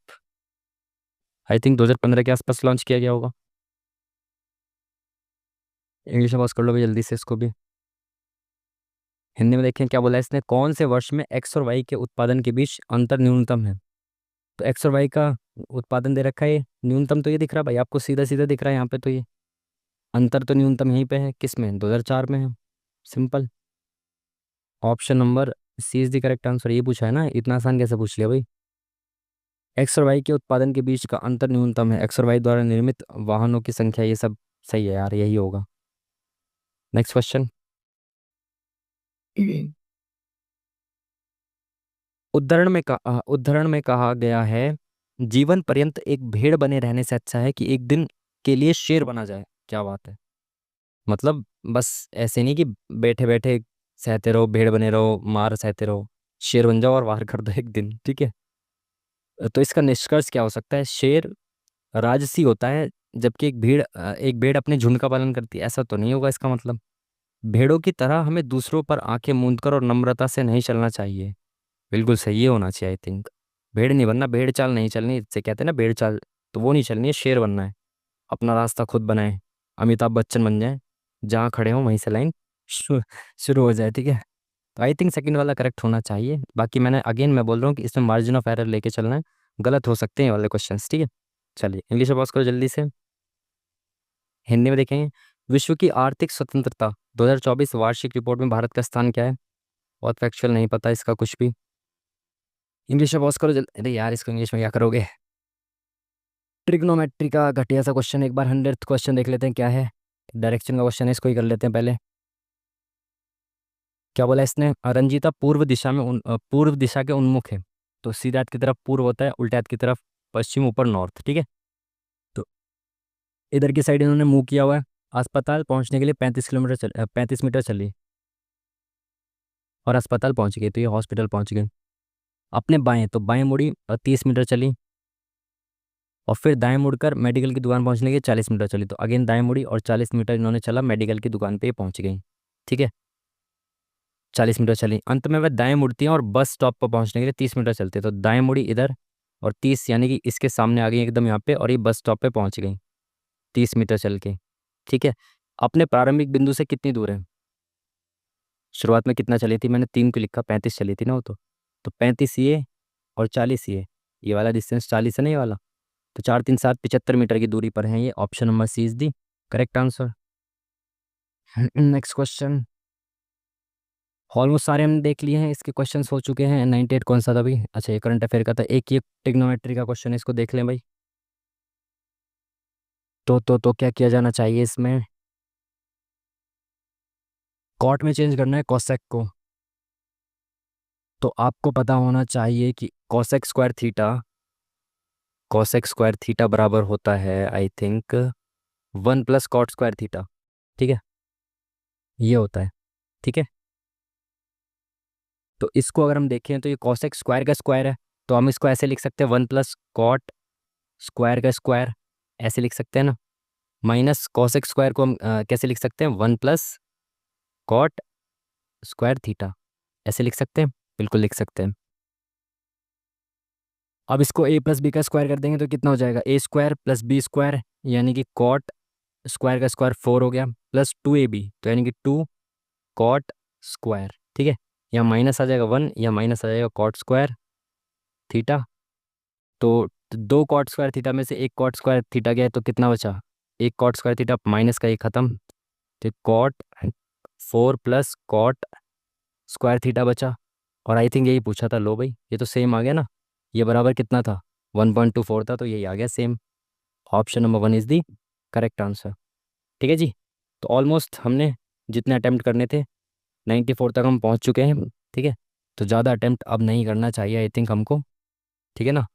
I think 2015 के आसपास लॉन्च किया गया होगा। इंग्लिश में पॉज कर लो भाई जल्दी से इसको भी। हिंदी में देखें क्या बोला है इसने। कौन से वर्ष में एक्स और वाई के उत्पादन के बीच अंतर न्यूनतम है? तो एक्स और वाई का उत्पादन दे रखा है, ये न्यूनतम तो ये दिख रहा है भाई आपको, सीधा सीधा दिख रहा है यहाँ पे। तो ये अंतर तो न्यूनतम यहीं पे है, किस में? 2004 में है। Simple. Option number C is the correct answer. ये पूछा है ना, इतना आसान कैसे पूछ लिया भाई? एक्स और वाई के उत्पादन के बीच का अंतर न्यूनतम है, एक्स और वाई द्वारा निर्मित वाहनों की संख्या, ये सब सही है यार, यही होगा। Next question. उद्धरण में कहा गया है, जीवन पर्यंत एक भेड़ बने रहने से अच्छा है कि एक दिन के लिए शेर बना जाए। क्या बात है। मतलब बस ऐसे नहीं कि बैठे बैठे सहते रहो, भेड़ बने रहो, मार सहते रहो, शेर बन जाओ और वार कर दो एक दिन। ठीक है। तो इसका निष्कर्ष क्या हो सकता है? शेर राजसी होता है, जबकि एक भेड़ अपने झुंड का पालन करती है, ऐसा तो नहीं होगा इसका मतलब। भेड़ों की तरह हमें दूसरों पर आंखें मूंद कर और नम्रता से नहीं चलना चाहिए। बिल्कुल सही ये होना चाहिए आई थिंक। भेड़ नहीं बनना, भेड़ चाल नहीं चलनी, इसे कहते हैं ना भेड़ चाल, तो वो नहीं चलनी है, शेर बनना है। अपना रास्ता खुद बनाए, अमिताभ बच्चन बन जाए, जहाँ खड़े हों वहीं से लाइन शु- शुरू हो जाए। ठीक है। तो आई थिंक सेकंड वाला करेक्ट होना चाहिए। बाकी मैं बोल रहा हूँ कि इसमें मार्जिन ऑफ एरर लेके चलना है, गलत हो सकते हैं ये वाले क्वेश्चन। ठीक है। चलिए इंग्लिश में पास करो जल्दी से। हिंदी में देखेंगे। विश्व की आर्थिक स्वतंत्रता 2024 वार्षिक रिपोर्ट में भारत का स्थान क्या है? बहुत फैक्चुअल, नहीं पता इसका कुछ भी। इंग्लिश में पास करो जल्दी। अरे यार इसको इंग्लिश में क्या करोगे? ट्रिग्नोमेट्री का घटिया सा क्वेश्चन, एक बार 100th क्वेश्चन देख लेते हैं क्या है। डायरेक्शन का क्वेश्चन है, इसको ही कर लेते हैं पहले। क्या बोला इसने? रंजीता पूर्व दिशा के उन्मुख है। तो सीधे हाथ की तरफ पूर्व होता है, उल्टे हाथ की तरफ पश्चिम, ऊपर नॉर्थ। ठीक है। इधर की साइड इन्होंने मूव किया हुआ है। अस्पताल पहुंचने के लिए 35 मीटर चली और अस्पताल पहुंच गई, तो ये हॉस्पिटल पहुंच गई। अपने बाएं तो बाएं मुड़ी और 30 मीटर चली, और फिर दाएं मुड़कर मेडिकल की दुकान पहुंचने के लिए 40 मीटर चली, तो अगेन दाएं मुड़ी और 40 मीटर इन्होंने चला, मेडिकल की दुकान पे पहुंच गई। ठीक है, 40 मीटर चली, अंत में वह दाएं मुड़ती हैं और बस स्टॉप पर पहुंचने के लिए 30 मीटर चलते हैं। तो दाएं मुड़ी इधर और 30 यानी कि इसके सामने आ गई एकदम यहाँ पे, और ये बस स्टॉप पे पहुंच गई 30 मीटर चल के। ठीक है, अपने प्रारंभिक बिंदु से कितनी दूर है? शुरुआत में कितना चली थी? मैंने 3 को लिखा, 35 चली थी ना वो तो 35 ये और 40 ये वाला डिस्टेंस 40 है ना, ये वाला। तो 4 3 7 75 मीटर की दूरी पर है ये। Option number C is the correct answer. Next question. Almost सारे हमने देख लिए हैं, इसके क्वेश्चंस हो चुके हैं। 98 कौन सा था भाई? अच्छा, ये करंट अफेयर का था। एक ये टिग्नोमेट्री का क्वेश्चन है, इसको देख लें भाई। तो क्या किया जाना चाहिए इसमें? कॉट में चेंज करना है कॉसेक को। तो आपको पता होना चाहिए कि कॉसेक स्क्वायर थीटा बराबर होता है I think 1 + cot square theta. ठीक है, ये होता है। ठीक है, तो इसको अगर हम देखें तो ये कॉसेक स्क्वायर का स्क्वायर है, तो हम इसको ऐसे लिख सकते हैं 1 + कॉट स्क्वायर का स्क्वायर, ऐसे लिख सकते हैं ना। माइनस कॉसेक स्क्वायर को हम कैसे लिख सकते हैं? 1 + कॉट स्क्वायर थीटा, ऐसे लिख सकते हैं। बिल्कुल लिख सकते हैं। अब इसको a + b का स्क्वायर कर देंगे तो कितना हो जाएगा? a² + b² यानी कि कॉट स्क्वायर का स्क्वायर 4 हो गया, प्लस 2ab तो यानी कि 2 कॉट स्क्वायर। ठीक है, या माइनस आ जाएगा 1 या माइनस आ जाएगा कॉट स्क्वायर थीटा। तो 2 कॉट स्क्वायर थीटा में से 1 कॉट स्क्वायर थीटा गया, तो कितना बचा? 1 कॉट स्क्वायर थीटा माइनस का ये खत्म, तो कॉट 4 + कॉट स्क्वायर थीटा बचा। और आई थिंक यही पूछा था। लो भाई, ये तो सेम आ गया ना। ये बराबर कितना था? 1.24 था, तो यही आ गया same. Option number 1 is the correct answer. ठीक है जी, तो ऑलमोस्ट हमने जितने अटेम्प्ट करने थे 94 तक हम पहुंच चुके हैं। ठीक है, तो ज़्यादा अटेम्प्ट अब नहीं करना चाहिए आई थिंक हमको। ठीक है ना,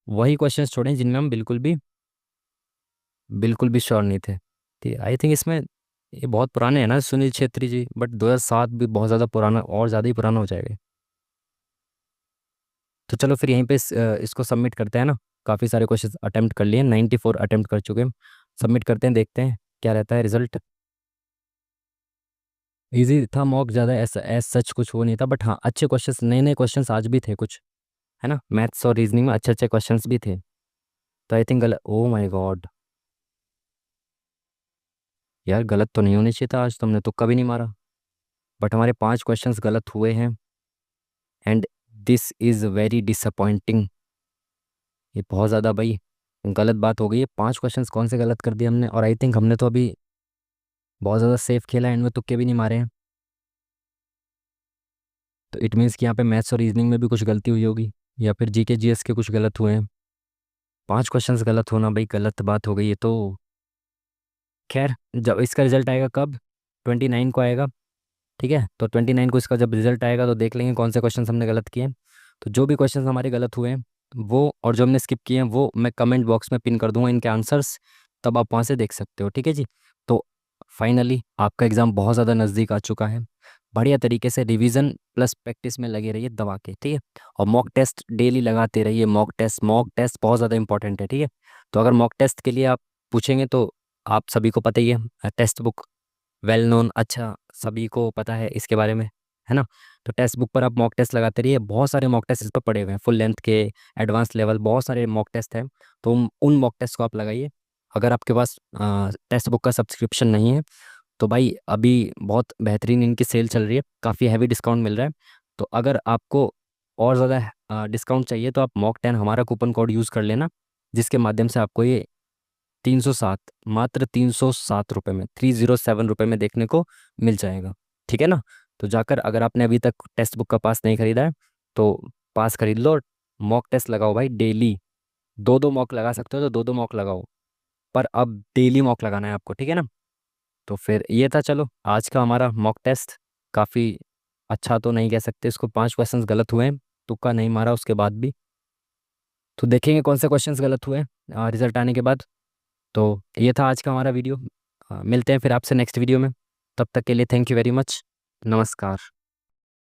वही क्वेश्चंस छोड़ें जिनमें हम बिल्कुल भी श्योर नहीं थे। ठीक है, आई थिंक इसमें ये बहुत पुराने हैं ना सुनील छेत्री जी, बट 2007 भी बहुत ज़्यादा पुराना, और ज़्यादा ही पुराना हो जाएगा। तो चलो फिर यहीं पे इसको सबमिट करते हैं ना। काफ़ी सारे क्वेश्चन अटेम्प्ट कर लिए, 94 अटेम्प्ट कर चुके हैं। सबमिट करते हैं, देखते हैं क्या रहता है रिजल्ट। इजी था मॉक, ज़्यादा ऐसा एज सच कुछ वो नहीं था, बट हाँ अच्छे क्वेश्चंस, नए नए क्वेश्चंस आज भी थे कुछ, है ना। मैथ्स और रीजनिंग में अच्छे अच्छे क्वेश्चंस भी थे। तो आई थिंक गलत, ओ माय गॉड यार, गलत तो नहीं होनी चाहिए था आज, तुमने तुक्का भी नहीं मारा। बट हमारे 5 क्वेश्चंस गलत हुए हैं, and this is very disappointing. ये बहुत ज़्यादा भाई गलत बात हो गई है। 5 क्वेश्चंस कौन से गलत कर दिए हमने, और आई थिंक हमने तो अभी बहुत ज़्यादा सेफ खेला है, इनमें तुक्के भी नहीं मारे हैं। तो इट मीन्स कि यहाँ पे मैथ्स और रीजनिंग में भी कुछ गलती हुई होगी, या फिर जीके जीएस के कुछ गलत हुए हैं। 5 क्वेश्चंस गलत होना भाई गलत बात हो गई है तो। खैर, जब इसका रिजल्ट आएगा कब? 29 को आएगा। ठीक है, तो 29 को इसका जब रिजल्ट आएगा तो देख लेंगे कौन से क्वेश्चन हमने गलत किए हैं। तो जो भी क्वेश्चन हमारे गलत हुए हैं वो, और जो हमने स्किप किए हैं वो, मैं कमेंट बॉक्स में पिन कर दूंगा इनके आंसर्स, तब आप वहाँ से देख सकते हो। ठीक है जी, तो फाइनली आपका एग्ज़ाम बहुत ज़्यादा नज़दीक आ चुका है। बढ़िया तरीके से रिवीजन प्लस प्रैक्टिस में लगे रहिए दबा के। ठीक है, और मॉक टेस्ट डेली लगाते रहिए। मॉक टेस्ट बहुत ज़्यादा इंपॉर्टेंट है। ठीक है, तो अगर मॉक टेस्ट के लिए आप पूछेंगे तो आप सभी को पता ही है, टेक्स्ट बुक वेल नोन, अच्छा सभी को पता है इसके बारे में, है ना। तो टेक्स्ट बुक पर आप मॉक टेस्ट लगाते रहिए। बहुत सारे मॉक टेस्ट इस पर पड़े हुए हैं, फुल लेंथ के, एडवांस लेवल, बहुत सारे मॉक टेस्ट हैं। तो उन मॉक टेस्ट को आप लगाइए। अगर आपके पास टेक्स्ट बुक का सब्सक्रिप्शन नहीं है तो भाई अभी बहुत बेहतरीन इनकी सेल चल रही है, काफ़ी हैवी डिस्काउंट मिल रहा है। तो अगर आपको और ज़्यादा डिस्काउंट चाहिए तो आप मॉक 10 हमारा कूपन कोड यूज़ कर लेना, जिसके माध्यम से आपको ये 307, मात्र 307 रुपये में, 307 रुपये में देखने को मिल जाएगा। ठीक है ना, तो जाकर अगर आपने अभी तक टेक्स्ट बुक का पास नहीं खरीदा है तो पास खरीद लो। मॉक टेस्ट लगाओ भाई डेली, 2 2 मॉक लगा सकते हो तो 2 2 मॉक लगाओ, पर अब डेली मॉक लगाना है आपको। ठीक है ना, तो फिर ये था, चलो आज का हमारा मॉक टेस्ट। काफ़ी अच्छा तो नहीं कह सकते इसको, 5 क्वेश्चंस गलत हुए हैं, तुक्का नहीं मारा उसके बाद भी। तो देखेंगे कौन से क्वेश्चंस गलत हुए रिजल्ट आने के बाद। तो ये था आज का हमारा वीडियो। मिलते हैं फिर आपसे नेक्स्ट वीडियो में। तब तक के लिए थैंक यू वेरी मच। नमस्कार।